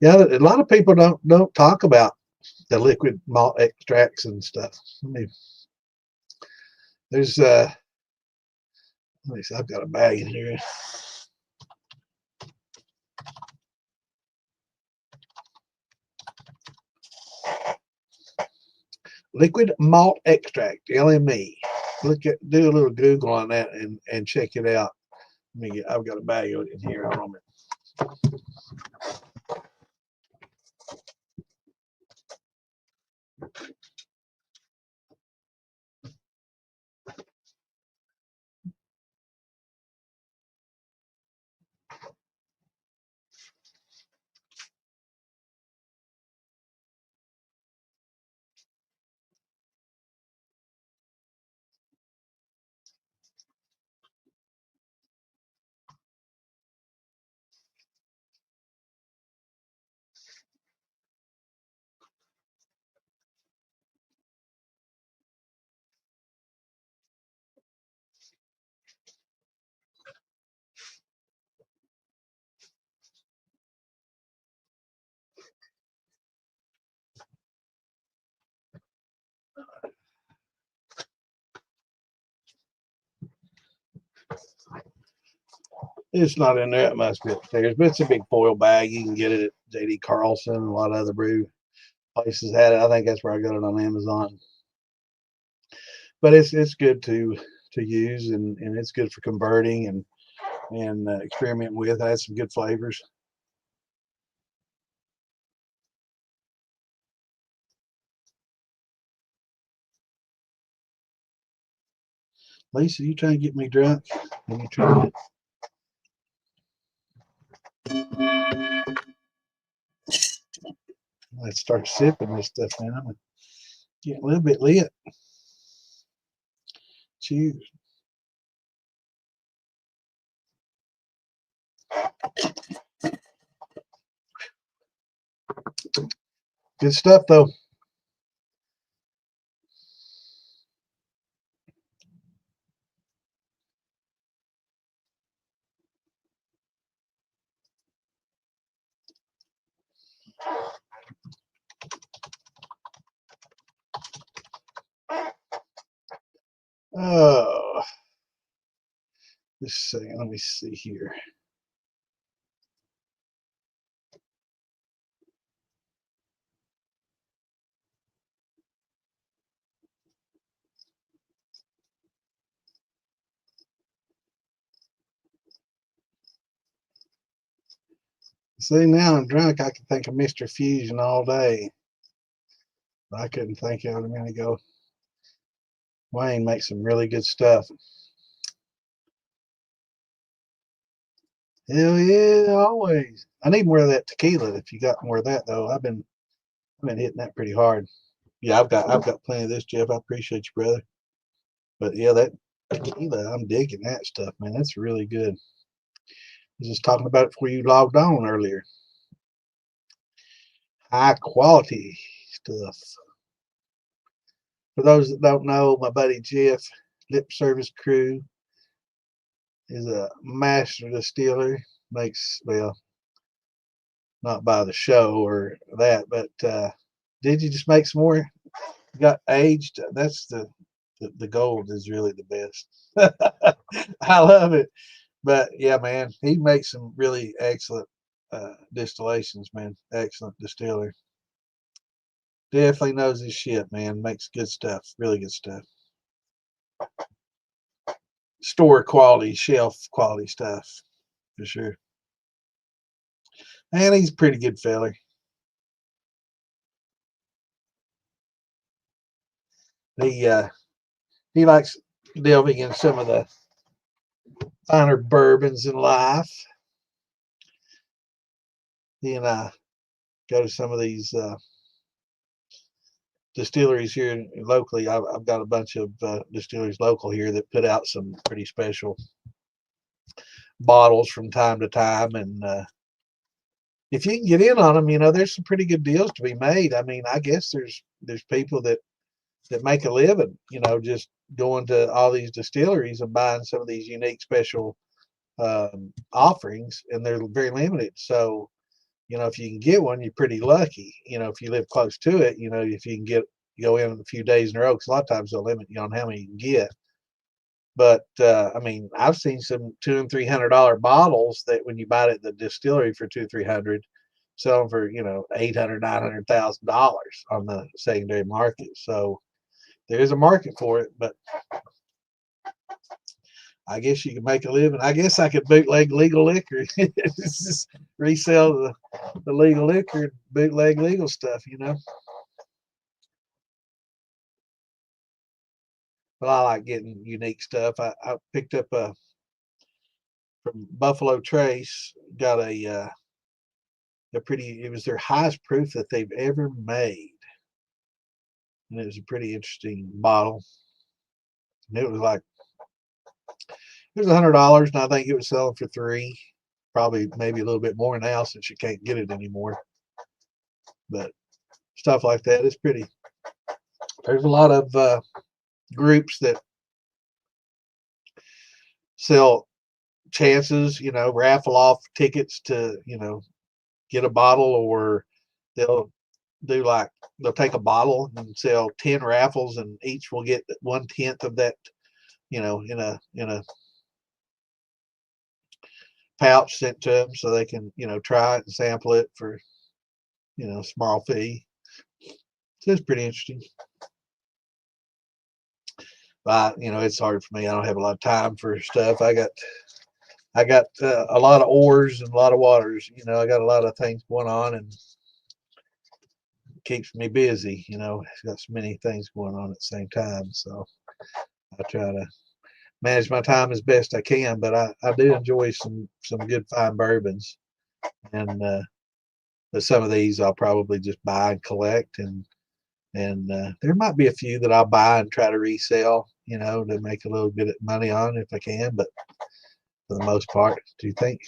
Yeah, a lot of people don't talk about the liquid malt extracts and stuff. There's let me see, I've got a bag in here. Liquid malt extract, LME. Do a little Google on that and check it out. I've got a bag of it in here. Hold on a minute. It's not in there. It must be upstairs, but it's a big foil bag. You can get it at J.D. Carlson and a lot of other brew places had it. I think that's where I got it on Amazon. But it's good to use and it's good for converting and experiment with. It has some good flavors. Lisa, you trying to get me drunk? Let me try it. Let's start sipping this stuff now. I'm getting a little bit lit. Cheers. Good stuff, though. Oh, just a second. Let me see here. See, now I'm drunk. I can think of Mr. Fusion all day. I couldn't think of it a minute ago. Wayne makes some really good stuff. Hell yeah, always. I need more of that tequila. If you got more of that though, I've been hitting that pretty hard. Yeah, I've got plenty of this, Jeff. I appreciate you, brother. But yeah, that tequila, I'm digging that stuff, man. That's really good. I was just talking about it before you logged on earlier. High quality stuff. For those that don't know, my buddy Jeff, Lip Service Crew, is a master distiller. Makes, well, not by the show or that, but did you just make some more? Got aged. That's the gold is really the best. I love it. But yeah, man, he makes some really excellent distillations, man. Excellent distiller. Definitely knows his shit, man. Makes good stuff. Really good stuff. Store quality, shelf quality stuff for sure. And he's a pretty good fella. He he likes delving in some of the finer bourbons in life. He and I go to some of these distilleries here locally. I've got a bunch of distilleries local here that put out some pretty special bottles from time to time, and if you can get in on them, there's some pretty good deals to be made. I mean, I guess there's people that make a living, just going to all these distilleries and buying some of these unique special offerings, and they're very limited. So, if you can get one, you're pretty lucky. If you live close to it, if you can go in a few days in a row, because a lot of times they'll limit you on how many you can get. But I mean, I've seen some $200 and $300 bottles that when you buy it at the distillery for 200-300, sell them for $800,000-$900,000 on the secondary market. So there is a market for it, but I guess you can make a living. I guess I could bootleg legal liquor. Just resell the legal liquor, bootleg legal stuff. But I like getting unique stuff. I picked up from Buffalo Trace, got it was their highest proof that they've ever made. And it was a pretty interesting bottle. And it was $100, and I think it was selling for $3. Probably maybe a little bit more now since you can't get it anymore. But stuff like that is pretty. There's a lot of groups that sell chances, raffle off tickets to, get a bottle, or they'll they'll take a bottle and sell 10 raffles, and each will get 1/10 of that, in a pouch sent to them so they can, try it and sample it for, a small fee. So it's pretty interesting. But, it's hard for me. I don't have a lot of time for stuff. I got a lot of oars and a lot of waters. I got a lot of things going on, and it keeps me busy. It's got so many things going on at the same time. So I try to manage my time as best I can. But I do enjoy some good fine bourbons, and some of these I'll probably just buy and collect, and there might be a few that I'll buy and try to resell, to make a little bit of money on if I can. But for the most part, do you think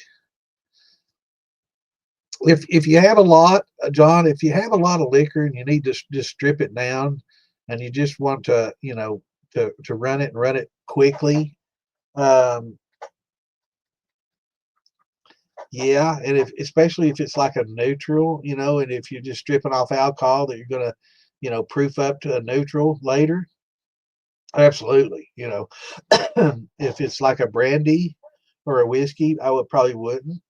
if you have a lot, John, if you have a lot of liquor and you need to just strip it down, and you just want to, to run it and run it quickly, yeah, and especially if it's like a neutral, and if you're just stripping off alcohol that you're gonna, proof up to a neutral later, Absolutely. You know, if it's like a brandy or a whiskey, I would probably wouldn't.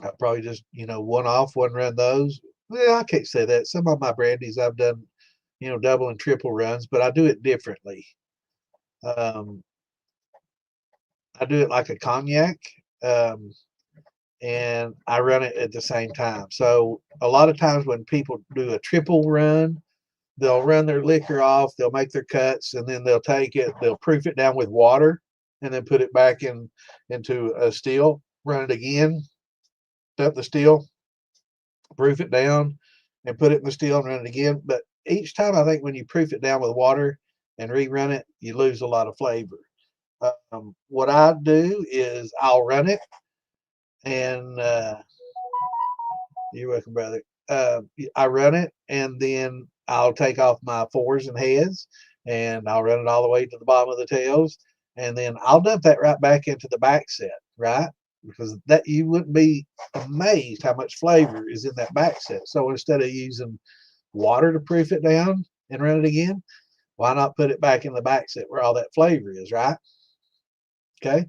I'd probably just, you know, one off, one run those. Well, I can't say that. Some of my brandies I've done, you know, double and triple runs, but I do it differently. Um, I do it like a cognac, um, and I run it at the same time. So a lot of times when people do a triple run, they'll run their liquor off, they'll make their cuts, and then they'll take it, they'll proof it down with water, and then put it back into a still, run it again, up the still, proof it down, and put it in the still and run it again. But each time, I think when you proof it down with water and rerun it, you lose a lot of flavor. What I do is I'll run it, and you're welcome, brother. I run it, and then I'll take off my forks and heads, and I'll run it all the way to the bottom of the tails, and then I'll dump that right back into the back set, right? Because that you wouldn't be amazed how much flavor is in that back set. So instead of using water to proof it down and run it again, why not put it back in the back set where all that flavor is, right? Okay,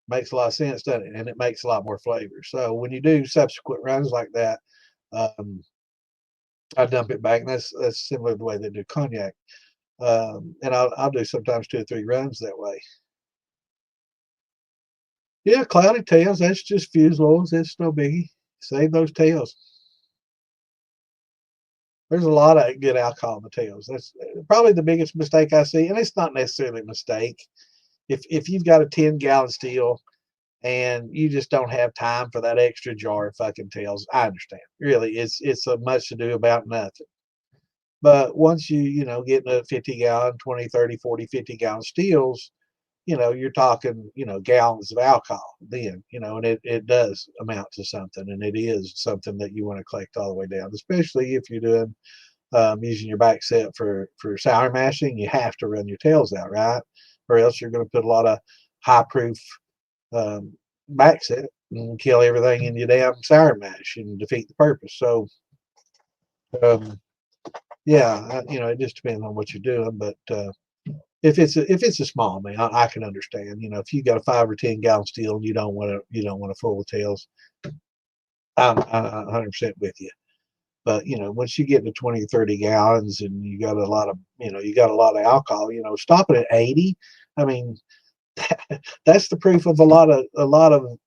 makes a lot of sense, doesn't it? And it makes a lot more flavor. So when you do subsequent runs like that, um, I dump it back, and that's similar to the way they do cognac. And I'll do sometimes 2 or 3 runs that way. Yeah, cloudy tails. That's just fuse oils. It's no biggie. Save those tails. There's a lot of good alcohol in the tails. That's probably the biggest mistake I see, and it's not necessarily a mistake. If you've got a 10-gallon still and you just don't have time for that extra jar of fucking tails, I understand. Really, it's a much to do about nothing. But once you know, get into 50-gallon, 20, 30, 40, 50-gallon steels, you know, you're talking, you know, gallons of alcohol then, you know, and it does amount to something. And it is something that you want to collect all the way down, especially if you're doing using your back set for sour mashing. You have to run your tails out, right? Or else you're going to put a lot of high proof um, back set and kill everything in your damn sour mash and defeat the purpose. So, um, yeah, you know, it just depends on what you're doing. But if it's a small man, I can understand. You know, if you got a 5 or 10 gallon steel and you don't want to full the tails, I'm 100% with you. But you know, once you get to 20 or 30 gallons and you got a lot of alcohol, you know, stopping at 80. I mean, that's the proof of a lot of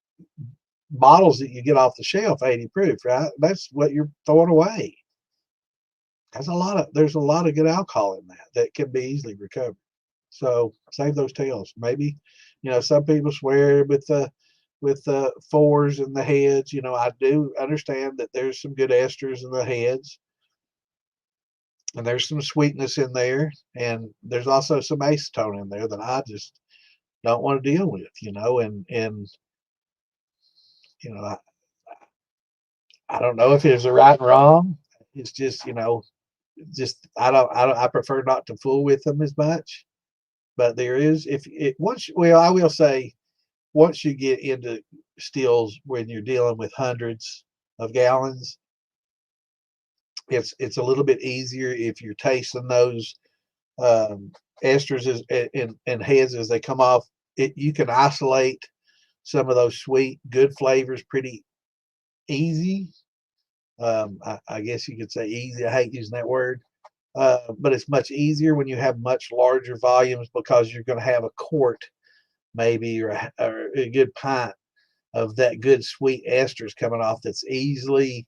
bottles that you get off the shelf, 80 proof, right? That's what you're throwing away. There's a lot of good alcohol in that can be easily recovered. So save those tails. Maybe, you know, some people swear with the fours and the heads. You know, I do understand that there's some good esters in the heads, and there's some sweetness in there, and there's also some acetone in there that I just don't want to deal with. You know, and you know, I don't know if there's a right and wrong. It's just, you know, just I prefer not to fool with them as much. But there is, if it once well, I will say, once you get into stills when you're dealing with hundreds of gallons, it's a little bit easier if you're tasting those um, esters and heads as they come off. You can isolate some of those sweet, good flavors pretty easy. I guess you could say easy. I hate using that word. But it's much easier when you have much larger volumes, because you're going to have a quart maybe, or a good pint of that good sweet esters coming off, that's easily,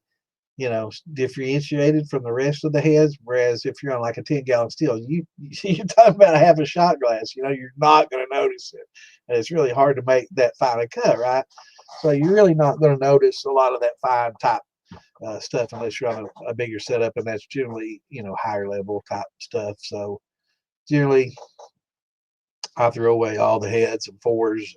you know, differentiated from the rest of the heads. Whereas if you're on like a 10-gallon still, you're talking about a half a shot glass, you know, you're not going to notice it. And it's really hard to make that fine a cut, right? So you're really not going to notice a lot of that fine type stuff unless you're on a bigger setup, and that's generally, you know, higher level type stuff. So generally, I throw away all the heads and fours,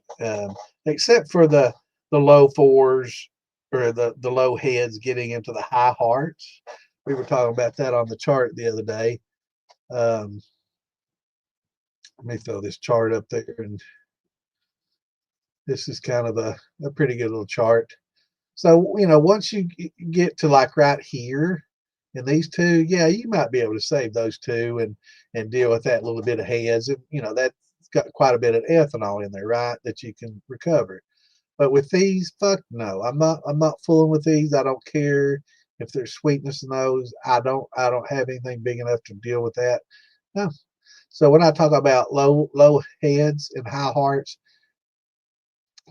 except for the low fours, or the low heads getting into the high hearts. We were talking about that on the chart the other day. Um, Let me throw this chart up there, and this is kind of a pretty good little chart. So, you know, once you get to like right here And these two, yeah, you might be able to save those two and deal with that little bit of heads. And you know, that's got quite a bit of ethanol in there, right? That you can recover. But with these, fuck no. I'm not fooling with these. I don't care if there's sweetness in those. I don't have anything big enough to deal with that. No. So when I talk about low heads and high hearts,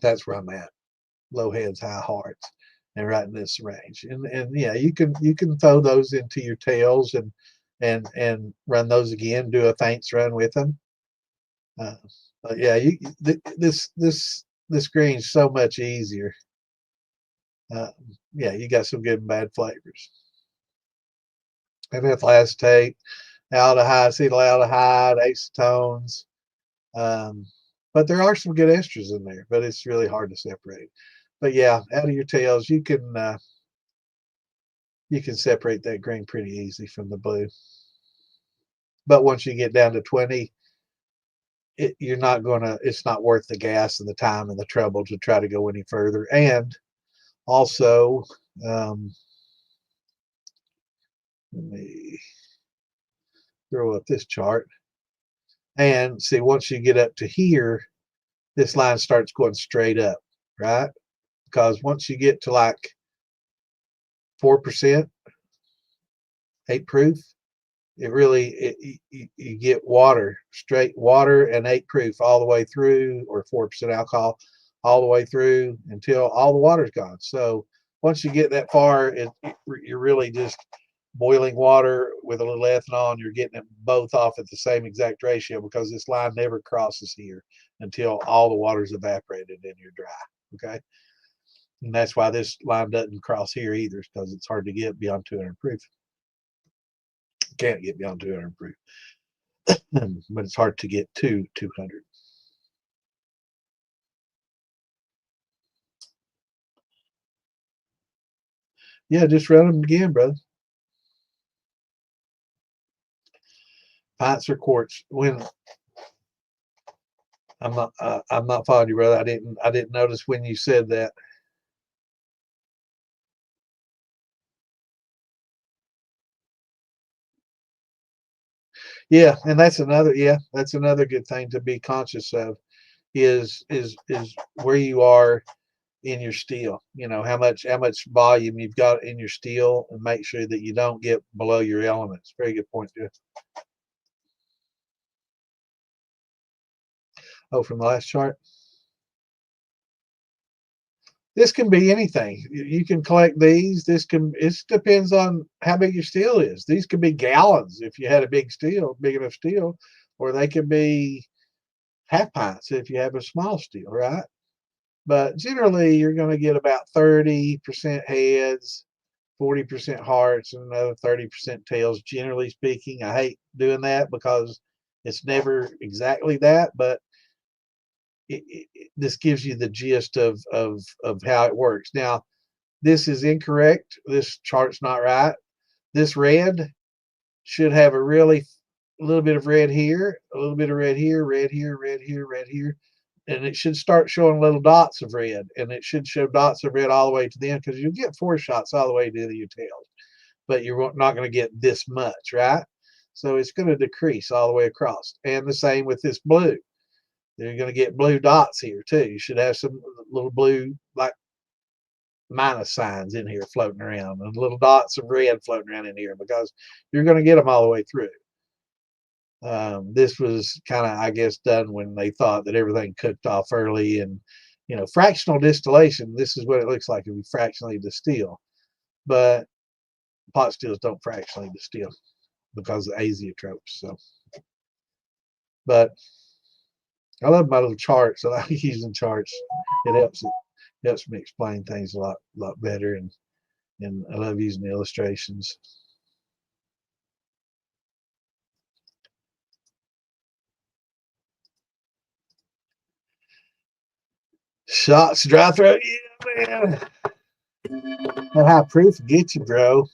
that's where I'm at. Low heads, high hearts, and right in this range. And yeah, you can throw those into your tails and run those again. Do a feints run with them. Uh, but yeah, this green's so much easier. Uh, yeah, you got some good and bad flavors. And ethyl acetate, aldehyde, acetaldehyde, acetones. Um, but there are some good esters in there, but it's really hard to separate. But yeah, out of your tails, you can separate that green pretty easy from the blue. But once you get down to 20, you're not gonna. It's not worth the gas and the time and the trouble to try to go any further. And also, um, let me throw up this chart and see. Once you get up to here, this line starts going straight up, right? Because once you get to like 4%, 8 proof, it really you get water, straight water and 8 proof all the way through, or 4% alcohol all the way through until all the water's gone. So once you get that far, you're really just boiling water with a little ethanol, and you're getting it both off at the same exact ratio, because this line never crosses here until all the water's evaporated and you're dry. Okay. And that's why this line doesn't cross here either, because it's hard to get beyond 200 proof. Can't get beyond 200 proof. But it's hard to get to 200. Yeah, just run them again, brother. Pints or quarts. When I'm not following you, brother. I didn't notice when you said that. Yeah, and that's another good thing to be conscious of is where you are in your steel. You know, how much volume you've got in your steel, and make sure that you don't get below your elements. Very good point, too. Oh, from the last chart. This can be anything. You can collect these. It depends on how big your steel is. These could be gallons if you had a big enough steel, or they could be half pints if you have a small steel, right? But generally, you're going to get about 30% heads, 40% hearts, and another 30% tails. Generally speaking, I hate doing that because it's never exactly that, but this gives you the gist of how it works. Now, this is incorrect. This chart's not right. This red should have a little bit of red here, a little bit of red here, red here, red here, red here. And it should start showing little dots of red. And it should show dots of red all the way to the end, because you'll get 4 shots all the way to your tails. But you're not going to get this much, right? So it's going to decrease all the way across. And the same with this blue. You're going to get blue dots here too. You should have some little blue, like minus signs in here floating around, and little dots of red floating around in here, because you're going to get them all the way through. This was kind of, I guess, done when they thought that everything cooked off early. And fractional distillation, this is what it looks like if you fractionally distill. But pot stills don't fractionally distill because of azeotropes. So, but I love my little charts. I like using charts. It helps me explain things a lot better, and I love using illustrations. Shots, dry throat, yeah, man. That high proof get you, bro.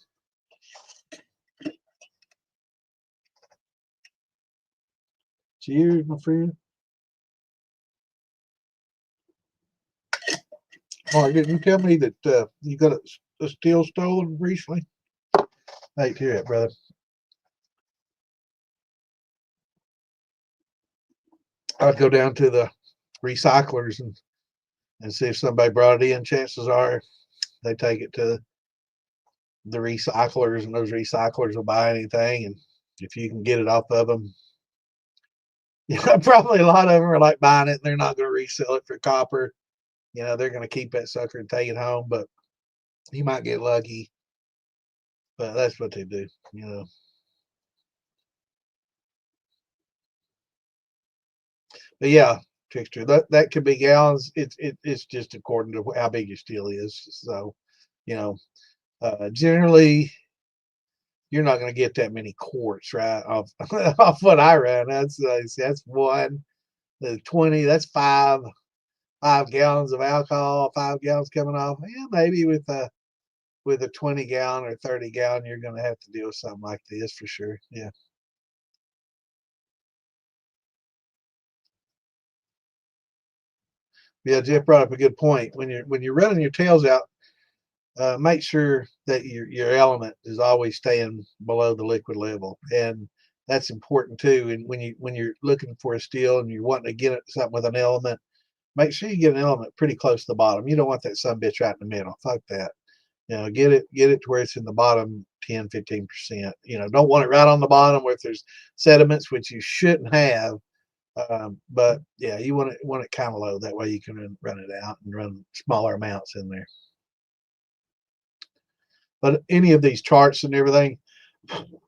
Cheers, my friend. Mark, didn't you tell me that you got a steel stolen recently? I hate to hear it, brother. I'd go down to the recyclers and see if somebody brought it in. Chances are they take it to the recyclers, and those recyclers will buy anything. And if you can get it off of them, probably a lot of them are like buying it and they're not going to resell it for copper. They're going to keep that sucker and take it home, but you might get lucky. But that's what they do. But yeah, texture that could be gallons. It's just according to how big your steel is. So, generally you're not going to get that many quarts right off what I run. That's one. The 20. That's 5 gallons of alcohol. 5 gallons coming off. Yeah, maybe with a 20-gallon or 30-gallon, you're going to have to deal with something like this for sure. Yeah. Yeah, Jeff brought up a good point. When you're running your tails out, make sure that your element is always staying below the liquid level, and that's important too. And when you're looking for a steel and you're wanting to get something with an element, make sure you get an element pretty close to the bottom. You don't want that son bitch right in the middle. Fuck that. Get it to where it's in the bottom 10-15%. Don't want it right on the bottom where if there's sediments, which you shouldn't have. But yeah, you want it kind of low. That way you can run it out and run smaller amounts in there. But any of these charts and everything,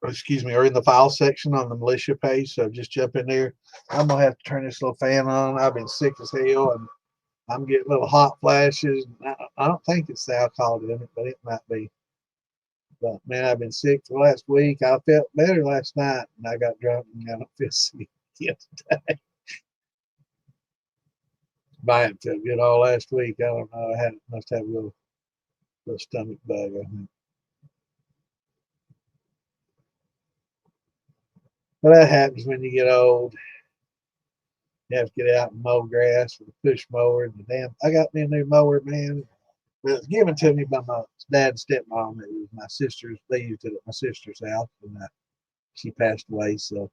excuse me, are in the file section on the militia page. So just jump in there. I'm gonna have to turn this little fan on. I've been sick as hell and I'm getting little hot flashes. I don't think it's the alcohol in it, but it might be. But man, I've been sick for the last week. I felt better last night and I got drunk and I don't feel sick yet today. I hadn't felt good all last week. I don't know. Must have a little stomach bug, I think. But that happens when you get old. You have to get out and mow grass with a push mower. And I got me a new mower, man. It was given to me by my dad and stepmom. It was my sister's. They used it at my sister's house, and she passed away. So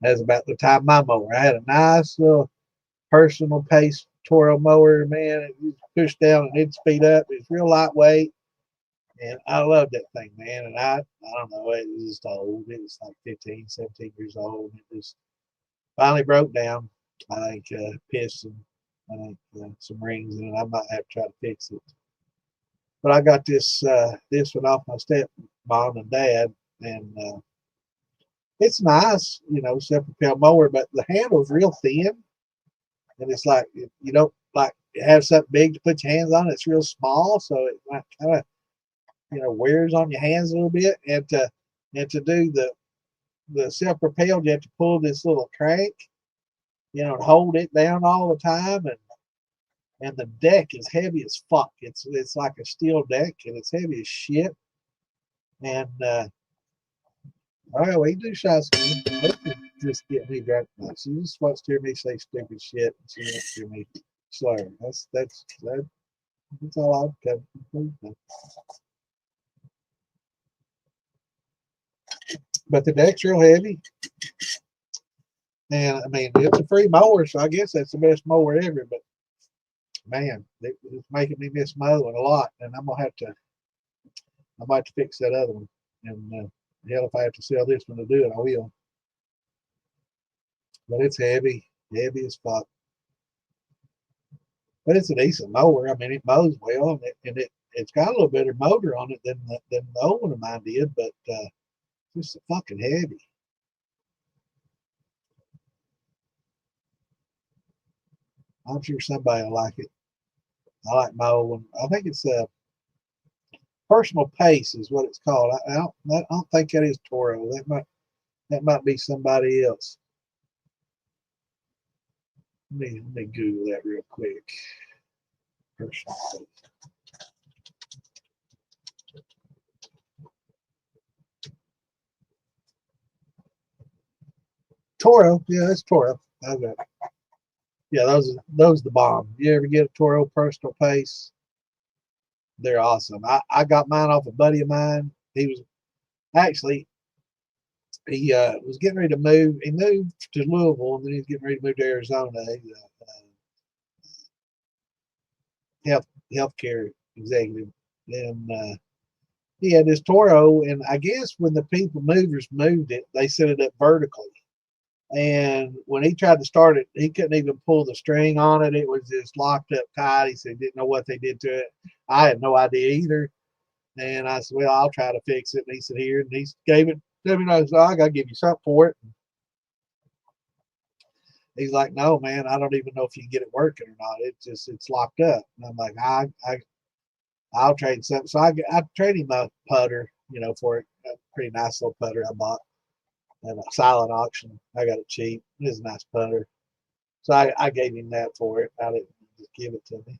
that's about the time my mower. I had a nice little personal pace Toro mower, man. It pushed down and it'd speed up. It's real lightweight. And I loved that thing, man. And I don't know, it was just old. It was like 15, 17 years old. And it just finally broke down. I think pissed and I think some rings in it. I might have to try to fix it. But I got this one off my stepmom and dad, and it's nice, self-propelled mower, but the handle's real thin, and it's like you don't like have something big to put your hands on. It's real small, so it might kind of wears on your hands a little bit. And to do the self-propelled, you have to pull this little crank, and hold it down all the time, and the deck is heavy as fuck. It's like a steel deck, and it's heavy as shit. And well, we do shots. Just get me drunk. She just wants to hear me say stupid shit, and she wants to hear me slur. That's all I've got to conclude. But the deck's real heavy, and I mean it's a free mower, so I guess that's the best mower ever. But man, it's making me miss my other one a lot, and I might have to fix that other one. And hell, if I have to sell this one to do it, I will. But it's heavy as fuck. But it's a decent mower. I mean, it mows well, and it's got a little better motor on it than the old one of mine did, but just fucking heavy. I'm sure somebody will like it. I like my old one. I think it's a personal pace is what it's called. I don't think that is Toro. That might be somebody else. Let me Google that real quick. Personal pace. Toro, yeah, that's Toro. Okay. Yeah, those the bomb. You ever get a Toro personal pace? They're awesome. I got mine off a buddy of mine. Actually, he was getting ready to move. He moved to Louisville, and then he's getting ready to move to Arizona. He's a healthcare executive, and he had this Toro. And I guess when the people movers moved it, they set it up vertically. And when he tried to start it, he couldn't even pull the string on it. It was just locked up tight. He said he didn't know what they did to it. I had no idea either. And I said, well, I'll try to fix it. And he said, here. And he gave it to me. And I said, I got to give you something for it. He's like, no, man, I don't even know if you can get it working or not. It's locked up. And I'm like, I'll trade something. So I traded him a putter, for it. A pretty nice little putter I bought at a silent auction. I got it cheap. It was a nice putter. So I gave him that for it. I didn't just give it to me.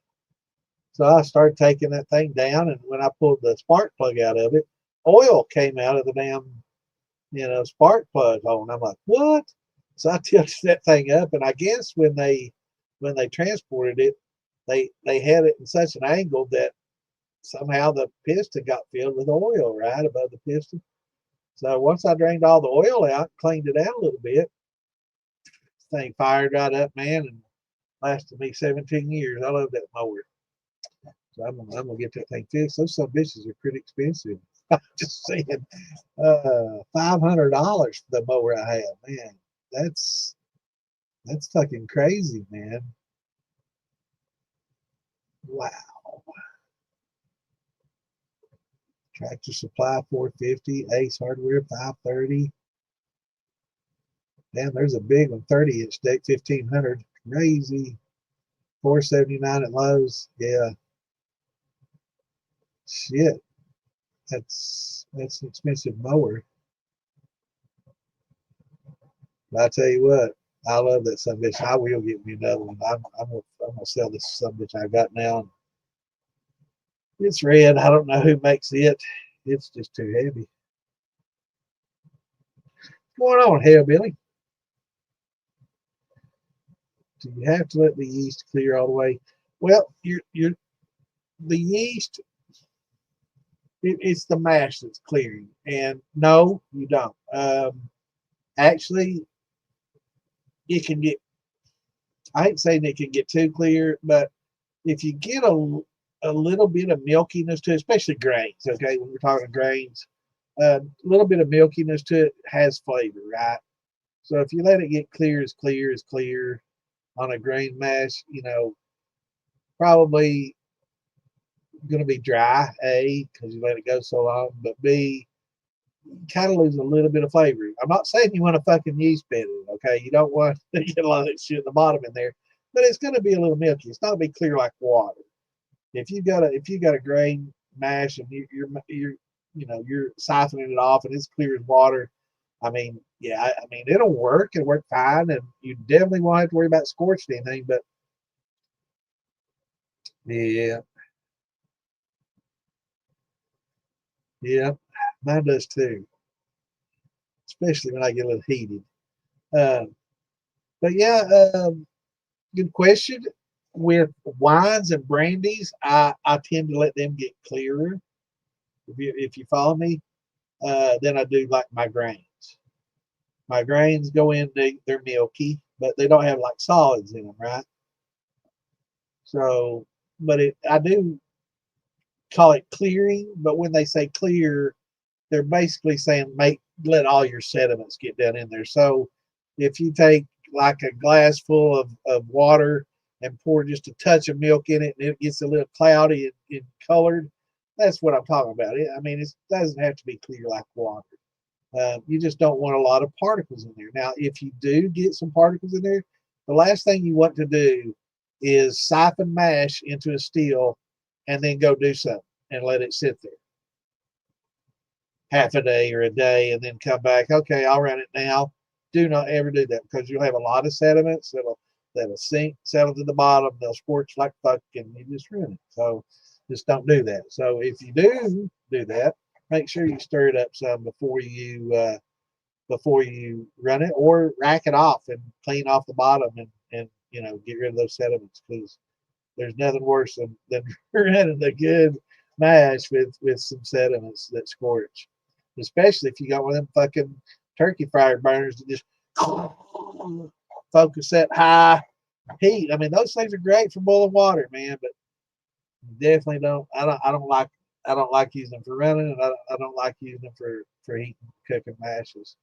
So I started taking that thing down, and when I pulled the spark plug out of it, oil came out of the damn, spark plug hole. And I'm like, what? So I tilted that thing up, and I guess when they transported it, they had it in such an angle that somehow the piston got filled with oil right above the piston. So once I drained all the oil out, cleaned it out a little bit, this thing fired right up, man, and lasted me 17 years. I love that mower. So I'm gonna get that thing fixed. Those some bitches are pretty expensive. I'm just saying, $500 for the mower I have, man. That's fucking crazy, man. Wow. Tractor Supply 450, Ace Hardware 530. Damn, there's a big one, 30-inch deck 1500. Crazy. 479 at Lowe's. Yeah. Shit. That's an expensive mower. But I tell you what, I love that son bitch. I will get me another one. I'm gonna sell this son bitch I got now. It's red. I don't know who makes it. It's just too heavy. What's going on, Hellbilly? Do you have to let the yeast clear all the way? Well, the yeast. It's the mash that's clearing, and no, you don't. Actually, it can get. I ain't saying it can get too clear, but if you get a little bit of milkiness to it, especially grains, okay, when we're talking grains, a little bit of milkiness to it has flavor, right? So if you let it get clear as clear on a grain mash, probably going to be dry, A, because you let it go so long, but B, kind of lose a little bit of flavor. I'm not saying you want to fucking yeast bed it, okay? You don't want to get a lot of that shit at the bottom in there, but it's going to be a little milky. It's not going to be clear like water. If you got a grain mash and you're siphoning it off and it's clear as water, I mean, yeah, I mean it'll work. It'll work fine, and you definitely won't have to worry about scorching anything. But yeah, yeah, mine does too, especially when I get a little heated. Um, but yeah, good question. With wines and brandies, I tend to let them get clearer. If you follow me, then I do like my grains. My grains go in, they're milky, but they don't have like solids in them, right? So, but I do call it clearing. But when they say clear, they're basically saying let all your sediments get down in there. So if you take like a glass full of water and pour just a touch of milk in it and it gets a little cloudy and colored, that's what I'm talking about. I mean, it doesn't have to be clear like water. You just don't want a lot of particles in there. Now, if you do get some particles in there, the last thing you want to do is siphon mash into a still and then go do something and let it sit there half a day or a day and then come back. Okay, I'll run it now. Do not ever do that because you'll have a lot of sediments that'll sink, settle to the bottom. They'll scorch like fuck, and you just ruin it. So just don't do that. So if you do that, make sure you stir it up some before you run it, or rack it off and clean off the bottom and get rid of those sediments, because there's nothing worse than running a good mash with some sediments that scorch. especially if you got one of them fucking turkey fryer burners that just focus that high heat. I mean, those things are great for boiling water, man, but definitely don't. I don't like using them for running, and I don't like using them for heating, cooking mashes.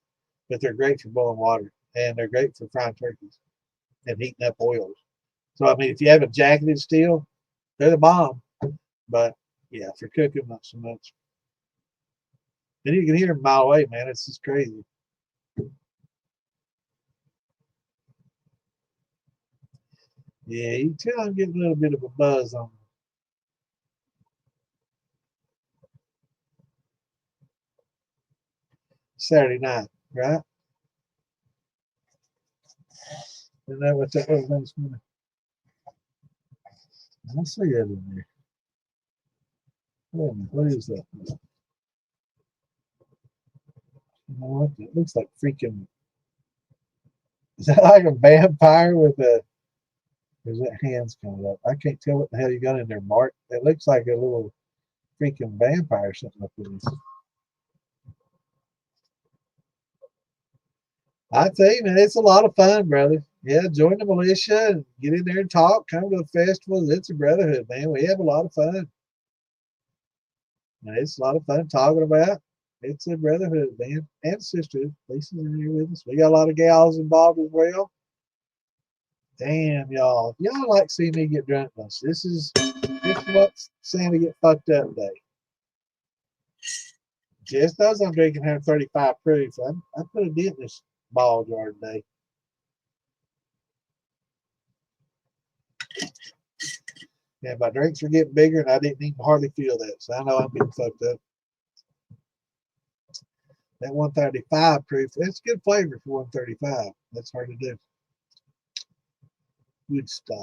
But they're great for boiling water, and they're great for frying turkeys and heating up oils. So I mean, if you have a jacketed steel, they're the bomb. But yeah, for cooking, not so much. And you can hear them a mile away, man. It's just crazy. Yeah, you can tell I'm getting a little bit of a buzz on Saturday night, right? Isn't that what that was last minute? I see that in there. Wait a minute, what is that? You know what? It looks like freaking. Is that like a vampire with a? Or is that hands coming up? I can't tell what the hell you got in there, Mark. It looks like a little freaking vampire or something up in this. I tell you, man, it's a lot of fun, brother. Yeah, join the militia and get in there and talk. Come to the festivals. It's a brotherhood, man. We have a lot of fun. And it's a lot of fun talking about. It's a brotherhood, man, and sisterhood. Lisa's in here with us. We got a lot of gals involved as well. Damn, y'all. Y'all like to see me get drunk once. This is what Santa get fucked up day. Just knows I'm drinking 135 proof. I put a dent in this ball jar today. Yeah, my drinks are getting bigger, and I didn't even hardly feel that. So I know I'm getting fucked up. That 135 proof, it's good flavor for 135. That's hard to do. Good stuff.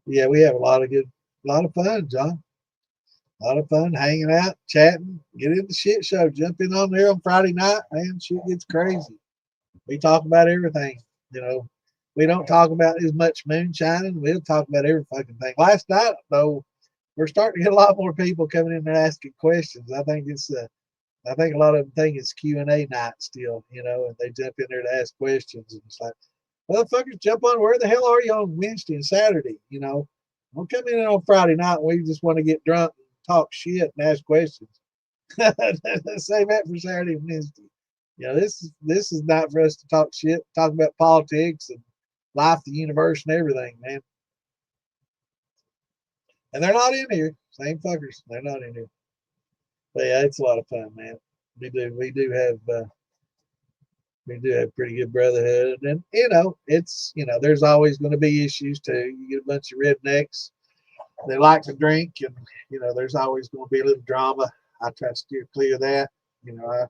Yeah, we have a lot of fun, John. A lot of fun hanging out, chatting, get in the shit show, jump in on there on Friday night, man. Shit gets crazy. We talk about everything. You know, we don't talk about as much moonshining. We'll talk about every fucking thing. Last night, though, we're starting to get a lot more people coming in there asking questions. I think a lot of them think it's Q&A night still, you know, and they jump in there to ask questions, and it's like, motherfuckers, jump on. Where the hell are you on Wednesday and Saturday? You know, don't come in on Friday night. We just want to get drunk and talk shit and ask questions. Save that for Saturday and Wednesday. You know, this is not for us to talk shit, talk about politics and life, the universe, and everything, man. And they're not in here. Same fuckers. They're not in here. But yeah, it's a lot of fun, man. We do have pretty good brotherhood, and there's always going to be issues too. You get a bunch of rednecks, they like to drink, and there's always going to be a little drama. I try to steer clear of that. You know,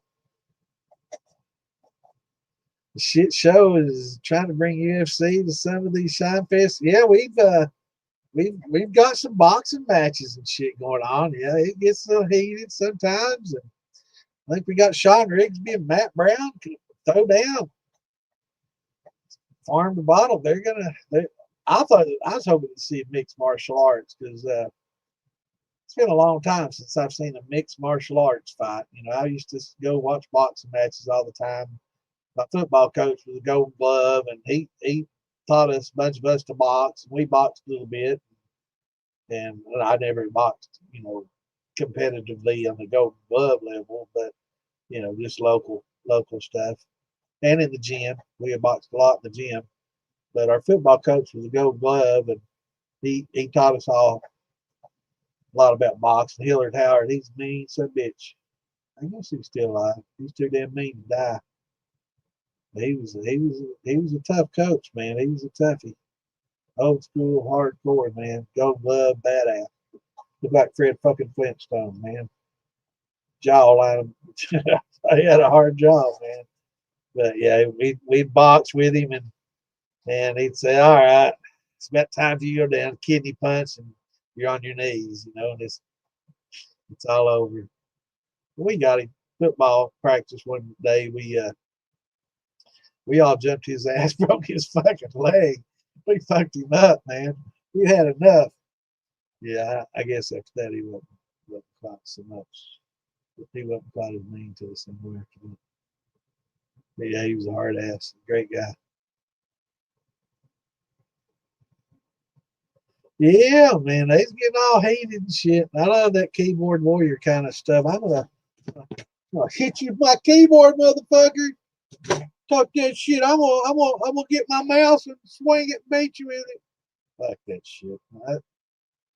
the shit show is trying to bring UFC to some of these shine fests. Yeah, we've got some boxing matches and shit going on. Yeah, it gets a little heated sometimes, and I think we got Sean Rigsby and Matt Brown throw down. Farm to bottle. I was hoping to see mixed martial arts because it's been a long time since I've seen a mixed martial arts fight. You know, I used to go watch boxing matches all the time. My football coach was a Gold Glove, and he taught us a bunch of us to box. And we boxed a little bit, and I never boxed, competitively on the Gold Glove level, but just local stuff. And in the gym, we had boxed a lot in the gym. But our football coach was a Gold Glove, and he taught us all a lot about boxing. Hillard Howard, he's mean, son of a bitch. I guess he's still alive. He's too damn mean to die. He was a tough coach, man. He was a toughie. Old school, hardcore, man. Gold Glove, badass. Looked like Fred fucking Flintstone, man. Jawline. He had a hard jaw, man. But yeah, we boxed with him, and he'd say, "All right, it's about time for you to go down, kidney punch, and you're on your knees, and it's all over." We got him football practice one day. We all jumped his ass, broke his fucking leg. We fucked him up, man. You had enough. Yeah, I guess after that wasn't quite so much. He wasn't quite as mean to us anymore after that. But yeah, he was a hard ass, great guy. Yeah, man, they's getting all heated and shit. I love that keyboard warrior kind of stuff. I'm gonna hit you with my keyboard, motherfucker. Talk that shit. I'm gonna get my mouse and swing it and beat you with it. Fuck that shit. I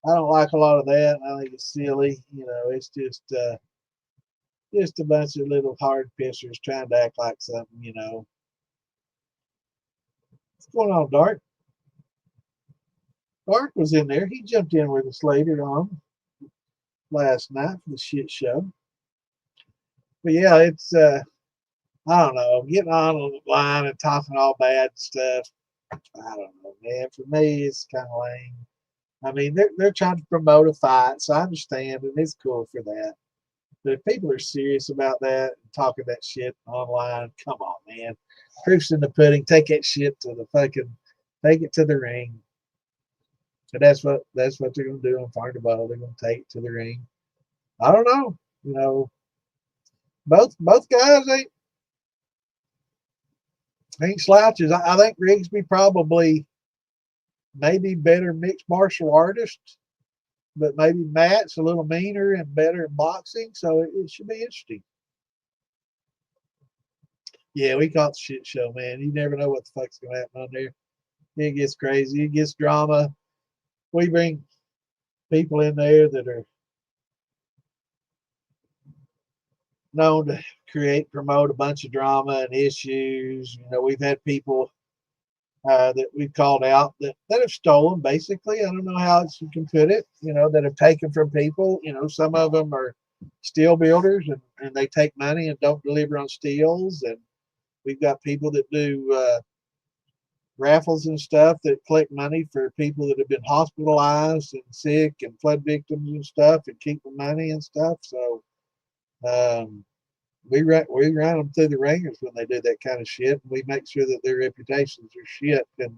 don't like a lot of that. I think it's silly. It's just a bunch of little hard pissers trying to act like something. What's going on, Dark? Dark was in there. He jumped in with us later on last night for the shit show. But yeah, it's I don't know, getting on the line and talking all bad stuff. I don't know, man. For me, it's kind of lame. I mean, they're trying to promote a fight, so I understand, and it's cool for that. But if people are serious about that and talking that shit online, come on, man. Proof's in the pudding. Take that shit to the fucking, take it to the ring. And that's what they're gonna do on Fire the Bottle. They're gonna take it to the ring. I don't know. Both guys ain't slouches. I think Rigsby probably maybe better mixed martial artist, but maybe Matt's a little meaner and better in boxing. So it should be interesting. Yeah, we caught the shit show, man. You never know what the fuck's gonna happen on there. It gets crazy. It gets drama. We bring people in there that are known to promote a bunch of drama and issues. We've had people that we've called out that have stolen, basically. I don't know how else you can put it, that have taken from people. Some of them are steel builders and they take money and don't deliver on steels. And we've got people that do raffles and stuff that collect money for people that have been hospitalized and sick and flood victims and stuff and keep the money and stuff. So um, we run them through the ringers when they do that kind of shit. And we make sure that their reputations are shit. And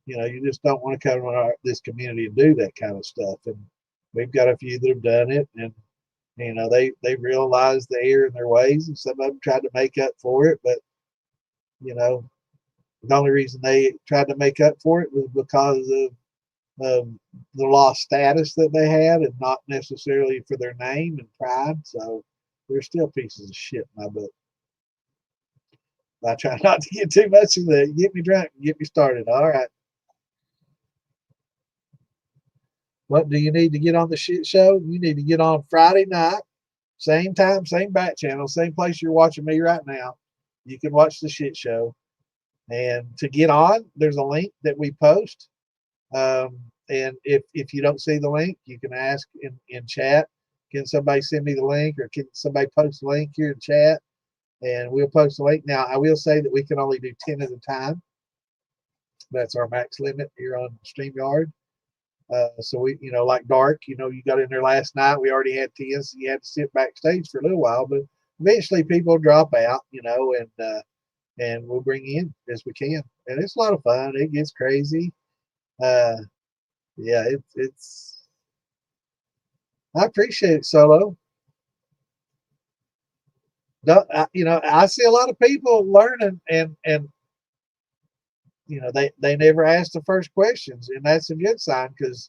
you just don't want to come to this community and do that kind of stuff. And we've got a few that have done it, and they realize the error in their ways, and some of them tried to make up for it. But you know, the only reason they tried to make up for it was because of the lost status that they had, and not necessarily for their name and pride. So they're still pieces of shit in my book. I try not to get too much of that. Get me drunk and get me started. All right. What do you need to get on the shit show? You need to get on Friday night, same time, same back channel, same place you're watching me right now. You can watch the shit show. And to get on, there's a link that we post. And if you don't see the link, you can ask in chat, can somebody send me the link, or can somebody post the link here in chat? And we'll post the link. Now, I will say that we can only do 10 at a time. That's our max limit here on StreamYard. So like Dark, you got in there last night. We already had 10, so you had to sit backstage for a little while, but eventually people drop out, and we'll bring in as we can. And it's a lot of fun. It gets crazy. Uh, yeah, it's, I appreciate it, Solo. I see a lot of people learning and they never ask the first questions, and that's a good sign, because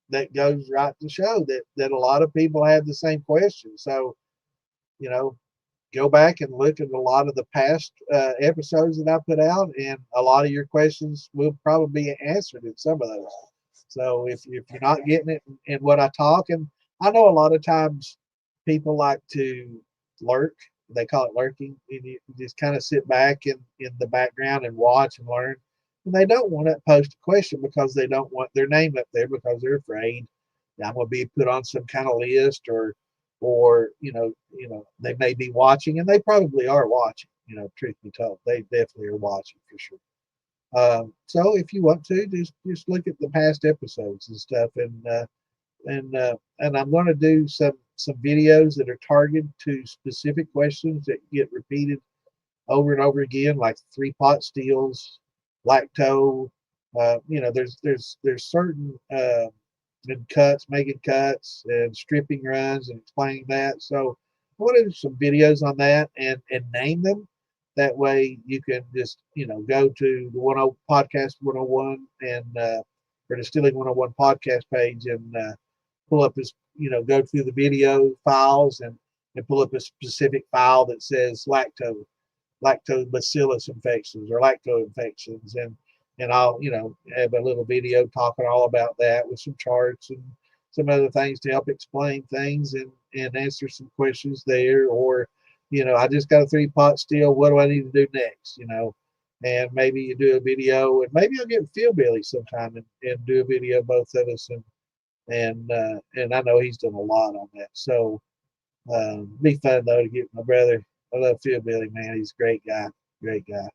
that goes right to show that a lot of people have the same questions. So you know go back and look at a lot of the past episodes that I put out, and a lot of your questions will probably be answered in some of those. So if you're not getting it in what I talk, and I know a lot of times people like to lurk, they call it lurking, and you just kind of sit back in the background and watch and learn. And they don't want to post a question because they don't want their name up there, because they're afraid I'm going to be put on some kind of list, or they may be watching, and they probably are watching. Truth be told, they definitely are watching for sure. So if you want to, just look at the past episodes and stuff, and I'm going to do some videos that are targeted to specific questions that get repeated over and over again, like 3-pot steels, lacto, There's certain in cuts, making cuts and stripping runs and explaining that. So I want to do some videos on that and name them. That way you can just go to the 10 podcast 101 and or Distilling 101 podcast page and pull up this, go through the video files and pull up a specific file that says lactobacillus infections or lacto infections, and I'll have a little video talking all about that with some charts and some other things to help explain things and answer some questions there. Or I just got a 3-pot still, what do I need to do next? And maybe you do a video, and maybe I'll get Phil Billy sometime and do a video, both of us, and I know he's done a lot on that. So be fun though to get my brother. I love Phil Billy, man. He's a great guy, great guy.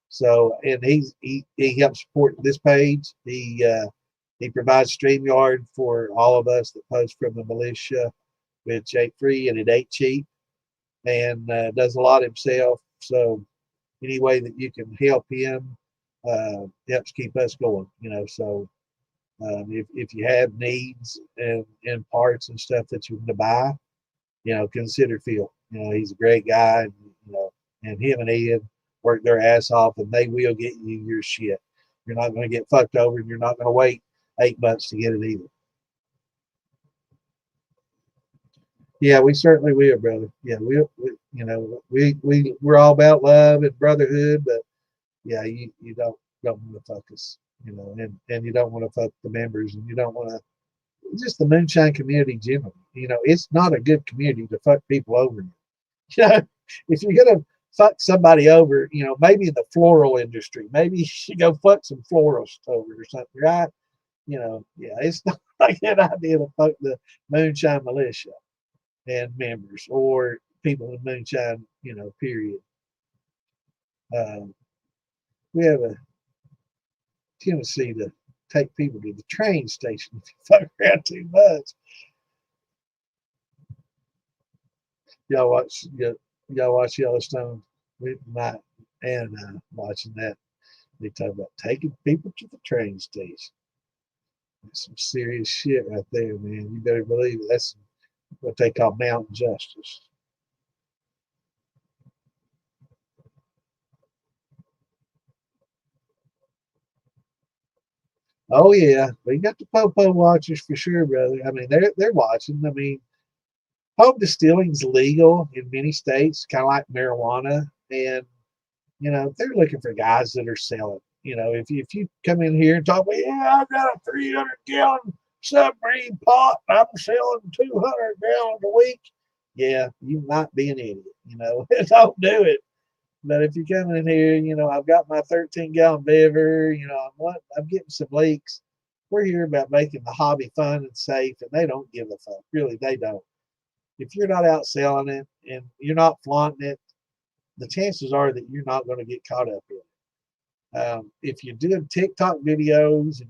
So, and he helps support this page. He provides StreamYard for all of us that post from the militia, which ain't free and it ain't cheap, and does a lot himself. So, any way that you can help him helps keep us going. So if you have needs and parts and stuff that you want to buy, consider Phil. He's a great guy, and him and Ed work their ass off, and they will get you your shit. You're not going to get fucked over, and you're not going to wait 8 months to get it either. Yeah, we certainly will, brother. Yeah, we're all about love and brotherhood, but yeah, you don't want to fuck us, and you don't want to fuck the members, and you don't want to just the moonshine community generally. It's not a good community to fuck people over. If you're gonna fuck somebody over, maybe in the floral industry, maybe you should go fuck some florists over or something, right? Yeah, it's not like a good idea to fuck the moonshine militia and members or people in moonshine, period. We have a tendency to take people to the train station if you fuck around too much. Y'all watch y'all watch Yellowstone with my and watching that. They talk about taking people to the train station. That's some serious shit right there, man. You better believe it. That's what they call mountain justice. Oh yeah, we got the popo watchers for sure, brother. I mean, they're watching. I mean, home distilling's legal in many states, kind of like marijuana, and they're looking for guys that are selling. If you come in here and talk about, yeah, I've got a 300-gallon submarine pot, and I'm selling 200 gallons a week. Yeah, you might be an idiot. Don't do it. But if you come in here, I've got my 13-gallon beaver, I'm getting some leaks. We're here about making the hobby fun and safe, and they don't give a fuck. Really, they don't. If you're not out selling it and you're not flaunting it, the chances are that you're not going to get caught up in it. If you're doing TikTok videos and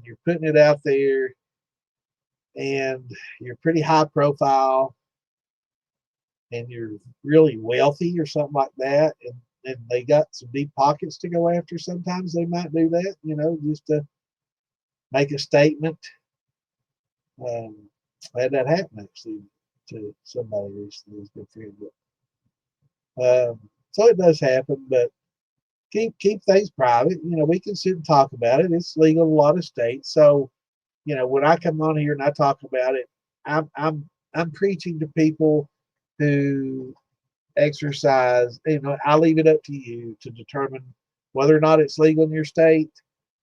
you're putting it out there and you're pretty high profile and you're really wealthy or something like that, and they got some deep pockets to go after, sometimes they might do that, just to make a statement. I had that happen actually to somebody recently who's a good friend. So it does happen, but keep things private. We can sit and talk about it. It's legal in a lot of states. So, when I come on here and I talk about it, I'm preaching to people who exercise. I leave it up to you to determine whether or not it's legal in your state.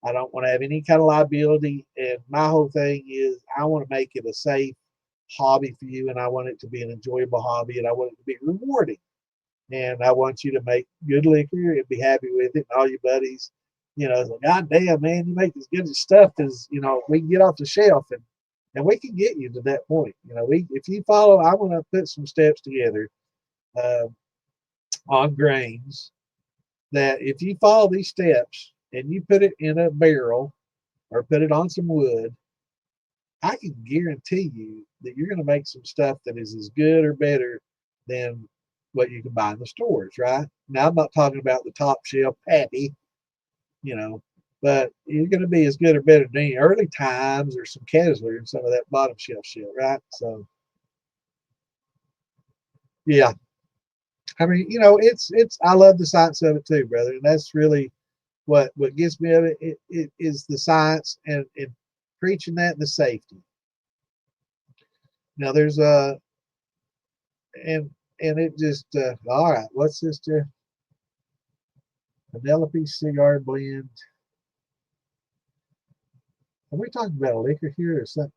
I don't want to have any kind of liability, and my whole thing is I want to make it a safe hobby for you, and I want it to be an enjoyable hobby, and I want it to be rewarding. And I want you to make good liquor and be happy with it. And all your buddies, it's like, God damn, man, you make as good as stuff as, we can get off the shelf, and we can get you to that point. If you follow, I want to put some steps together uh, on grains that if you follow these steps and you put it in a barrel or put it on some wood, I can guarantee you that you're going to make some stuff that is as good or better than what you can buy in the stores, right? Now, I'm not talking about the top shelf Pappy, you know. but you're going to be as good or better than any early times or some Kessler and some of that bottom shelf shit, right? So yeah, I mean, it's I love the science of it too, brother, and that's really what gets me of it. It is the science and preaching that and the safety. Now there's and and it just all right. What's this? Penelope cigar blend. Are we talking about a liquor here or something?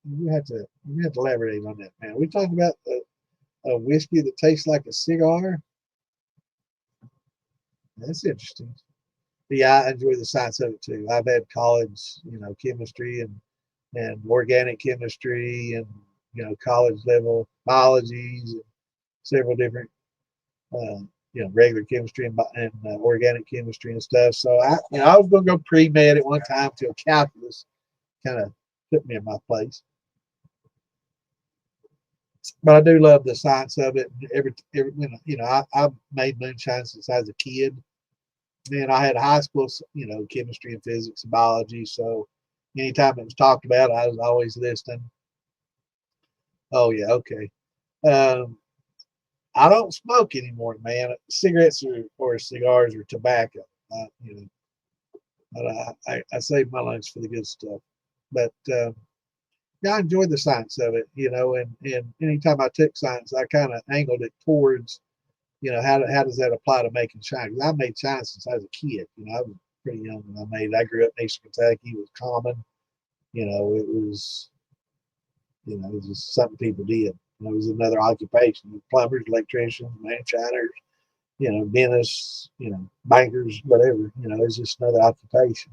You have to elaborate on that, man. Are we talking about a whiskey that tastes like a cigar? That's interesting. Yeah, I enjoy the science of it too. I've had college, chemistry and organic chemistry and college level biologies and several different uh, regular chemistry and organic chemistry and stuff. So I was going to go pre med at one time till calculus kind of put me in my place. But I do love the science of it. Every I've made moonshine since I was a kid. Man, I had high school, chemistry and physics and biology. So anytime it was talked about, I was always listening. Oh yeah, okay. Um, I don't smoke anymore, man. Cigarettes or cigars or tobacco. But I save my lungs for the good stuff. But yeah, I enjoyed the science of it, and anytime I took science, I kind of angled it towards, how does that apply to making shine? Because I made shine since I was a kid. I was pretty young when I made it. I grew up in Eastern Kentucky. It was common. It was, it was just something people did. It was another occupation. Plumbers, electricians, moonshiners, dentists, bankers, whatever. It's just another occupation.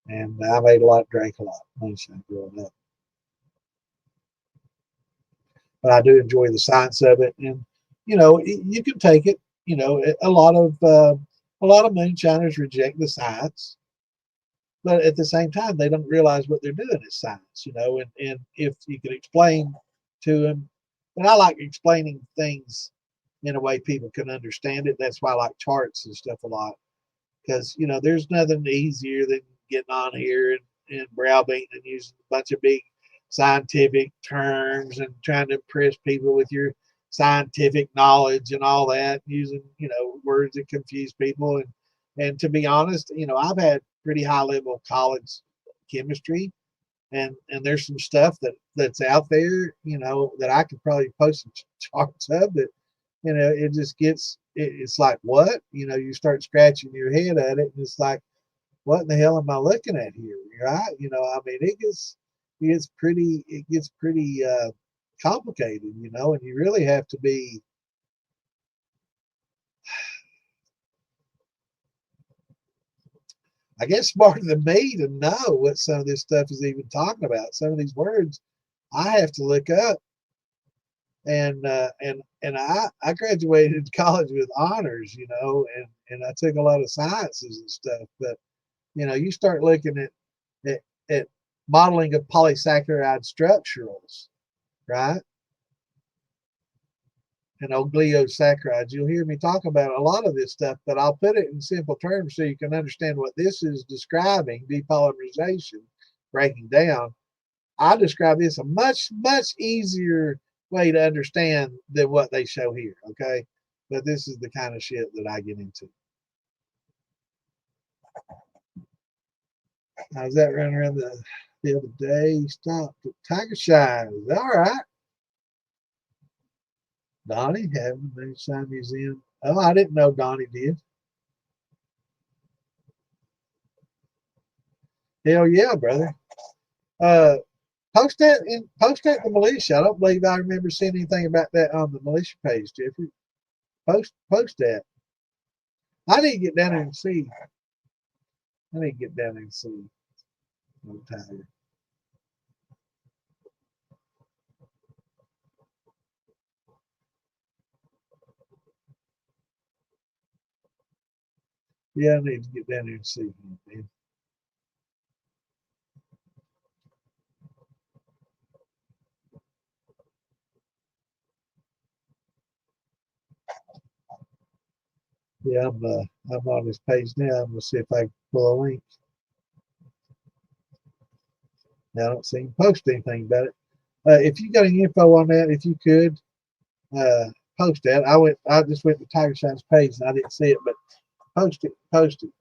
And I made a lot, drank a lot moonshine growing up. But I do enjoy the science of it, and you can take it. A lot of moonshiners reject the science, but at the same time, they don't realize what they're doing is science. And if you can explain to them, and I like explaining things in a way people can understand it. That's why I like charts and stuff a lot, because there's nothing easier than getting on here and browbeating and using a bunch of big scientific terms and trying to impress people with your scientific knowledge and all that, using words that confuse people. And to be honest, I've had pretty high level college chemistry, and there's some stuff that's out there, that I could probably post some charts of that, it just it's like, what? You start scratching your head at it, and it's like, what in the hell am I looking at here? Right? I mean, it gets pretty complicated, and you really have to be, I guess, smarter than me to know what some of this stuff is even talking about. Some of these words I have to look up, and I graduated college with honors, and I took a lot of sciences and stuff. But you start looking at modeling of polysaccharide structurals, right? And oligosaccarides. You'll hear me talk about a lot of this stuff, but I'll put it in simple terms so you can understand what this is describing, depolymerization, breaking down. I describe this a much, much easier way to understand than what they show here, okay? But this is the kind of shit that I get into. I was out running around the other day. Stopped at Tiger Shines. All right. Donnie having the Moonshine Museum. Oh, I didn't know Donnie did. Hell yeah, brother. Uh, post that in the militia. I don't believe I remember seeing anything about that on the militia page, Jeffrey. Post that. I need to get down there and see. I need to get down there and see. No Tiger. Yeah, I need to get down there and see him, man. Yeah, I'm on his page now. I'm gonna see if I can pull a link. Now, I don't see him post anything about it. If you got any info on that, if you could uh, post that. I just went to Tiger Shine's page and I didn't see it, but post it, post it.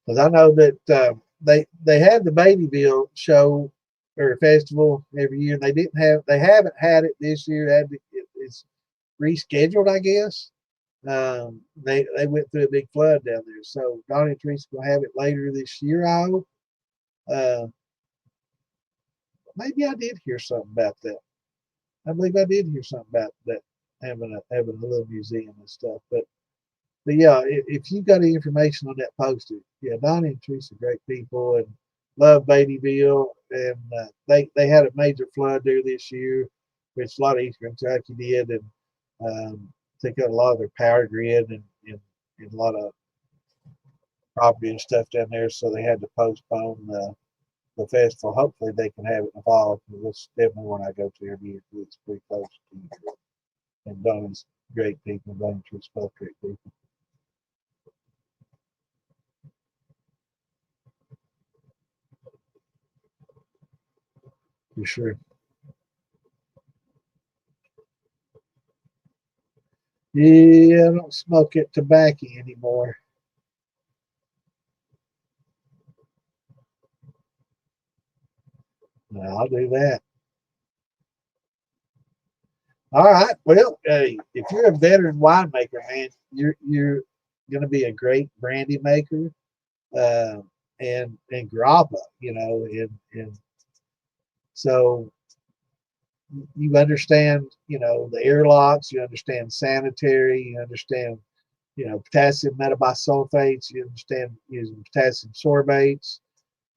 Because I know that they had the Babyville show or festival every year, and they haven't had it this year. It's rescheduled, I guess. They went through a big flood down there, so Donnie and Teresa will have it later this year. I hope. Uh, Maybe I did hear something about that. I believe I did hear something about that having a little museum and stuff. But yeah, if you got any information on that, post it. Yeah, Donnie and Teresa are great people and love Beattyville. And they had a major flood there this year, which a lot of Eastern Kentucky did, and took out a lot of their power grid and a lot of property and stuff down there. So they had to postpone the festival. Hopefully they can have it in the fall. That's definitely one I go to every year because it's pretty close to you. And Donnie's great people. Donnie and Teresa both great people. For sure. Yeah, I don't smoke it tobacco anymore. No, I'll do that. All right. Well, hey, if you're a veteran winemaker, man, you're going to be a great brandy maker, uh, and grappa. And so you understand, the airlocks. You understand sanitary. You understand, potassium metabisulfates. You understand using potassium sorbates.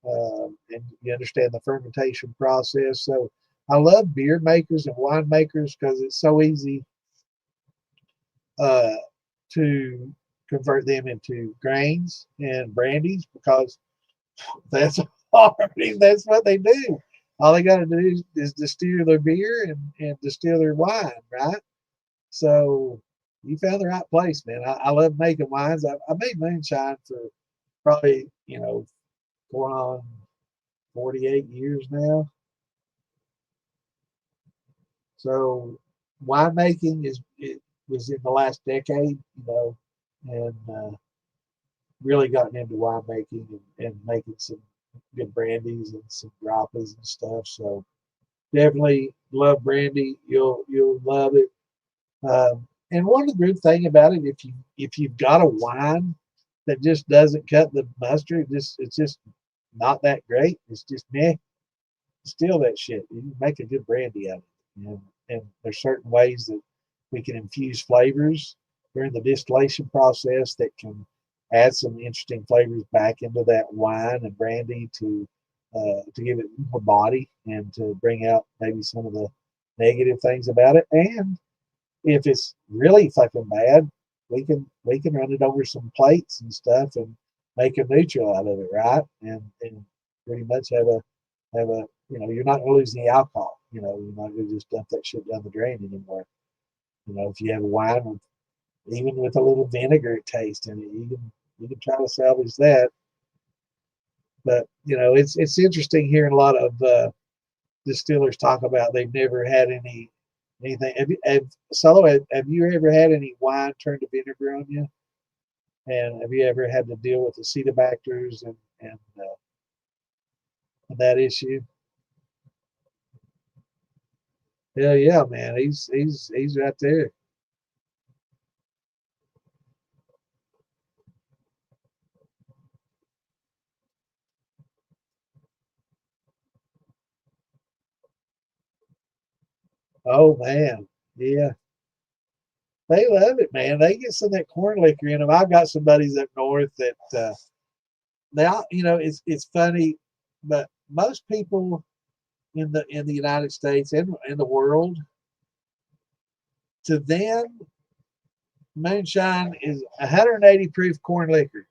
And you understand the fermentation process. So I love beer makers and wine makers because it's so easy uh, to convert them into grains and brandies because that's that's what they do. All they got to do is distill their beer and distill their wine, right? So you found the right place, man. I love making wines. I made moonshine for probably, going on 48 years now. So winemaking it was in the last decade, and really gotten into winemaking and making some good brandies and some grappas and stuff. So definitely love brandy. You'll love it. And one good thing about it, if you've got a wine that just doesn't cut the mustard, it's just not that great. It's just meh. Still that shit. You can make a good brandy out of it. And there's certain ways that we can infuse flavors during the distillation process that can add some interesting flavors back into that wine and brandy to give it more body and to bring out maybe some of the negative things about it. And if it's really fucking bad, we can run it over some plates and stuff and make a neutral out of it, right? And pretty much have a you're not gonna lose any alcohol. You're not gonna just dump that shit down the drain anymore. If you have a wine with even with a little vinegar taste in it, you can try to salvage that. But it's interesting hearing a lot of distillers talk about they've never had anything. Solo, have you ever had any wine turn to vinegar on you? And have you ever had to deal with acetobacters and that issue? Hell yeah, man. He's right there. Oh man, yeah, they love it, man. They get some of that corn liquor in them. I've got some buddies up north that now it's funny, but most people in the United States and in the world, to them, moonshine is 180 proof corn liquor.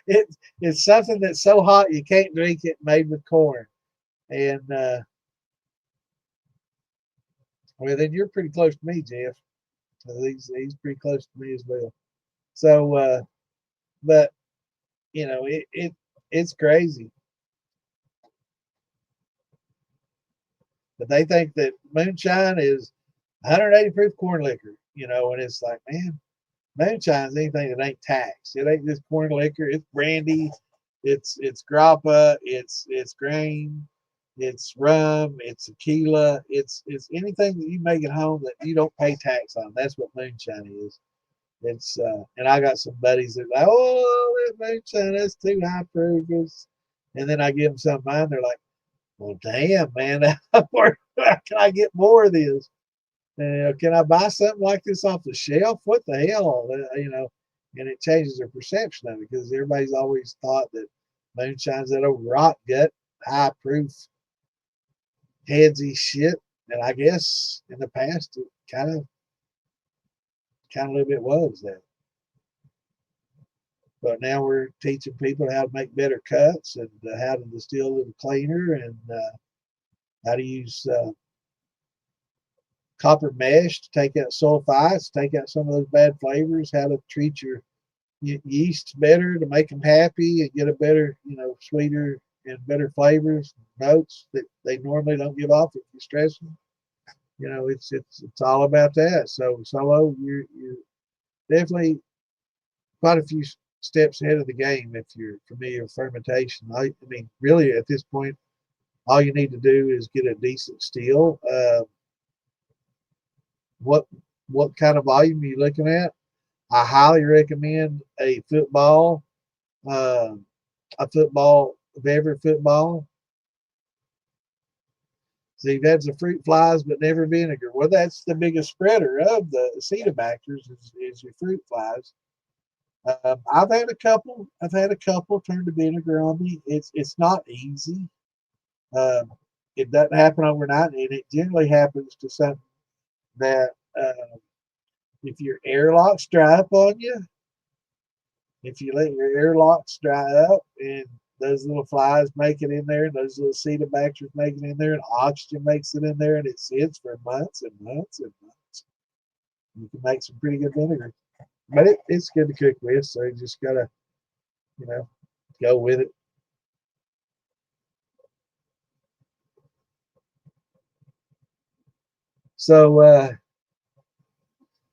It's something that's so hot you can't drink it, made with corn. And well, then you're pretty close to me, Jeff. He's pretty close to me as well. So, but you know, it's crazy. But they think that moonshine is 180 proof corn liquor, you know, and it's like, man, moonshine is anything that ain't taxed. It ain't just corn liquor. It's brandy. It's grappa. It's grain. It's rum. It's tequila. It's anything that you make at home that you don't pay tax on. That's what moonshine is. It's and I got some buddies that are like, oh, that moonshine, that's too high proof. And then I give them some of mine. They're like, well, damn, man, where can I get more of this? Can I buy something like this off the shelf? What the hell? You know, and it changes their perception of it because everybody's always thought that moonshine's that old rot gut, high proof, headsy shit. And I guess in the past it kind of a little bit was that. But now we're teaching people how to make better cuts and how to distill a little cleaner and how to use copper mesh to take out sulfites, take out some of those bad flavors, how to treat your yeast better to make them happy and get a better, you know, sweeter and better flavors, notes that they normally don't give off if you stress them. You know, it's all about that. So Solo, you're definitely quite a few steps ahead of the game if you're familiar with fermentation. I mean, really, at this point, all you need to do is get a decent still. What kind of volume are you looking at? I highly recommend uh, a football, beverage football. See, that's the fruit flies, but never vinegar. Well, that's the biggest spreader of the acetobacters is your fruit flies. I've had a couple. I've had a couple turn to vinegar on me. It's not easy. Um, it doesn't happen overnight, and it generally happens to something that if your airlocks dry up on you, if you let your airlocks dry up and those little flies make it in there, and those little acetobacters make it in there, and oxygen makes it in there, and it sits for months and months and months, you can make some pretty good vinegar. But it's good to cook with, so you just gotta, you know, go with it. So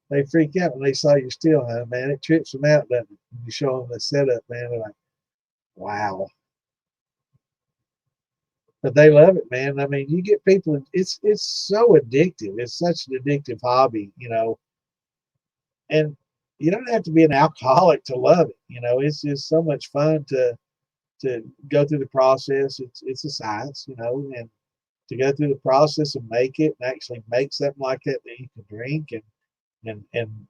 they freak out when they saw your still hunt, man. It trips them out, doesn't it? When you show them the setup, man, they're like, wow. But they love it, man. I mean, you get people. It's so addictive. It's such an addictive hobby, you know. And you don't have to be an alcoholic to love it. You know, it's just so much fun to go through the process. It's a science, you know, and to go through the process and make it and actually make something like that that you can drink and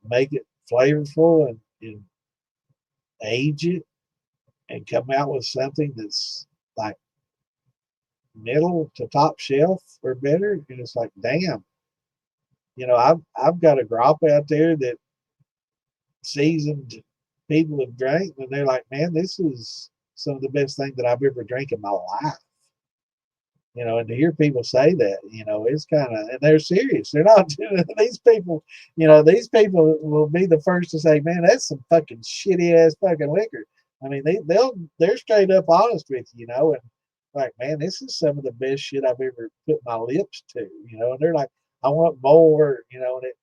make it flavorful and age it and come out with something that's like middle to top shelf or better. And it's like, damn, you know, I've got a grop out there that seasoned people have drank and they're like, man, this is some of the best thing that I've ever drank in my life. You know, and to hear people say that, you know, it's kind of, and they're serious. They're not, these people, you know, these people will be the first to say, man, that's some fucking shitty ass fucking liquor. I mean, they're straight up honest with you, you know, and like, man, this is some of the best shit I've ever put my lips to, you know, and they're like, I want more, you know, and it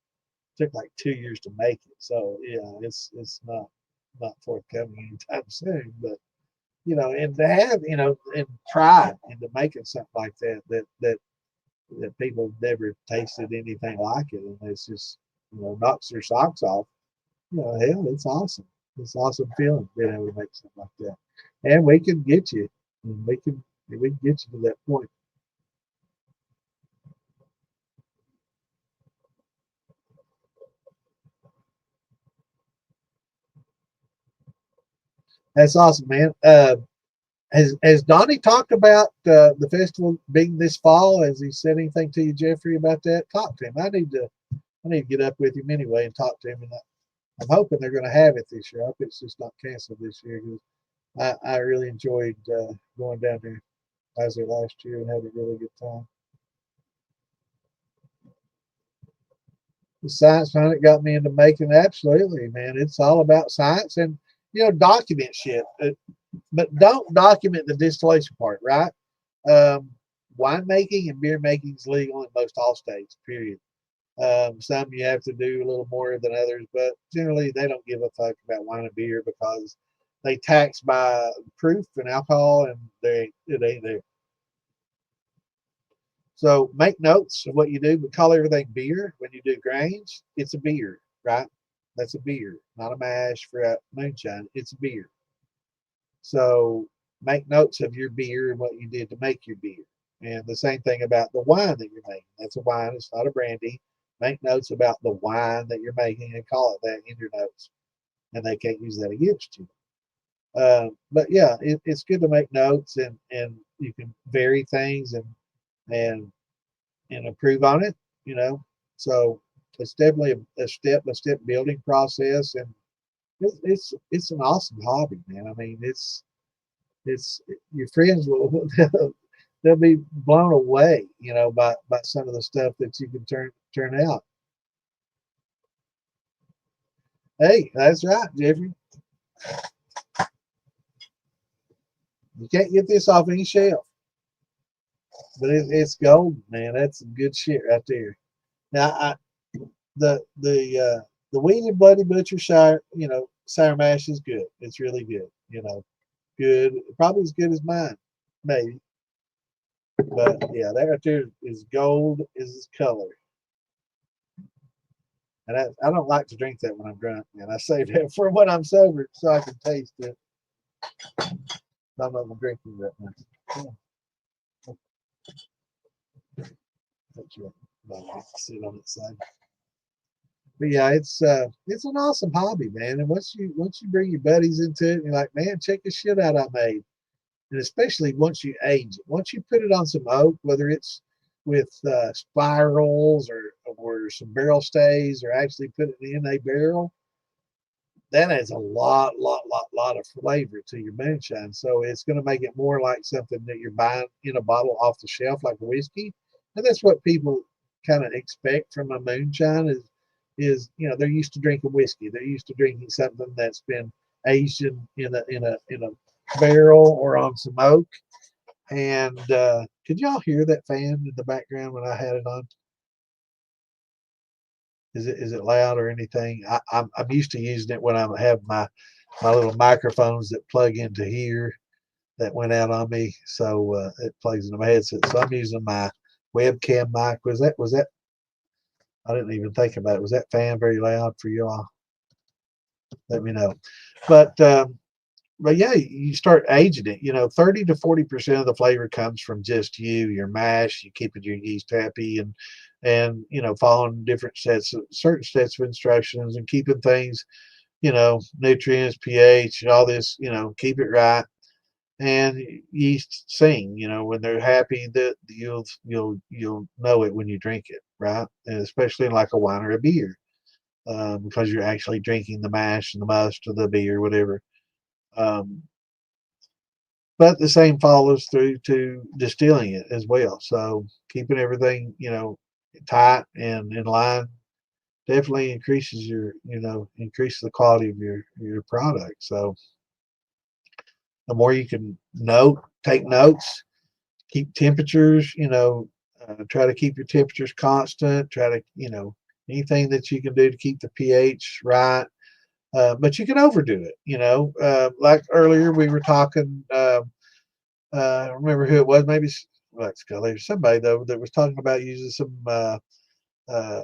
took like 2 years to make it. So yeah, it's not forthcoming anytime soon, but you know, and to have, you know, and pride into making something like that people have never tasted anything like it, and it's just, you know, knocks their socks off. You know, hell, it's awesome. It's an awesome feeling being able to make something like that, and we can get you, and we can get you to that point. That's awesome, man. Has Donnie talked about the festival being this fall? Has he said anything to you, Jeffrey, about that? Talk to him. I need to get up with him anyway and talk to him. And I'm hoping they're going to have it this year. I hope it's just not canceled this year because I really enjoyed going down there. I was there last year and had a really good time. The science behind it got me into making. Absolutely, man. It's all about science and document shit, but don't document the distillation part, right? Um, Winemaking and beer making is legal in most all states. Period. Some you have to do a little more than others, but generally they don't give a fuck about wine and beer because they tax by proof and alcohol, and it ain't there. So make notes of what you do, but call everything beer. When you do grains, it's a beer, right? That's a beer, not a mash for a moonshine. It's a beer. So make notes of your beer and what you did to make your beer. And the same thing about the wine that you're making. That's a wine, it's not a brandy. Make notes about the wine that you're making and call it that in your notes. And they can't use that against you. But yeah, it's good to make notes, and you can vary things and and improve on it, you know. So it's definitely a step by step building process, and it's an awesome hobby, man. I mean, it's your friends will they'll be blown away, by some of the stuff that you can turn out. Hey, that's right, Jeffrey. You can't get this off any shelf, but it's gold, man. That's some good shit right there. Now, the Wheated Bloody Butcher sour mash is good. It's really good. Good, probably as good as mine, maybe. But yeah, that right there is gold is its color. And I don't like to drink that when I'm drunk, man. I save that for when I'm sober so I can taste it. I'm not drinking that much. Sit on its side. But yeah, it's an awesome hobby, man. And once you bring your buddies into it, you're like, man, check the shit out I made. And especially once you age it, once you put it on some oak, whether it's with spirals or some barrel stays, or actually put it in a barrel, that adds a lot of flavor to your moonshine. So it's going to make it more like something that you're buying in a bottle off the shelf, like a whiskey. And that's what people kind of expect from a moonshine is they're used to drinking whiskey. They're used to drinking something that's been aged in a barrel or on some oak. And could y'all hear that fan in the background when I had it on? Is it loud or anything? I'm used to using it when I have my little microphones that plug into here that went out on me, so it plugs into my headset. So I'm using my webcam mic. Was that? I didn't even think about it. Was that fan very loud for y'all? Let me know. But yeah, you start aging it. 30 to 40% of the flavor comes from just your mash. You keeping your yeast happy and following certain sets of instructions and keeping things, nutrients, pH, all this, keep it right. And yeast sing, when they're happy, that you'll know it when you drink it, right? And especially in like a wine or a beer, because you're actually drinking the mash and the must or the beer, whatever. Um, but the same follows through to distilling it as well. So keeping everything, tight and in line definitely increases increases the quality of your product. So the more you can take notes, keep temperatures, try to keep your temperatures constant, try to, anything that you can do to keep the pH right. But you can overdo it, like earlier we were talking, I remember who it was, maybe like Scully or somebody though, that was talking about using some uh,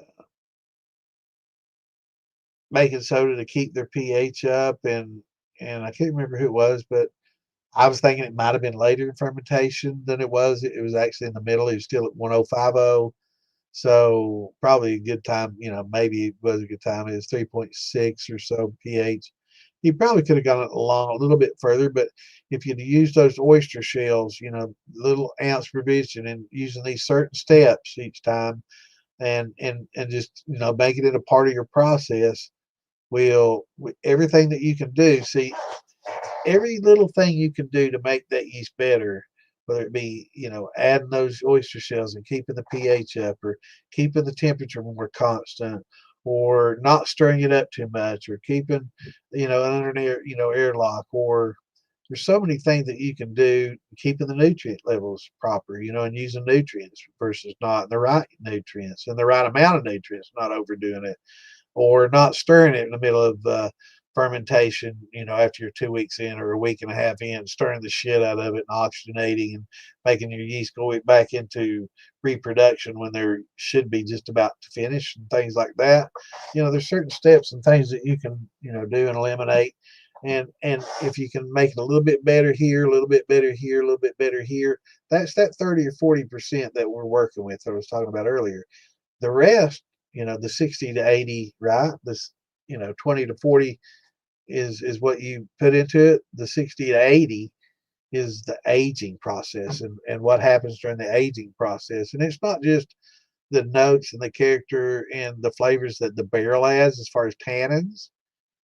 baking soda to keep their pH up, and I can't remember who it was, but I was thinking it might have been later in fermentation than it was. It was actually in the middle. It was still at 1050. So probably a good time, maybe it was a good time. It was 3.6 or so pH. You probably could have gone along a little bit further, but if you'd used those oyster shells, little ounce provision and using these certain steps each time, and just, you know, make it a part of your process. Everything that you can do, see, every little thing you can do to make that yeast better, whether it be, you know, adding those oyster shells and keeping the pH up, or keeping the temperature more constant, or not stirring it up too much, or keeping, you know, under an air, you know, airlock, or there's so many things that you can do, keeping the nutrient levels proper, you know, and using nutrients versus not the right nutrients and the right amount of nutrients, not overdoing it, or not stirring it in the middle of fermentation, you know, after you're 2 weeks in or a week and a half in, stirring the shit out of it and oxygenating and making your yeast go back into reproduction when they should be just about to finish and things like that. You know, there's certain steps and things that you can, you know, do and eliminate. And if you can make it a little bit better here, a little bit better here, a little bit better here, that's that 30 or 40% that we're working with that I was talking about earlier. The rest, you know, the 60 to 80, right? This, you know, 20 to 40 is what you put into it. The 60 to 80 is the aging process, and what happens during the aging process. And it's not just the notes and the character and the flavors that the barrel adds as far as tannins,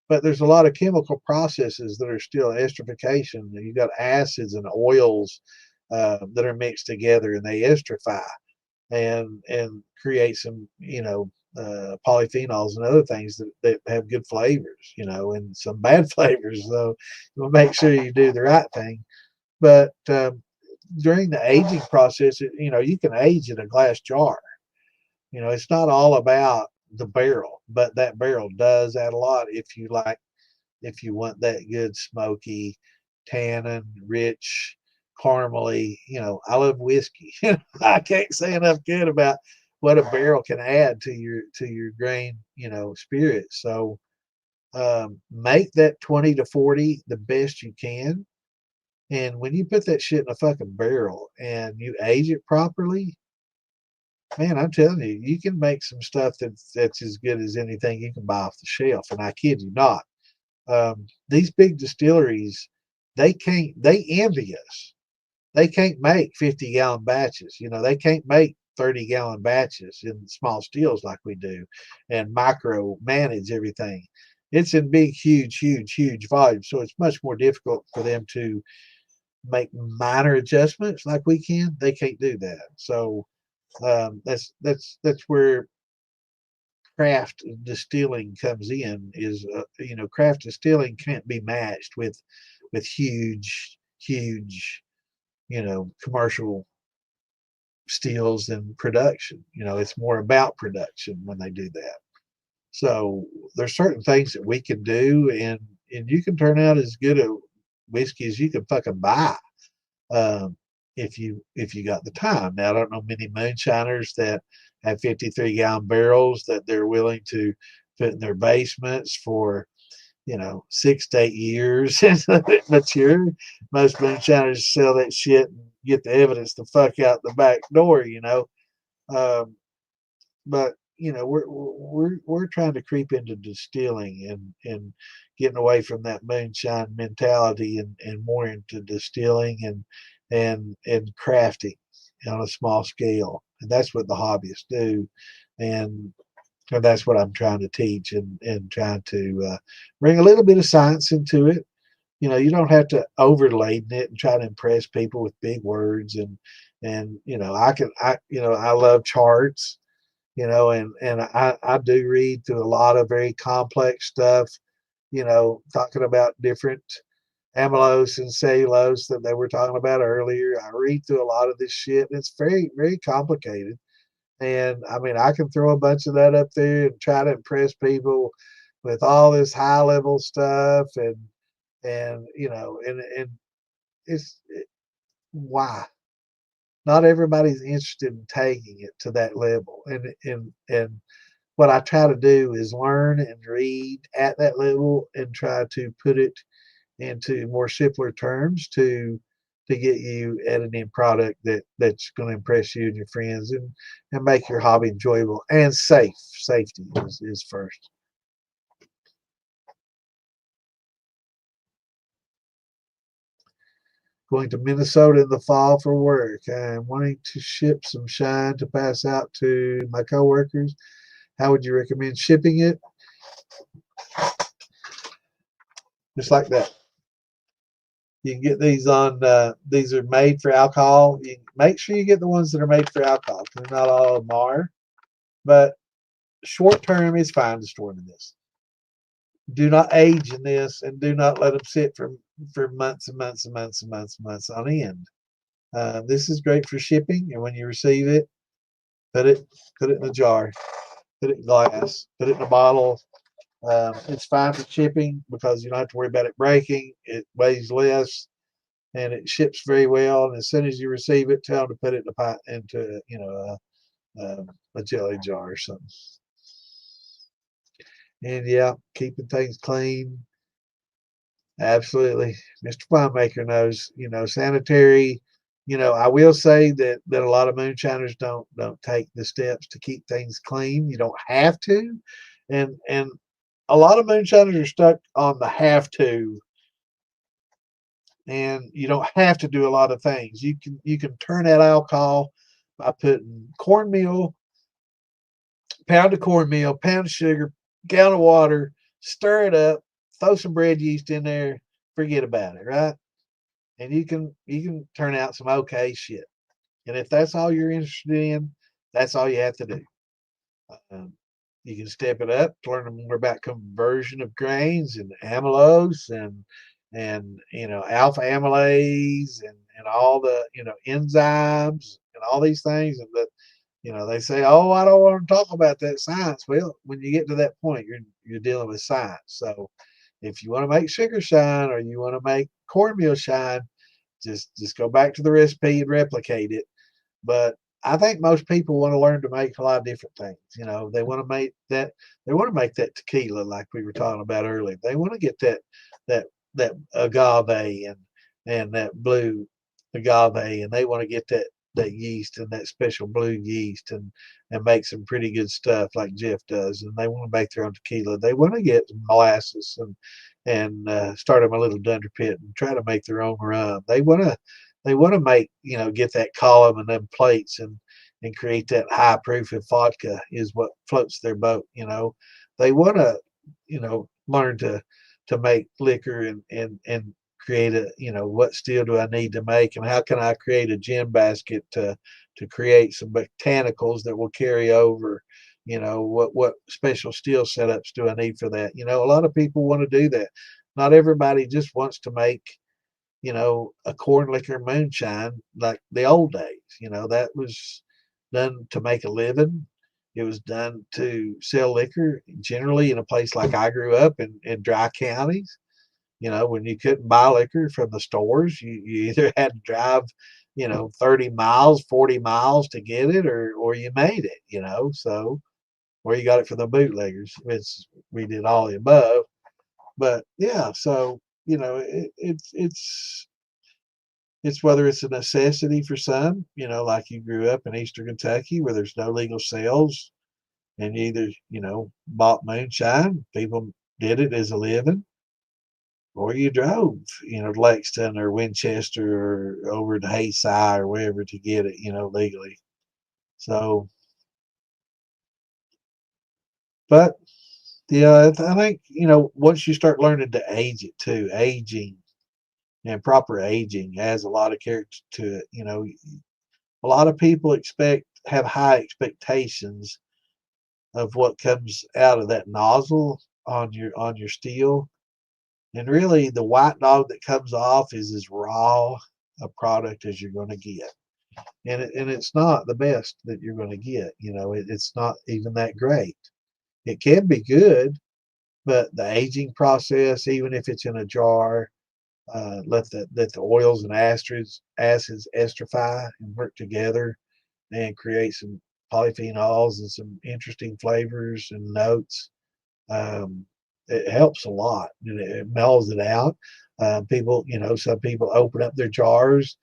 but there's a lot of chemical processes that are still esterification. You got acids and oils that are mixed together, and they esterify and create some, you know, polyphenols and other things that have good flavors, you know, and some bad flavors. So you'll make sure you do the right thing. But during the aging process, you know, you can age in a glass jar. You know, it's not all about the barrel, but that barrel does add a lot if you like, if you want that good smoky, tannin, rich, caramely. You know, I love whiskey. I can't say enough good about what a barrel can add to your grain, you know, spirit. So make that 20 to 40 the best you can. And when you put that shit in a fucking barrel and you age it properly, man, I'm telling you, you can make some stuff that's as good as anything you can buy off the shelf. And I kid you not. These big distilleries, they envy us. They can't make 50-gallon batches. You know, they can't make 30-gallon batches in small stills like we do and micro manage everything. It's in big, huge volumes. So it's much more difficult for them to make minor adjustments like we can. They can't do that. So that's where craft distilling comes in. Is you know, craft distilling can't be matched with huge, you know, commercial stills and production. You know, it's more about production when they do that. So there's certain things that we can do, and you can turn out as good a whiskey as you can fucking buy, um, if you got the time. Now I don't know many moonshiners that have 53-gallon barrels that they're willing to put in their basements for, you know, 6 to 8 years and let it mature. Most moonshiners sell that shit and get the evidence the fuck out the back door, you know. Um, but you know, we're trying to creep into distilling and getting away from that moonshine mentality and more into distilling and crafting on a small scale. And that's what the hobbyists do. And that's what I'm trying to teach and trying to bring a little bit of science into it. You know, you don't have to overladen it and try to impress people with big words and you know, you know, I love charts, you know, and I do read through a lot of very complex stuff, you know, talking about different amylose and cellulose that they were talking about earlier. I read through a lot of this shit, and it's very complicated. And I mean, I can throw a bunch of that up there and try to impress people with all this high level stuff, and you know, and why not everybody's interested in taking it to that level, and what I try to do is learn and read at that level and try to put it into more simpler terms to get you at an end product that's going to impress you and your friends and make your hobby enjoyable and safe. Safety is first. Going to Minnesota in the fall for work. I'm wanting to ship some shine to pass out to my coworkers. How would you recommend shipping it? Just like that. You can get these on, these are made for alcohol. You make sure you get the ones that are made for alcohol, because not all of them are. But short term is fine to store in this. Do not age in this, and do not let them sit for months and months and months and months and months on end. This is great for shipping, and when you receive it, put it in a jar, put it in glass, put it in a bottle. It's fine for shipping because you don't have to worry about it breaking. It weighs less, and it ships very well. And as soon as you receive it, tell them to put it in a pot, into a jelly jar or something. And yeah, keeping things clean. Absolutely. Mr. Winemaker knows, sanitary. I will say that a lot of moonshiners don't take the steps to keep things clean. You don't have to. And a lot of moonshiners are stuck on the have to, and you don't have to do a lot of things. You can turn out alcohol by putting cornmeal, pound of cornmeal, pound of sugar, gallon of water, stir it up, throw some bread yeast in there, forget about it, right? And you can turn out some okay shit. And if that's all you're interested in, that's all you have to do. Um, you can step it up to learn more about conversion of grains and amylose and alpha amylase and all the enzymes and all these things. And that they say, oh, I don't want to talk about that science. Well, when you get to that point, you're dealing with science. So if you want to make sugar shine or you want to make cornmeal shine, just go back to the recipe and replicate it. But I think most people want to learn to make a lot of different things. They want to make that tequila like we were talking about earlier. They want to get that that agave and that blue agave, and they want to get that yeast and that special blue yeast and make some pretty good stuff like Jeff does. And they want to make their own tequila. They want to get molasses and start them a little dunder pit and try to make their own rum. They want to make, get that column and them plates and create that high proof of vodka is what floats their boat. They want to, learn to make liquor and create what still do I need to make, and how can I create a gin basket to create some botanicals that will carry over. What special steel setups do I need for that? A lot of people want to do that. Not everybody just wants to make a corn liquor moonshine like the old days. That was done to make a living. It was done to sell liquor, generally in a place like I grew up in dry counties. When you couldn't buy liquor from the stores, you either had to drive, 30 miles, 40 miles to get it, or you made it, so, or you got it from the bootleggers, which we did all the above. But yeah, so, it's whether it's a necessity for some, like you grew up in Eastern Kentucky where there's no legal sales, and you either, bought moonshine, people did it as a living, or you drove, to Lexington or Winchester or over to Hayside or wherever to get it, legally. So, but yeah, I think, once you start learning to age it too, aging and proper aging has a lot of character to it. A lot of people have high expectations of what comes out of that nozzle on your steel. And really, the white dog that comes off is as raw a product as you're going to get. And it's not the best that you're going to get. It's not even that great. It can be good, but the aging process, even if it's in a jar, let the oils and acids esterify and work together and create some polyphenols and some interesting flavors and notes. Um, it helps a lot, and it mellows it out. Some people open up their jars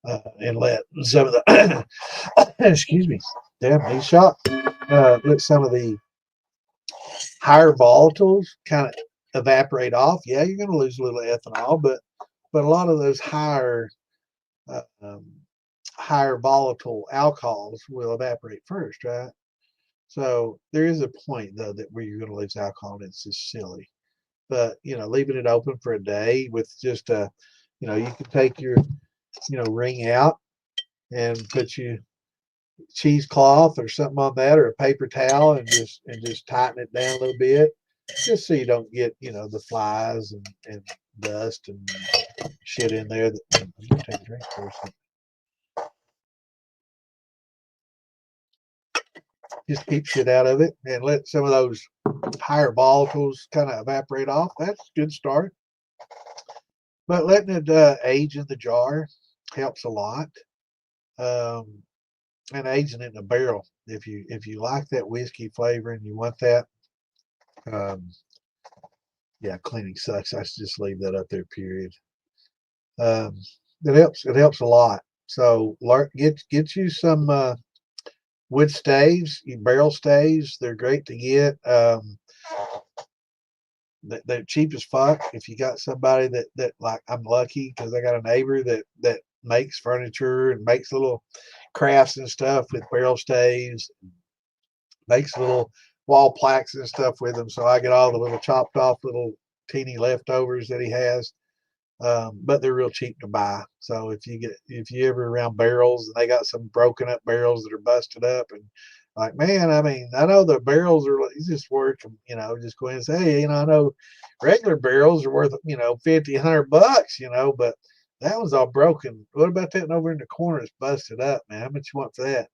and let some of the excuse me, damn, he's shot. Let some of the higher volatiles kind of evaporate off. Yeah, you're going to lose a little ethanol, but a lot of those higher higher volatile alcohols will evaporate first, right? So there is a point though that where you're going to lose alcohol, and it's just silly. But leaving it open for a day with just you can take your ring out and put your cheesecloth or something on that, or a paper towel, and just tighten it down a little bit, just so you don't get the flies and dust and shit in there. That I'm gonna take a drink first. Just keep shit out of it and let some of those higher volatiles kind of evaporate off. That's a good start. But letting it age in the jar helps a lot. Um, and aging it in a barrel. If you like that whiskey flavor and you want that, um, yeah, cleaning sucks. I just leave that up there. Period. Um, it helps. It helps a lot. So get you some wood staves, barrel staves. They're great to get. They're cheap as fuck. If you got somebody that like, I'm lucky because I got a neighbor that makes furniture and makes little crafts and stuff with barrel staves, makes little wall plaques and stuff with them. So I get all the little chopped off little teeny leftovers that he has. But they're real cheap to buy. So if you ever around barrels and they got some broken up barrels that are busted up, and like, man, I mean, I know the barrels are just worth, just go in and say, hey, I know regular barrels are worth, 50, $100, but that one's all broken. What about that one over in the corner? It's busted up, man. How much you want for that?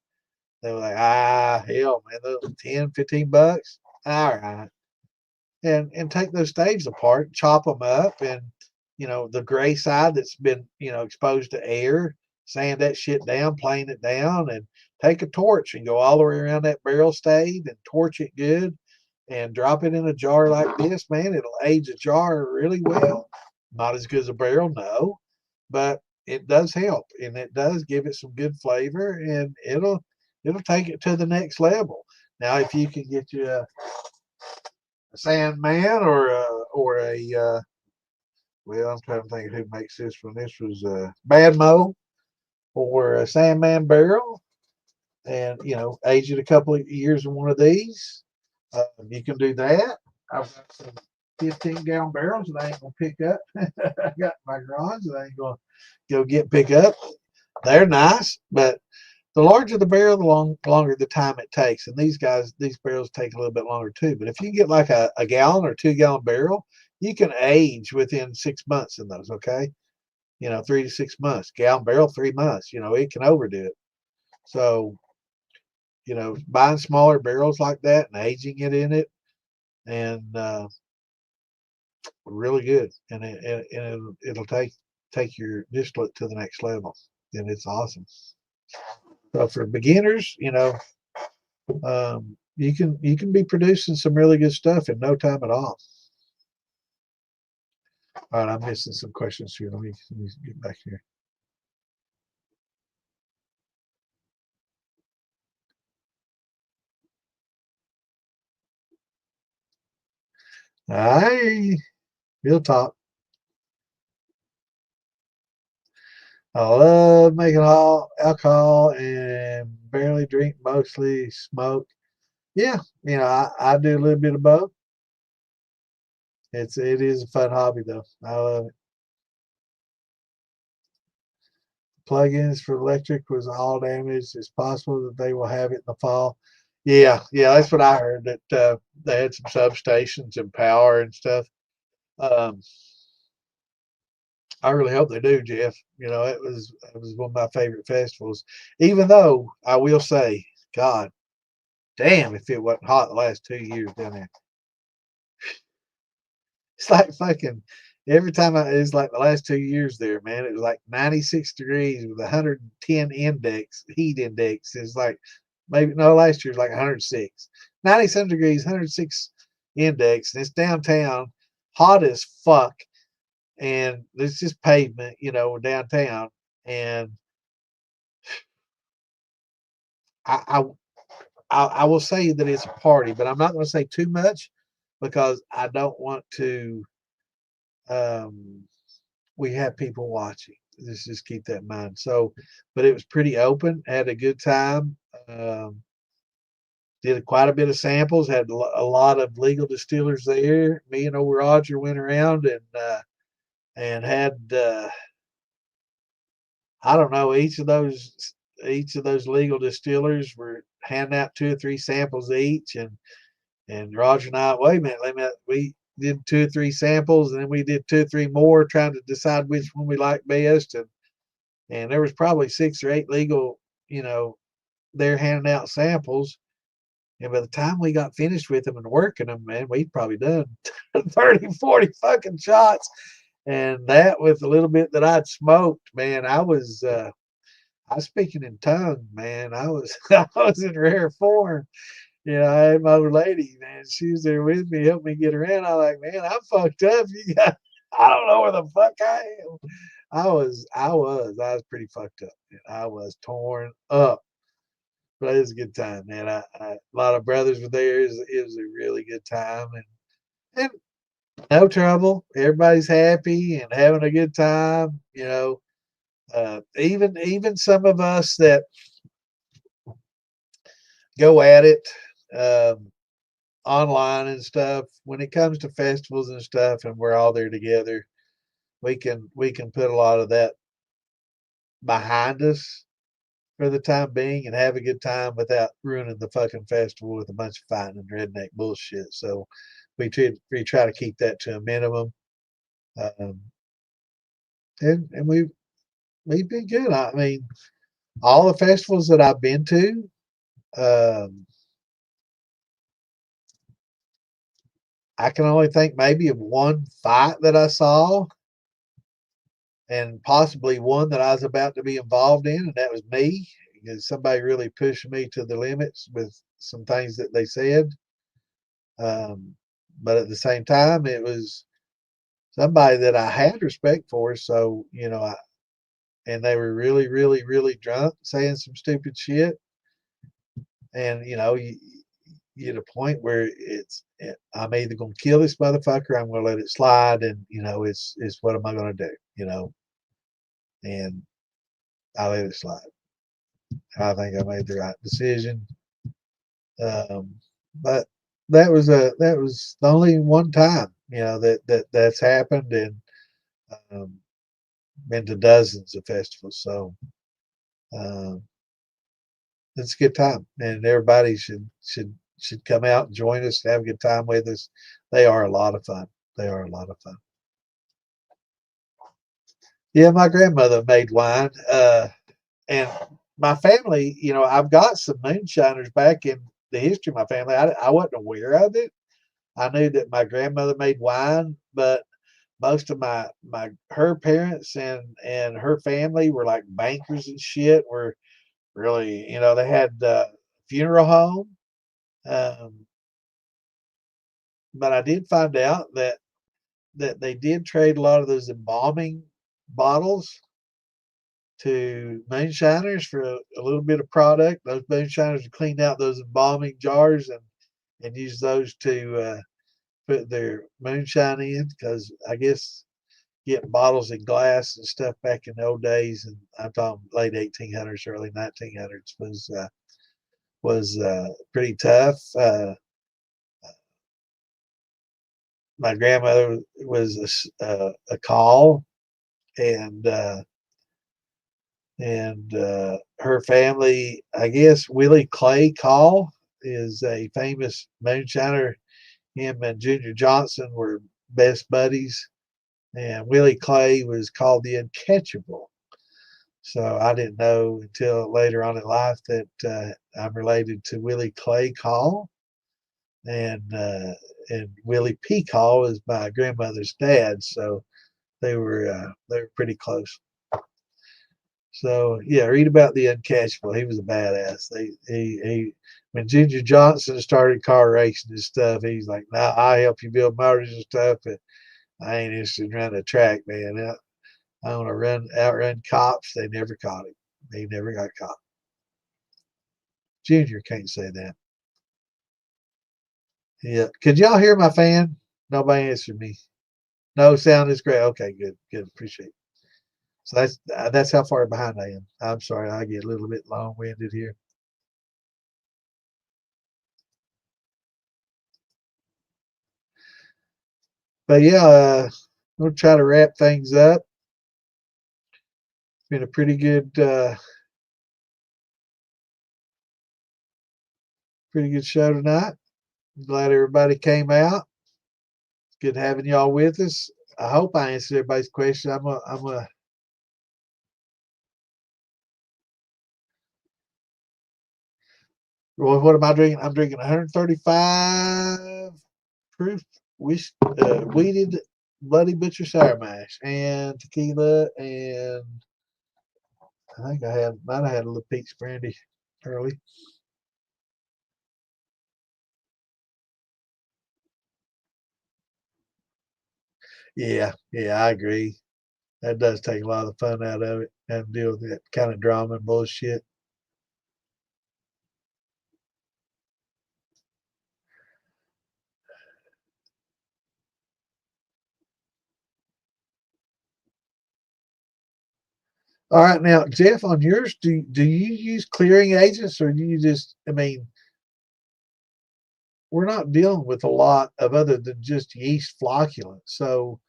They were like, hell, man, those 10, $15. All right. And take those staves apart, chop them up, and the gray side that's been exposed to air, sand that shit down, plane it down, and take a torch and go all the way around that barrel stave and torch it good, and drop it in a jar like this. Man, it'll age a jar really well. Not as good as a barrel, no, but it does help, and it does give it some good flavor, and it'll take it to the next level. Now, if you can get you a Sandman or a well, I'm trying to think of who makes this one. This was Bad Mo or a Sandman barrel, and age it a couple of years in one of these. You can do that. I've got some 15-gallon barrels that I ain't gonna pick up. I got in my garage that I ain't gonna go pick up. They're nice, but the larger the barrel, the longer the time it takes. And these barrels take a little bit longer too. But if you get like a gallon or 2-gallon barrel, you can age within 6 months in those. Okay, 3 to 6 months. Gallon barrel, 3 months. It can overdo it. So buying smaller barrels like that and aging it in it, and really good, and it'll take your distillate to the next level, and it's awesome. So for beginners, you can be producing some really good stuff in no time at all. All right, I'm missing some questions here. Let me get back here. Hi, real talk. I love making all alcohol and barely drink, mostly smoke. Yeah, I do a little bit of both. It is a fun hobby though. I love it. Plugins for electric was all damaged. It's possible that they will have it in the fall. Yeah, yeah, that's what I heard. That they had some substations and power and stuff. Um, I really hope they do, Jeff. It was one of my favorite festivals. Even though I will say, God damn, if it wasn't hot the last 2 years down there. It's like fucking every time it's like the last 2 years there, man. It was like 96 degrees with 110 heat index. It's like maybe no, last year was like 106. 97 degrees, 106 index, and it's downtown, hot as fuck, and there's just pavement, downtown. And I, I I will say that it's a party, but I'm not going to say too much because I don't want to. Um, we have people watching. just keep that in mind. So, but it was pretty open. Had a good time. Um, did quite a bit of samples. Had a lot of legal distillers there. Me and old Roger went around and had I don't know, each of those legal distillers were handing out 2 or 3 samples each, and Roger and I, wait a minute, we did 2 or 3 samples, and then we did 2 or 3 more, trying to decide which one we liked best, and there was probably 6 or 8 legal, you know, they're handing out samples, and by the time we got finished with them and working them, man, we'd probably done 30, 40 fucking shots, and that with a little bit that I'd smoked, man, I was speaking in tongue, man. I was I was in rare form. You know, I had my old lady, man. She was there with me, helped me get around. I was like, man, I'm fucked up. You got, I don't know where the fuck I am. I was pretty fucked up. Man. I was torn up, but it was a good time, man. A lot of brothers were there. It was a really good time, and no trouble. Everybody's happy and having a good time. You know, even some of us that go at it um, online and stuff. When it comes to festivals and stuff, and we're all there together, we can put a lot of that behind us for the time being and have a good time without ruining the fucking festival with a bunch of fighting and redneck bullshit. So we try to keep that to a minimum, um, and we've been good. I mean, all the festivals that I've been to. Um, I can only think maybe of one fight that I saw and possibly one that I was about to be involved in, and that was me because somebody really pushed me to the limits with some things that they said. Um, but at the same time, it was somebody that I had respect for. So, and they were really, really, really drunk, saying some stupid shit. And, you at a point where I'm either going to kill this motherfucker, I'm going to let it slide. And, it's what am I going to do, and I let it slide. I think I made the right decision. Um, but that was the only one time that's happened, and um, been to dozens of festivals. So um, it's a good time, and everybody should come out and join us and have a good time with us. They are a lot of fun. They are a lot of fun. Yeah, my grandmother made wine, and my family. I've got some moonshiners back in the history of my family. I wasn't aware of it. I knew that my grandmother made wine, but most of my her parents and her family were like bankers and shit. Were really, they had a funeral home. Um, but I did find out that they did trade a lot of those embalming bottles to moonshiners for a little bit of product. Those moonshiners would clean out those embalming jars and use those to put their moonshine in, because I guess getting bottles and glass and stuff back in the old days, and I'm talking late 1800s, early 1900s, was pretty tough. My grandmother was a call, and her family, I guess Willie Clay Call is a famous moonshiner. Him and Junior Johnson were best buddies, and Willie Clay was called the Uncatchable. So I didn't know until later on in life that I'm related to Willie Clay Call, and Willie P. Call is my grandmother's dad. So they were pretty close. So yeah, read about the Uncatchable. He was a badass. He when Ginger Johnson started car racing and stuff, he's like, "Now I help you build motors and stuff, but I ain't interested in running a track, man. I want to outrun cops." They never caught him. He never got caught. Junior can't say that. Yeah. Could y'all hear my fan? Nobody answered me. No, sound is great. Okay, good, good. Appreciate it. So that's how far behind I am. I'm sorry, I get a little bit long-winded here. But yeah, we'll try to wrap things up. Been a pretty good show tonight. Glad everybody came out. Good having y'all with us. I hope I answered everybody's question. Well, what am I drinking? I'm drinking 135 proof weeded Bloody Butcher Sour Mash and tequila, and I think might have had a little peach brandy early. Yeah, I agree. That does take a lot of the fun out of it and deal with that kind of drama and bullshit. All right, now Jeff, on yours, do you use clearing agents or do you just? I mean, we're not dealing with a lot of other than just yeast flocculants. So,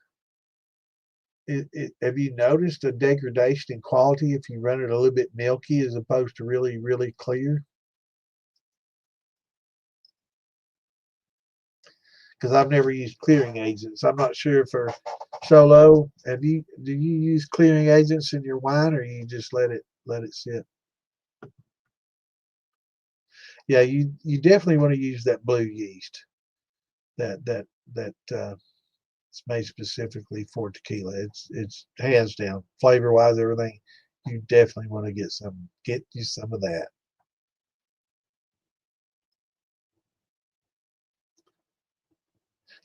have you noticed a degradation in quality if you run it a little bit milky as opposed to really, really clear? Because I've never used clearing agents. I'm not sure for solo. Do you use clearing agents in your wine or you just let it sit? Yeah, you definitely want to use that blue yeast. That it's made specifically for tequila. It's hands down, flavor wise, everything. You definitely want to get you some of that.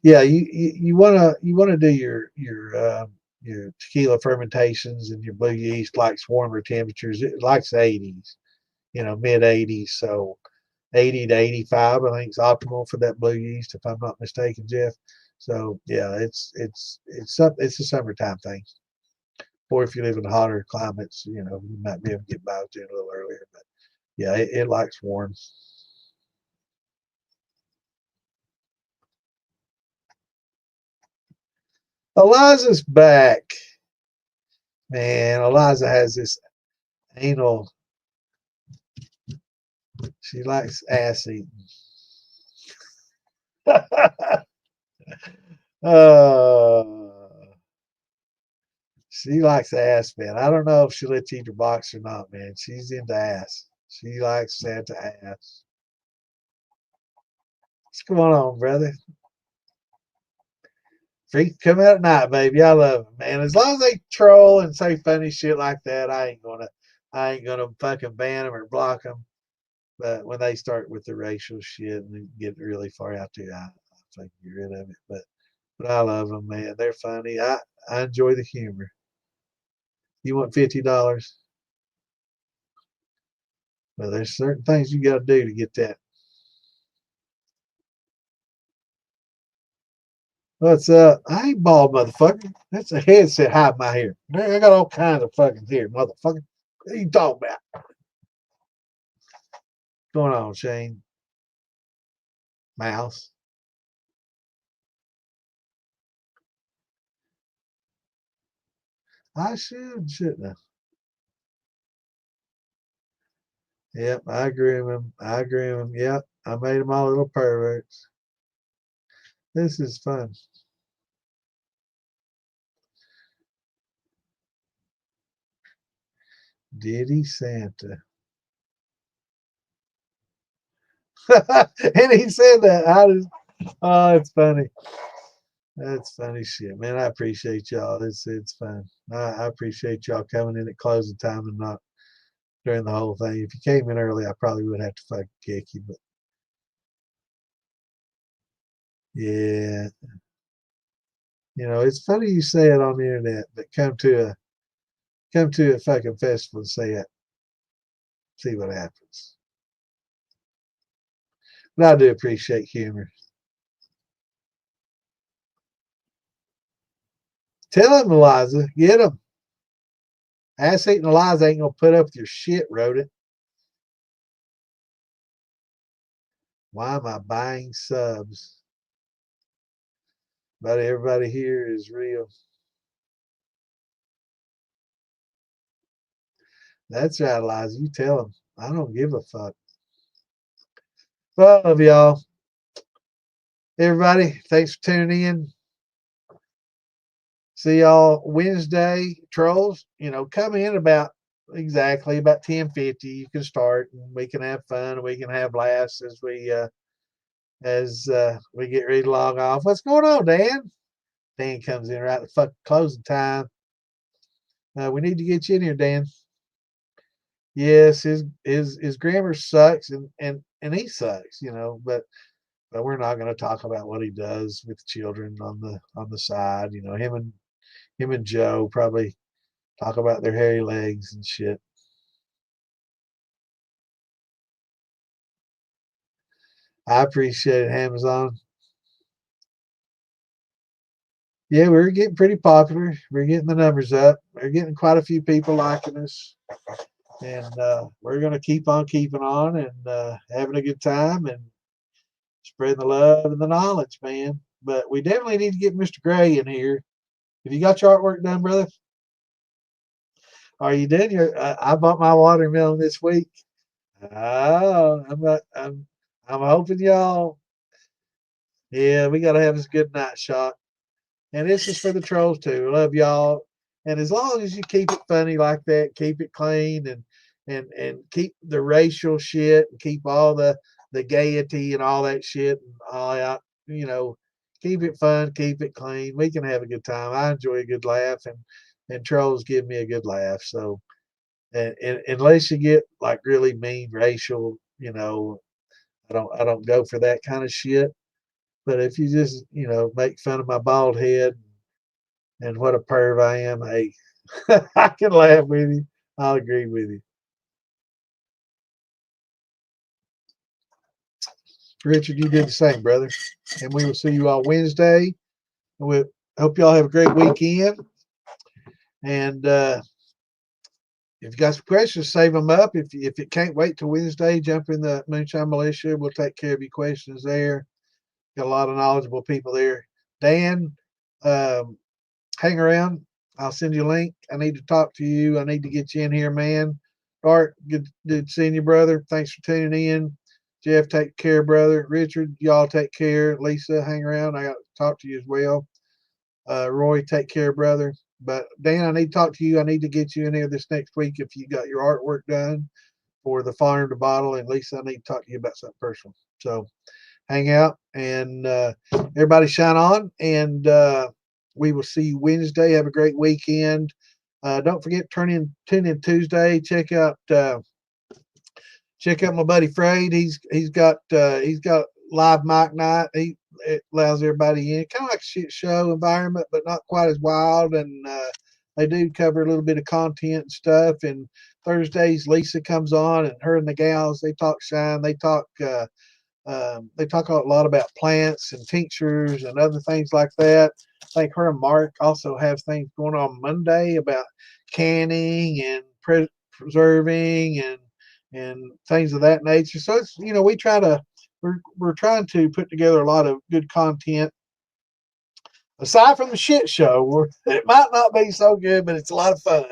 Yeah, you wanna do your tequila fermentations and your blue yeast likes warmer temperatures. It likes 80s, mid 80s. So 80 to 85, I think is optimal for that blue yeast, if I'm not mistaken, Jeff. So yeah, it's a summertime thing. Or if you live in hotter climates, you might be able to get by with it a little earlier. But yeah, it likes warm. Eliza's back. Man, Eliza has this anal. She likes ass eating. uh, she likes ass, man. I don't know if she lets you eat her box or not, man. She's into ass. She likes Santa ass. What's going on, brother? Freaks come out at night, baby. I love them, man. As long as they troll and say funny shit like that, I ain't gonna fucking ban them or block them. But when they start with the racial shit and get really far out there, I fucking get rid of it. But I love them, man. They're funny. I enjoy the humor. You want $50? Well, there's certain things you got to do to get that. What's up? I ain't bald, motherfucker. That's a headset hiding my hair. I got all kinds of fucking hair, motherfucker. What are you talking about? What's going on, Shane? Mouse. I shouldn't I? Yep, I agree with him. I agree with him. Yep, I made them all little perverts. This is fun. Diddy Santa. And he said that. Oh, it's funny. That's funny shit, man. I appreciate y'all. It's fun. I appreciate y'all coming in at closing time and not during the whole thing. If you came in early, I probably would have to fucking kick you. But yeah, it's funny you say it on the internet, but come to a fucking festival and say it. See what happens. But I do appreciate humor. Tell him, Eliza. Get him. Ass eating lies ain't gonna put up with your shit, rodent. Why am I buying subs? But everybody here is real. That's right, Liza. You tell them. I don't give a fuck. Well, love y'all. Everybody, thanks for tuning in. See y'all Wednesday, trolls. Come in about exactly about 10:50. You can start, and we can have fun, and we can have laughs as we get ready to log off. What's going on, Dan? Dan comes in right at the fucking closing time. We need to get you in here, Dan. Yes, his grammar sucks, and he sucks, but we're not going to talk about what he does with children on the side. Him and Joe probably talk about their hairy legs and shit. I appreciate it, Amazon. Yeah, we're getting pretty popular. We're getting the numbers up. We're getting quite a few people liking us, and we're going to keep on keeping on and having a good time and spreading the love and the knowledge, man. But we definitely need to get Mr. Gray in here. Have you got your artwork done, brother? Are you done? I bought my watermelon this week. Oh, I'm hoping y'all. Yeah, we gotta have this good night shot. And this is for the trolls too. Love y'all. And as long as you keep it funny like that, keep it clean and keep the racial shit and keep all the gaiety and all that shit and all out, keep it fun, keep it clean. We can have a good time. I enjoy a good laugh and trolls give me a good laugh. So and unless you get like really mean racial, I don't go for that kind of shit. But if you just, make fun of my bald head and what a perv I am, hey, I can laugh with you. I'll agree with you. Richard, you did the same, brother. And we will see you all Wednesday. We hope y'all have a great weekend. And if you got some questions, save them up. If it can't wait till Wednesday, jump in the Moonshine Militia. We'll take care of your questions there. Got a lot of knowledgeable people there. Dan, um, hang around. I'll send you a link. I need to talk to you. I need to get you in here, man. Art, good seeing you, brother. Thanks for tuning in. Jeff, take care, brother. Richard, y'all take care. Lisa, hang around. I got to talk to you as well. Roy, take care, brother. But Dan, I need to talk to you. I need to get you in here this next week if you got your artwork done for the farm to bottle. And Lisa, I need to talk to you about something personal. So hang out and everybody shine on. And we will see you Wednesday. Have a great weekend. Don't forget, tune in Tuesday. Check out my buddy Frade. He's got live mic night. It allows everybody in, kind of like a shit show environment, but not quite as wild. And they do cover a little bit of content and stuff. And Thursdays, Lisa comes on, and her and the gals they talk shine. They talk a lot about plants and tinctures and other things like that. I think her and Mark also have things going on Monday about canning and preserving and things of that nature. So it's we're trying to put together a lot of good content aside from the shit show. It might not be so good, but it's a lot of fun.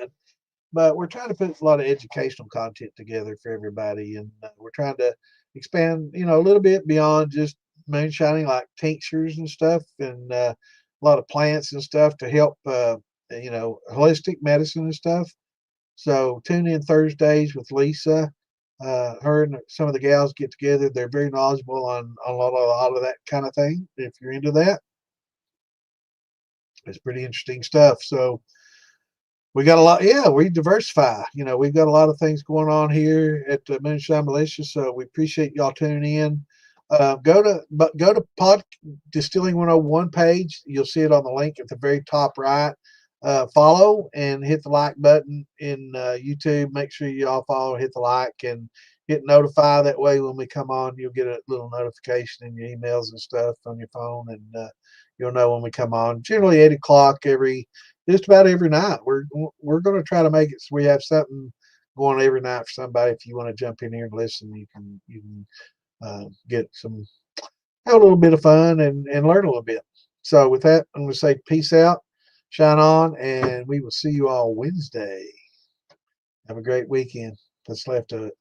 But we're trying to put a lot of educational content together for everybody, and we're trying to expand, a little bit beyond just moonshining, like tinctures and stuff, and a lot of plants and stuff to help, holistic medicine and stuff. So tune in Thursdays with Lisa. Her and some of the gals get together. They're very knowledgeable on a lot of that kind of thing. If you're into that, it's pretty interesting stuff. So we got a lot. Yeah, we diversify. We've got a lot of things going on here at Moonshine Militia. So we appreciate y'all tuning in. Go to Pod Distilling 101 page. You'll see it on the link at the very top right. Follow and hit the like button in YouTube. Make sure you all follow, hit the like, and hit notify. That way, when we come on, you'll get a little notification in your emails and stuff on your phone, and you'll know when we come on. Generally 8 o'clock just about every night. We're going to try to make it so we have something going every night for somebody. If you want to jump in here and listen, you can get some, have a little bit of fun and learn a little bit. So with that, I'm going to say peace out, shine on, and we will see you all Wednesday. Have a great weekend that's left of it.